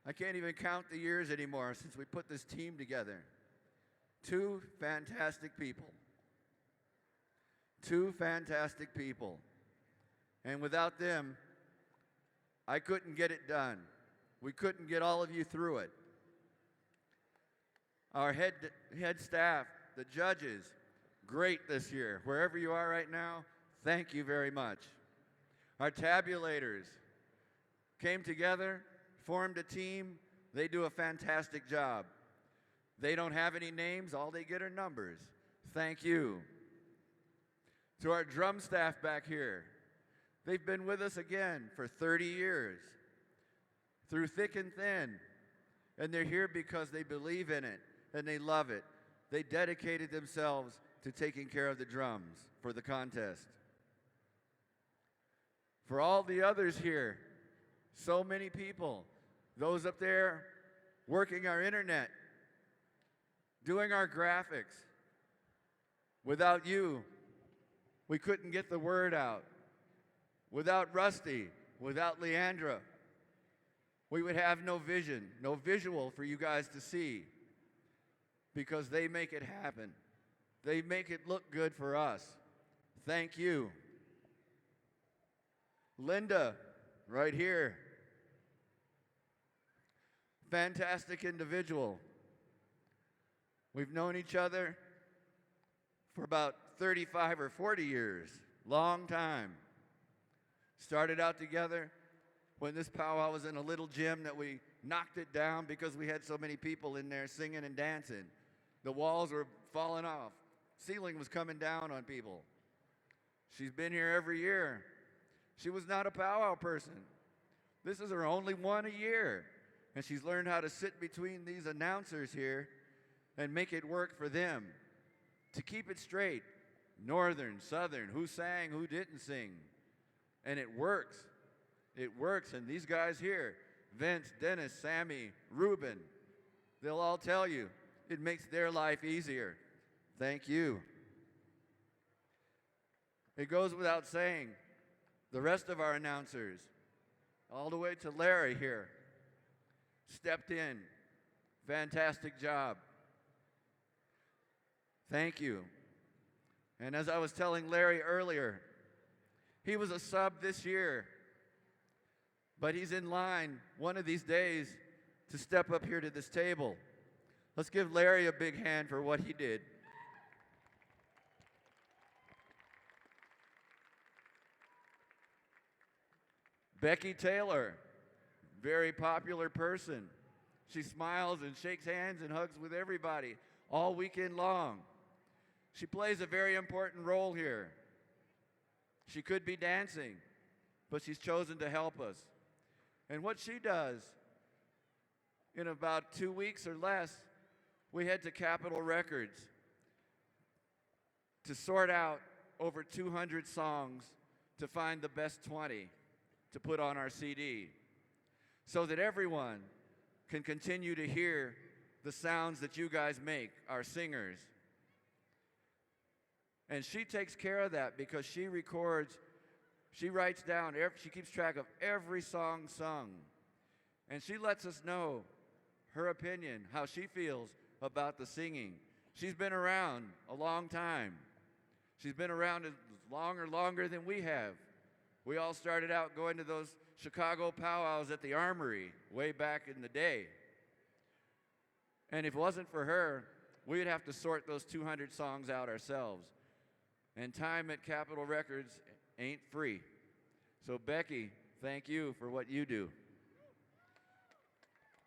I can't even count the years anymore since we put this team together. Two fantastic people. Two fantastic people. And without them, I couldn't get it done. We couldn't get all of you through it. Our head staff, the judges, great this year. Wherever you are right now, thank you very much. Our tabulators came together, formed a team. They do a fantastic job. They don't have any names, all they get are numbers. Thank you. To our drum staff back here, they've been with us again for 30 years, through thick and thin, and they're here because they believe in it and they love it. They dedicated themselves to taking care of the drums for the contest. For all the others here, so many people, those up there working our internet, doing our graphics. Without you, we couldn't get the word out. Without Rusty, without Leandra, we would have no vision, no visual for you guys to see, because they make it happen. They make it look good for us. Thank you. Linda, right here. Fantastic individual. We've known each other for about 35 or 40 years. Long time. Started out together when this powwow was in a little gym that we knocked it down because we had so many people in there singing and dancing. The walls were falling off. Ceiling was coming down on people. She's been here every year. She was not a powwow person. This is her only one a year. And she's learned how to sit between these announcers here and make it work for them. To keep it straight. Northern, Southern, who sang, who didn't sing. And it works. It works. And these guys here, Vince, Dennis, Sammy, Ruben, they'll all tell you it makes their life easier. Thank you. It goes without saying, the rest of our announcers, all the way to Larry here, stepped in. Fantastic job. Thank you. And as I was telling Larry earlier, he was a sub this year, but he's in line one of these days to step up here to this table. Let's give Larry a big hand for what he did. Becky Taylor, very popular person. She smiles and shakes hands and hugs with everybody all weekend long. She plays a very important role here. She could be dancing, but she's chosen to help us. And what she does, in about 2 weeks or less, we head to Capitol Records to sort out over 200 songs to find the best 20 to put on our CD, so that everyone can continue to hear the sounds that you guys make, our singers. And she takes care of that because she records, she writes down, she keeps track of every song sung. And she lets us know her opinion, how she feels about the singing. She's been around a long time. She's been around as long or longer than we have. We all started out going to those Chicago powwows at the Armory way back in the day. And if it wasn't for her, we'd have to sort those 200 songs out ourselves. And time at Capitol Records ain't free. So Becky, thank you for what you do.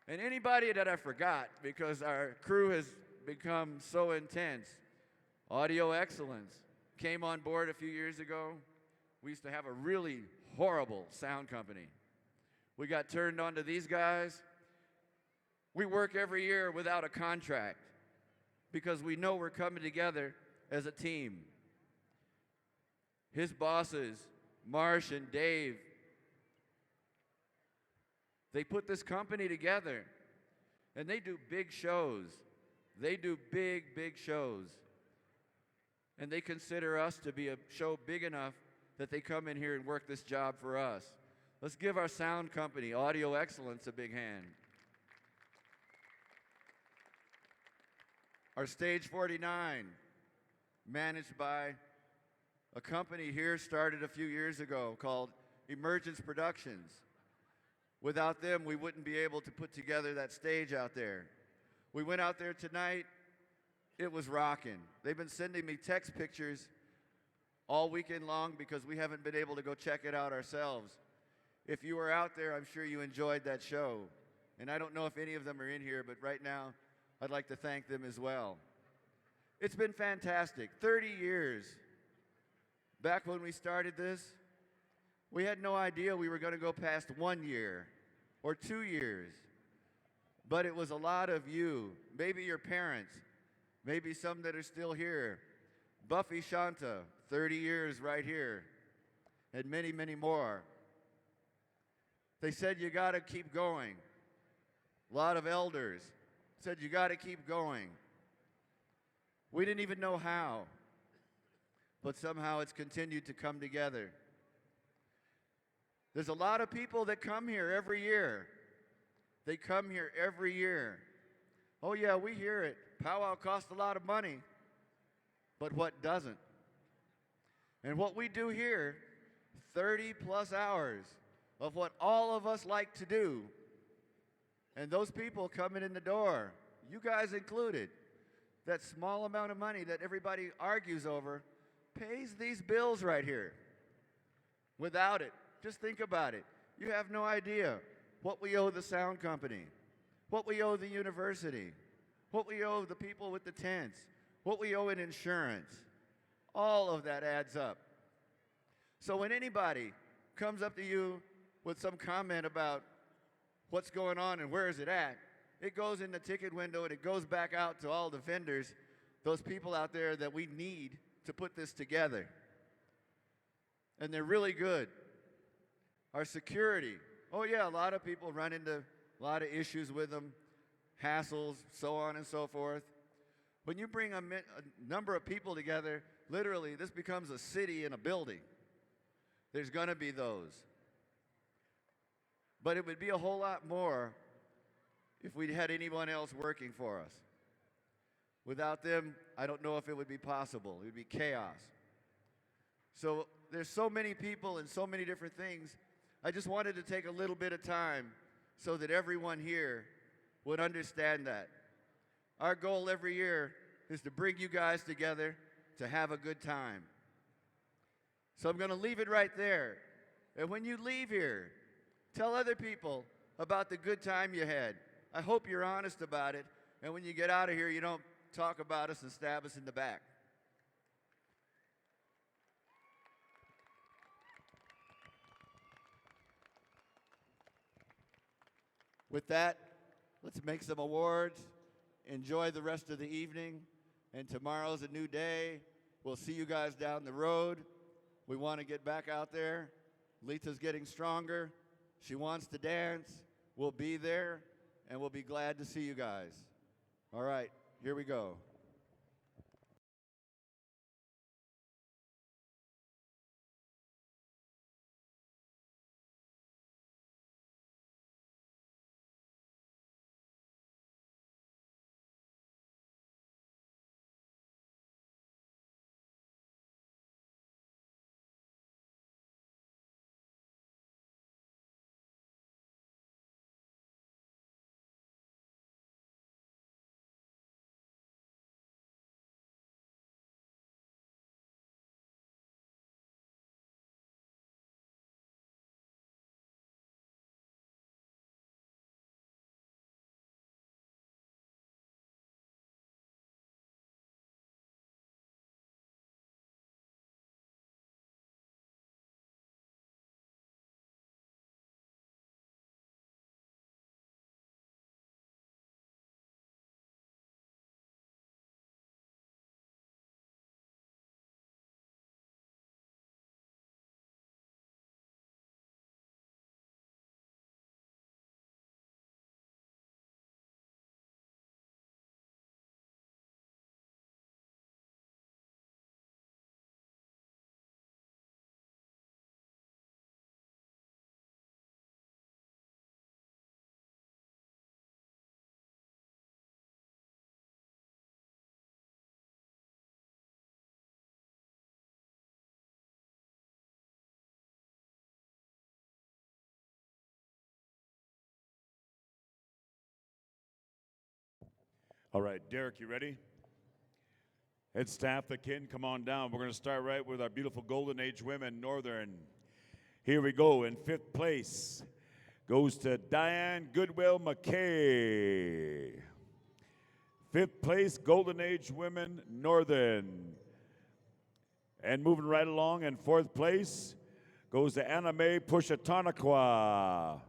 And anybody that I forgot, because our crew has become so intense, Audio Excellence came on board a few years ago. We used to have a really horrible sound company. We got turned on to these guys. We work every year without a contract because we know we're coming together as a team. His bosses, Marsh and Dave, they put this company together and they do big shows. They do big, big shows. And they consider us to be a show big enough that they come in here and work this job for us. Let's give our sound company, Audio Excellence, a big hand. our Stage 49, managed by a company here started a few years ago called Emergence Productions. Without them, we wouldn't be able to put together that stage out there. We went out there tonight. It was rocking. They've been sending me text pictures all weekend long because we haven't been able to go check it out ourselves. If you were out there, I'm sure you enjoyed that show. And I don't know if any of them are in here, but right now, I'd like to thank them as well. It's been fantastic. 30 years. Back when we started this, we had no idea we were going to go past 1 year or 2 years. But it was a lot of you, maybe your parents, maybe some that are still here. Buffy Shanta, 30 years right here, and many, many more. They said you got to keep going. A lot of elders said you got to keep going. We didn't even know how, but somehow it's continued to come together. There's a lot of people that come here every year. They come here every year. Oh yeah, we hear it. Powwow costs a lot of money, but what doesn't? And what we do here, 30 plus hours of what all of us like to do, and those people coming in the door, you guys included, that small amount of money that everybody argues over pays these bills right here. Without it, just think about it. You have no idea what we owe the sound company, what we owe the university, what we owe the people with the tents, what we owe in insurance. All of that adds up. So when anybody comes up to you with some comment about what's going on and where is it at, it goes in the ticket window and it goes back out to all the vendors, those people out there that we need to put this together. And they're really good. Our security, oh yeah, a lot of people run into a lot of issues with them, hassles, so on and so forth. When you bring a number of people together, literally this becomes a city in a building. There's going to be those. But it would be a whole lot more if we had anyone else working for us. Without them, I don't know if it would be possible. It would be chaos. So there's so many people and so many different things. I just wanted to take a little bit of time so that everyone here would understand that. Our goal every year is to bring you guys together to have a good time. So I'm going to leave it right there. And when you leave here, tell other people about the good time you had. I hope you're honest about it. And when you get out of here, you don't talk about us and stab us in the back. With that, let's make some awards. Enjoy the rest of the evening. And tomorrow's a new day. We'll see you guys down the road. We want to get back out there. Letha's getting stronger. She wants to dance. We'll be there, and we'll be glad to see you guys. All right, here we go. All right, Derek, you ready? Head staff, the kin, come on down. We're going to start right with our beautiful Golden Age women, Northern. Here we go. In 5th place goes to Diane Goodwill McKay. 5th place, Golden Age women, Northern. And moving right along in 4th place goes to Anna Mae Pushatanaqua.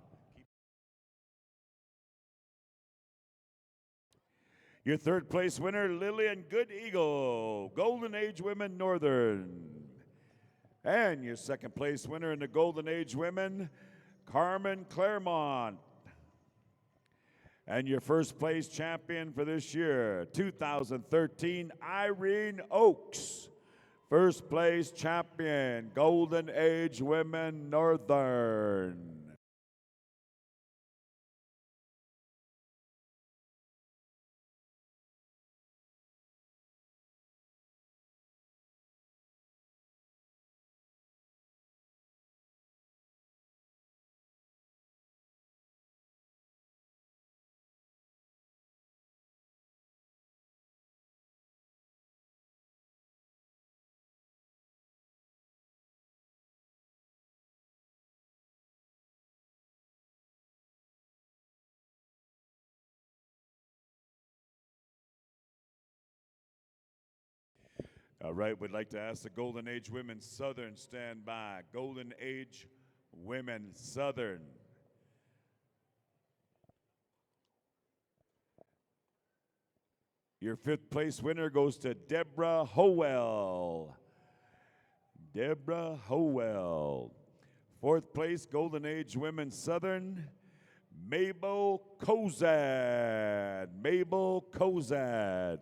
Your 3rd place winner, Lillian Good Eagle, Golden Age Women Northern. And your 2nd place winner in the Golden Age Women, Carmen Claremont. And your 1st place champion for this year, 2013, Irene Oakes. 1st place champion, Golden Age Women Northern. All right, we'd like to ask the Golden Age Women Southern stand by. Golden Age Women Southern. Your 5th place winner goes to Deborah Howell. Deborah Howell. 4th place, Golden Age Women Southern, Mabel Kozad. Mabel Kozad.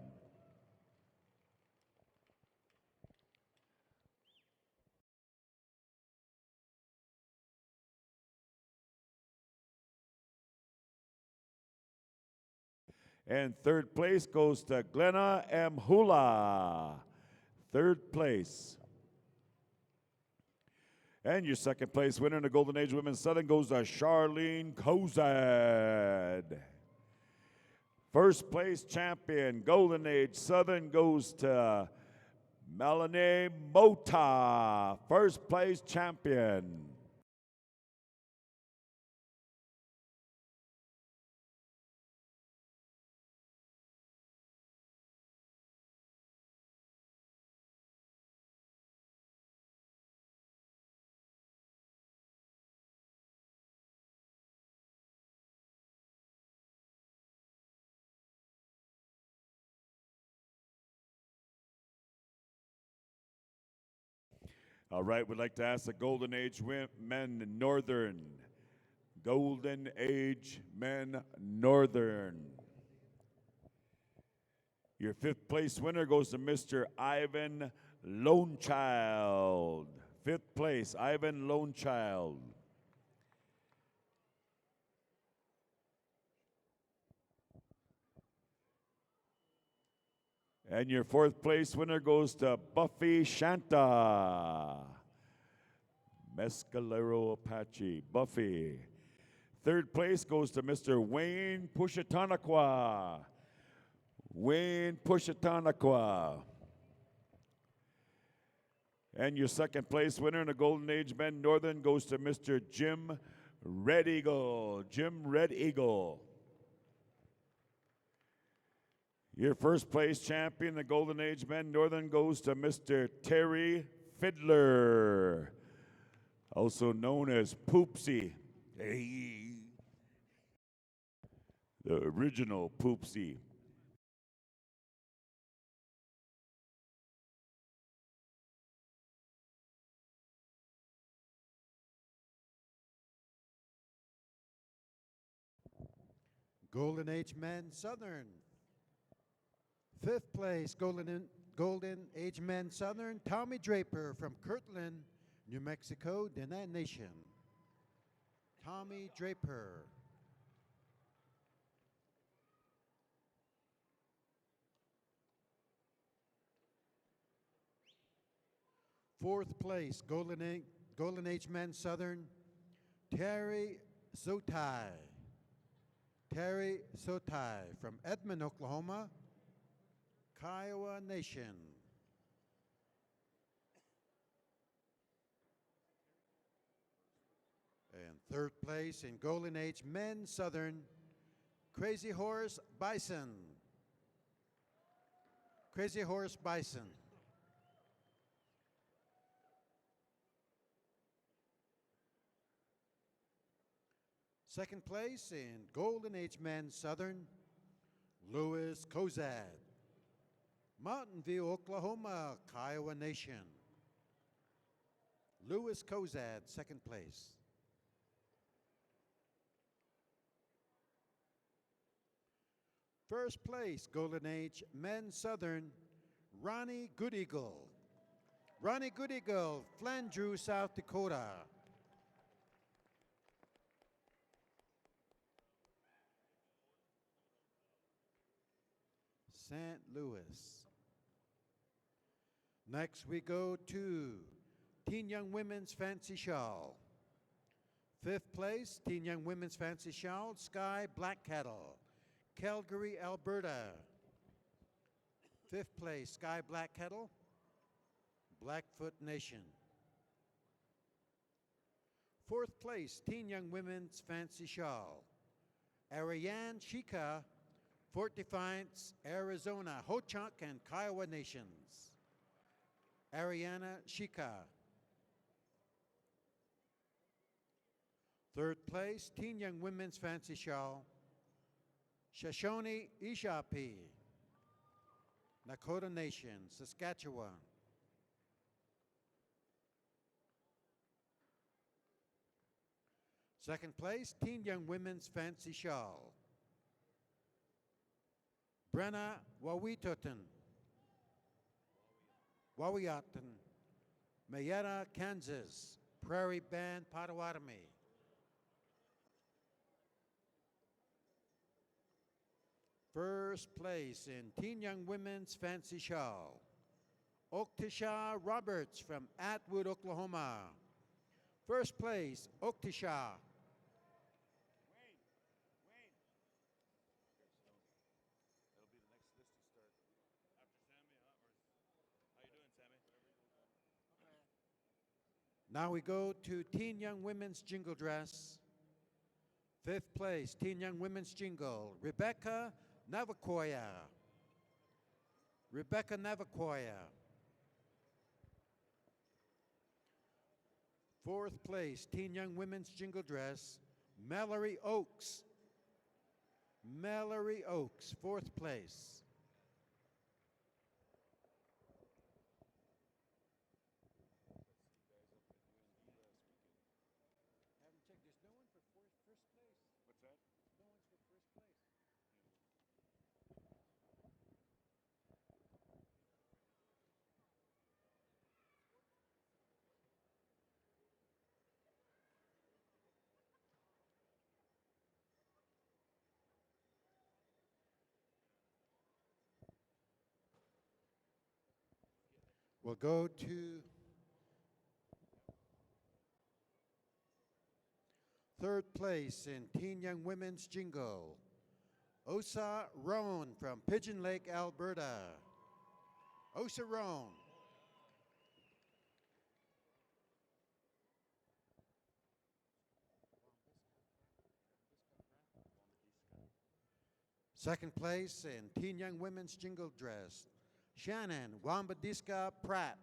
And 3rd place goes to Glenna M. Hula. 3rd place. And your 2nd place winner in the Golden Age Women's Southern goes to Charlene Kozad. 1st place champion, Golden Age Southern, goes to Melanie Mota. 1st place champion. All right, we'd like to ask the Golden Age Men Northern. Golden Age Men Northern. Your 5th place winner goes to Mr. Ivan Lonechild. 5th place, Ivan Lonechild. And your 4th place winner goes to Buffy Shanta. Mescalero Apache, Buffy. 3rd place goes to Mr. Wayne Pushatanaqua. Wayne Pushatanaqua. And your 2nd place winner in the Golden Age Men Northern goes to Mr. Jim Red Eagle. Jim Red Eagle. Your 1st place champion, the Golden Age Men Northern, goes to Mr. Terry Fiddler, also known as Poopsie. Hey. The original Poopsie. Golden Age Men Southern. 5th place, Golden Age Men Southern, Tommy Draper from Kirtland, New Mexico, Diné Nation. Tommy Draper. Fourth place, Golden Age Men Southern, Terry Zotai. Terry Sotai from Edmond, Oklahoma, Kiowa Nation. And third place in Golden Age Men's Southern, Crazy Horse Bison. Crazy Horse Bison. Second place in Golden Age Men's Southern, Louis Kozad. Mountain View, Oklahoma, Kiowa Nation. Louis Kozad, second place. First place, Golden Age Men's Southern, Ronnie Good Eagle. Ronnie Good Eagle, Flandreau, South Dakota. St. Louis. Next we go to Teen Young Women's Fancy Shawl. Fifth place, Teen Young Women's Fancy Shawl, Sky Black Cattle, Calgary, Alberta. Fifth place, Sky Black Cattle, Blackfoot Nation. Fourth place, Teen Young Women's Fancy Shawl, Ariane Shika, Fort Defiance, Arizona, Ho-Chunk and Kiowa Nations. Ariana Shika. Third place, Teen Young Women's Fancy Shawl, Shoshone Ishapi, Nakota Nation, Saskatchewan. Second place, Teen Young Women's Fancy Shawl, Brenna Wawitoton, Mayetta, Kansas, Prairie Band, Potawatomi. First place in Teen Young Women's Fancy Shawl, Oktisha Roberts from Atwood, Oklahoma. First place, Oktisha. Now we go to Teen Young Women's Jingle Dress. Fifth place, Teen Young Women's Jingle, Rebecca Navakoya. Rebecca Navakoya. Fourth place, Teen Young Women's Jingle Dress, Mallory Oaks. Mallory Oaks, fourth place. Haven't checked. There's no one for first place. What's that? No one's for first place. We'll go to third place in Teen Young Women's Jingle, Osa Roan from Pigeon Lake, Alberta. Osa Roan. Second place in Teen Young Women's Jingle Dress, Shannon Wambadiska Pratt.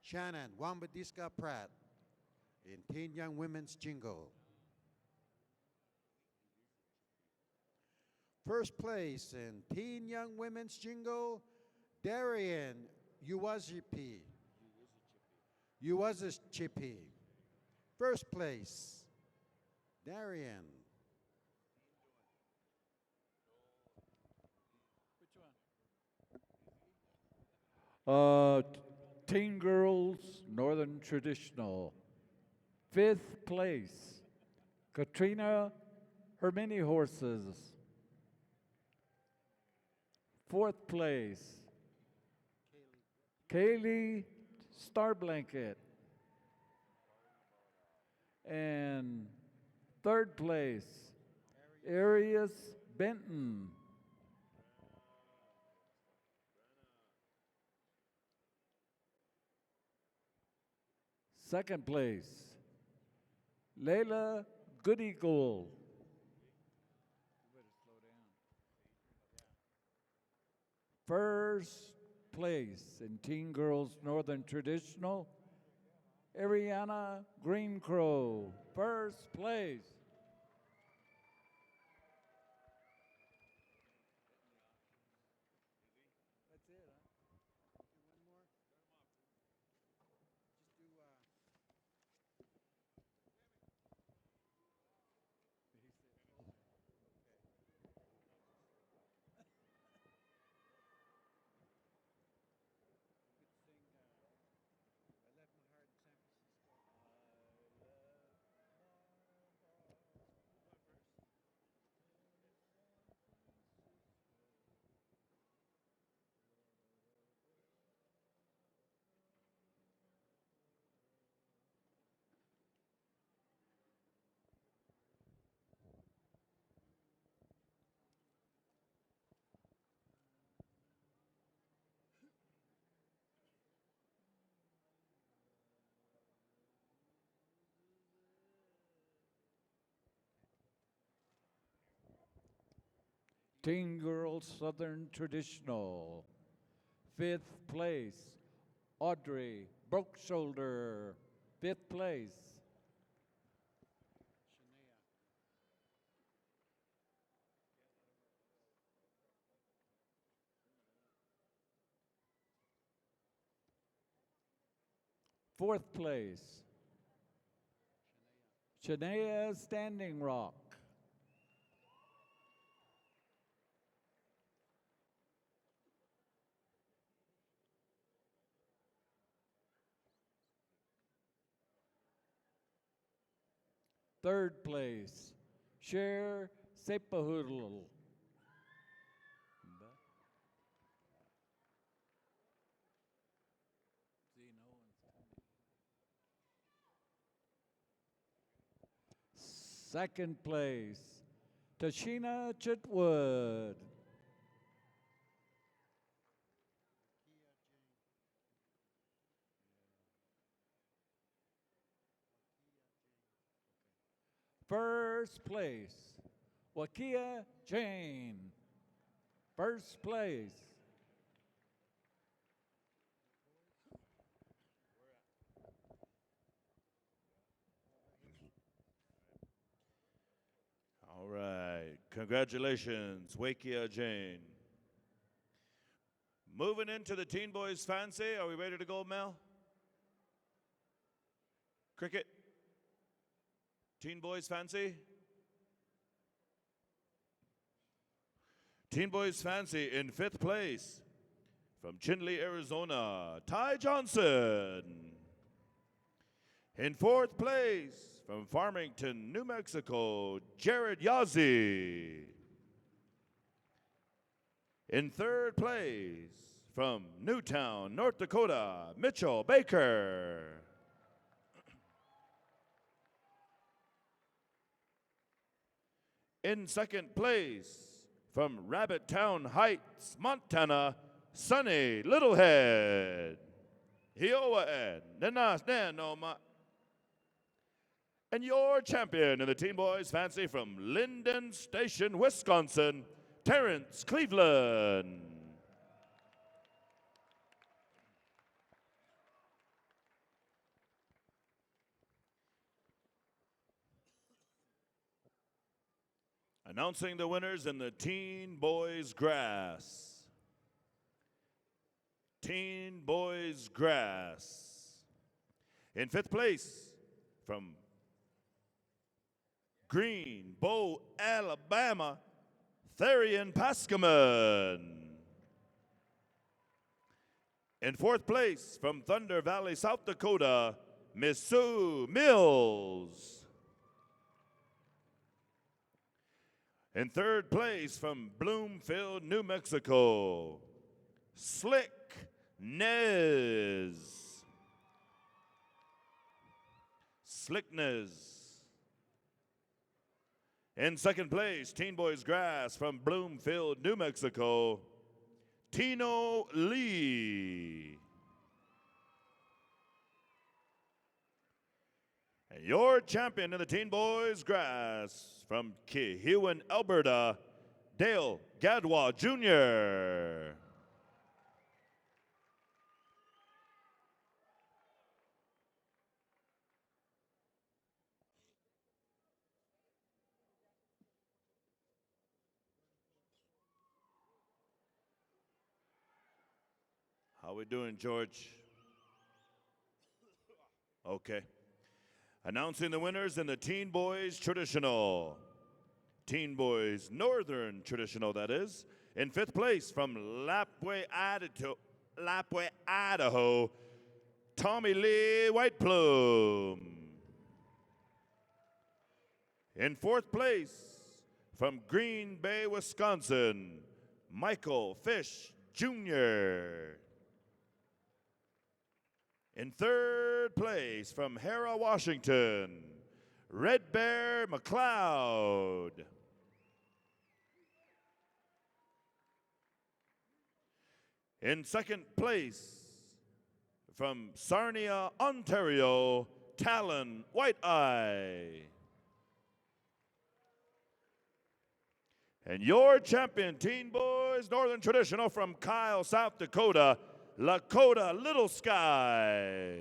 Shannon Wambadiska Pratt in Teen Young Women's Jingle. First place in Teen Young Women's Jingle, Darian Uwazipi. Uwazichipi. First place, Darian. Teen Girls Northern Traditional. Fifth place, Katrina Her Mini Horses. Fourth place, Kaylee Star Blanket. And third place, Arius Benton. Second place, Layla Goodygold. First place in Teen Girls Northern Traditional, Ariana Greencrow. First place. Teen Girls Southern Traditional. Fifth place, Audrey Brookshoulder. Fifth place. Fourth place, Shania Standing Rock. Third place, Cher Sepahoodle. Second place, Tashina Chitwood. First place, Wakia Jane. First place. All right. Congratulations, Wakia Jane. Moving into the Teen Boys Fancy. Are we ready to go, Mel? Cricket? Teen Boys Fancy? Teen Boys Fancy in fifth place. From Chinle, Arizona, Ty Johnson. In fourth place, from Farmington, New Mexico, Jared Yazzie. In third place, from Newtown, North Dakota, Mitchell Baker. In second place, from Rabbit Heights, Montana, Sonny Littlehead. Hioa Ed, Nenas Nanoma. And your champion in the Teen Boys Fancy from Linden Station, Wisconsin, Terrence Cleveland. Announcing the winners in the Teen Boys Grass. Teen Boys Grass. In fifth place, from Green Bow, Alabama, Therian Paskaman. In fourth place, from Thunder Valley, South Dakota, Miss Sue Mills. In third place, from Bloomfield, New Mexico, Slick Nez. Slickness. In second place, Teen Boys Grass from Bloomfield, New Mexico, Tino Lee. And your champion in the Teen Boys Grass from Kehewan, Alberta, Dale Gadwa Jr. How we doing, George? Okay. Announcing the winners in the Teen Boys Traditional. Teen Boys Northern Traditional, that is. In fifth place from Lapwai, Idaho, Tommy Lee White Plume. In fourth place from Green Bay, Wisconsin, Michael Fish Jr. In third place from Hera, Washington, Red Bear McLeod. In second place from Sarnia, Ontario, Talon White-Eye. And your champion, Teen Boys Northern Traditional from Kyle, South Dakota, Lakota Little Sky.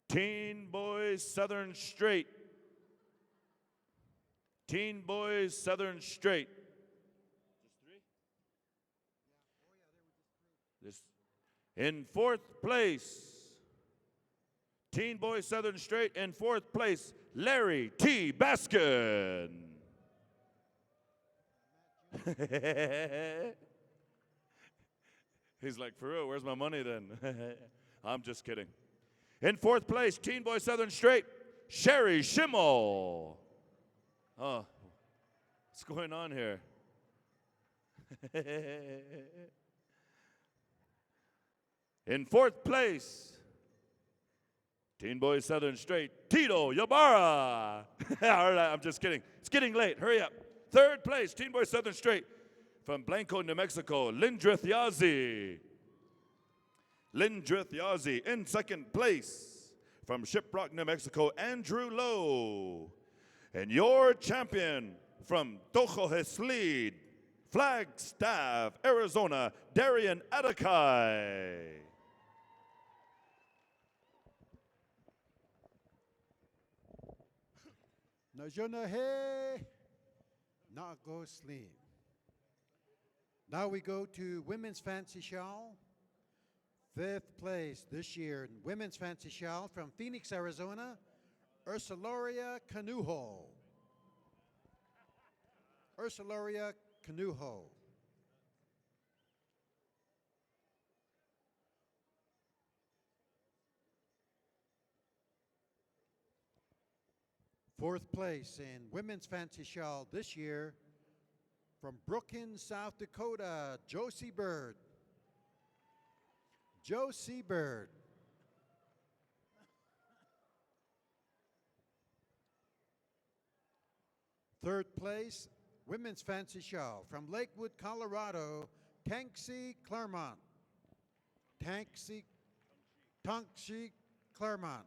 Teen Boys Southern Straight. Teen Boys Southern Straight. This in fourth place. Teen Boys Southern Straight in fourth place, Larry T. Baskin. He's like, for real, where's my money then? I'm just kidding. In fourth place, Teen Boys Southern Straight, Sherry Schimmel. Oh, what's going on here? In fourth place, Teen Boys Southern Straight, Tito Yabara. All right, I'm just kidding. It's getting late. Hurry up. Third place, Teen Boys Southern Straight from Blanco, New Mexico, Lindrith Yazi. Lindrith Yazi. In second place from Shiprock, New Mexico, Andrew Lowe. And your champion from Tojo Heslid, Flagstaff, Arizona, Darian Adakai. Najonahe, not go slim. Now we go to Women's Fancy Shawl. Fifth place this year in Women's Fancy Shawl from Phoenix, Arizona, Ursularia Canujo. Ursularia Canujo. Fourth place in Women's Fancy Shawl this year from Brookings, South Dakota, Josie Bird. Josie Bird. Third place, Women's Fancy Shawl from Lakewood, Colorado, Tanksy Claremont. Tanksy Claremont.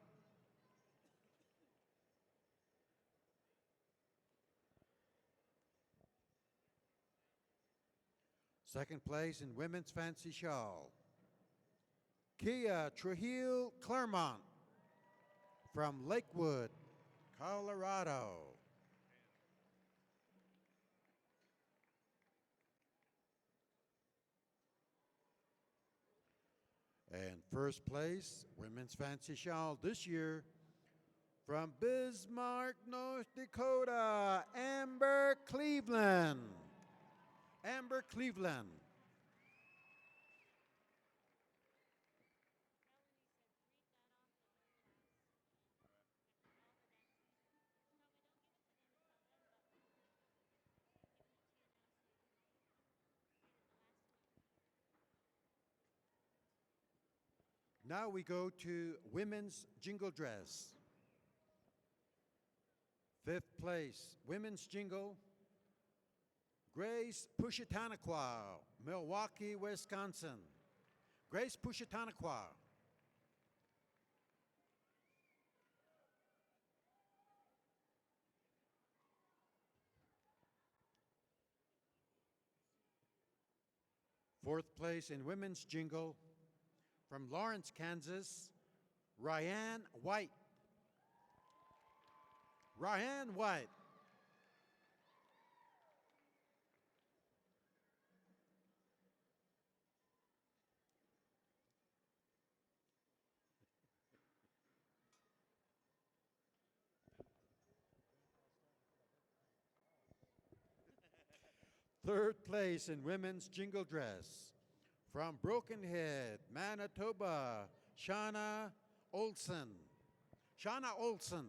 Second place in Women's Fancy Shawl, Kia Trujillo Claremont from Lakewood, Colorado. And first place, Women's Fancy Shawl this year from Bismarck, North Dakota, Amber Cleveland. Amber Cleveland. Now we go to women's jingle dress. Fifth place, women's jingle, Grace Pushitanaqua, Milwaukee, Wisconsin. Grace Pushitanaqua. Fourth place in women's jingle, from Lawrence, Kansas, Ryan White. Ryan White. Third place in women's jingle dress, from Broken Head, Manitoba, Shauna Olson. Shauna Olson.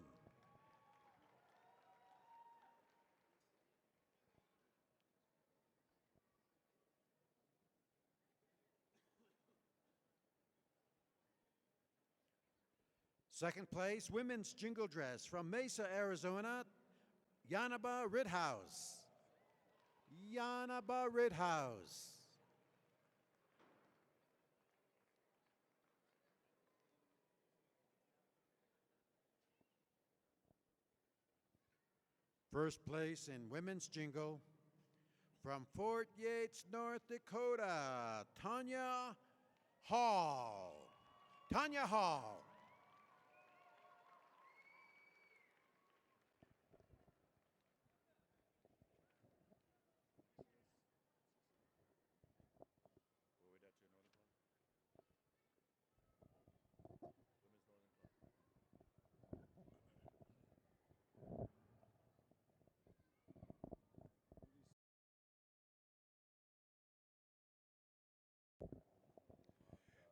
Second place, women's jingle dress, from Mesa, Arizona, Yanaba Rithouse. Yanaba Rithouse. First place in women's jingle, from Fort Yates, North Dakota, Tanya Hall. Tanya Hall.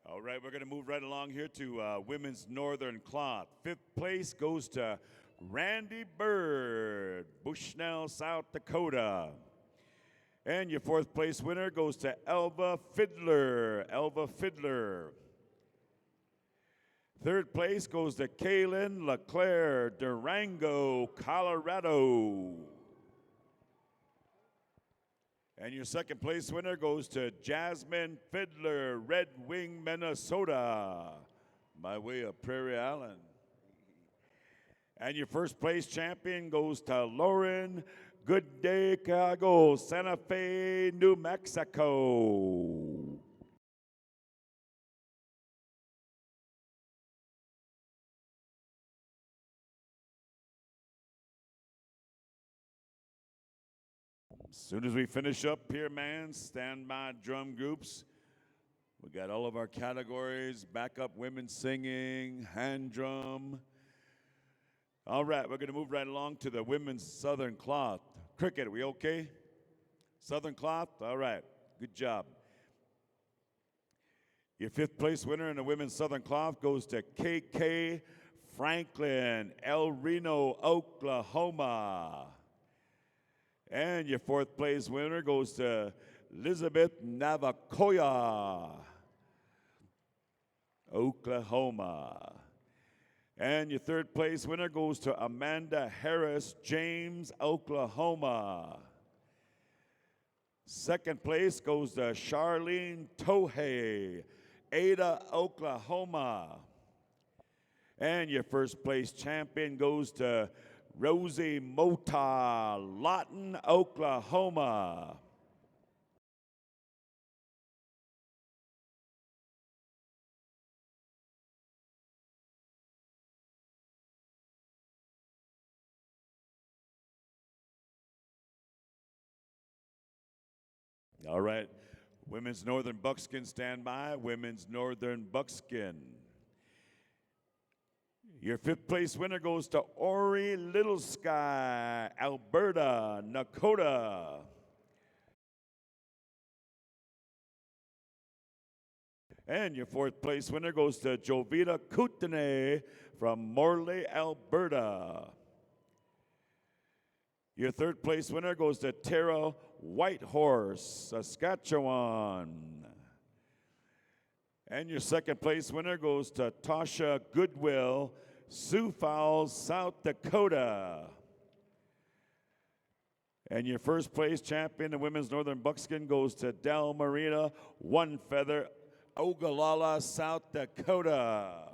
All right, we're going to move right along here to women's northern cloth. Fifth place goes to Randy Bird, Bushnell, South Dakota. And your fourth place winner goes to Elva Fiddler. Elva Fiddler. Third place goes to Kaylin LeClaire, Durango, Colorado. And your second place winner goes to Jasmine Fiddler, Red Wing, Minnesota, by way of Prairie Island. And your first place champion goes to Lauren Good Day Cago, Santa Fe, New Mexico. As soon as we finish up here, man, standby drum groups. We got all of our categories, backup women singing, hand drum. All right, we're going to move right along to the women's southern cloth. Cricket, we okay? Southern cloth? All right, good job. Your fifth place winner in the women's southern cloth goes to KK Franklin, El Reno, Oklahoma. And your fourth place winner goes to Elizabeth Navacoya, Oklahoma. And your third place winner goes to Amanda Harris, James, Oklahoma. Second place goes to Charlene Tohei, Ada, Oklahoma. And your first place champion goes to Rosie Mota, Lawton, Oklahoma. All right, women's northern buckskin standby, women's northern buckskin. Your fifth place winner goes to Ori Little Sky, Alberta, Nakota. And your fourth place winner goes to Jovita Kootenay from Morley, Alberta. Your third place winner goes to Tara Whitehorse, Saskatchewan. And your second place winner goes to Tasha Goodwill, Sioux Falls, South Dakota. And your first place champion in women's northern buckskin goes to Del Marina, One Feather, Ogallala, South Dakota.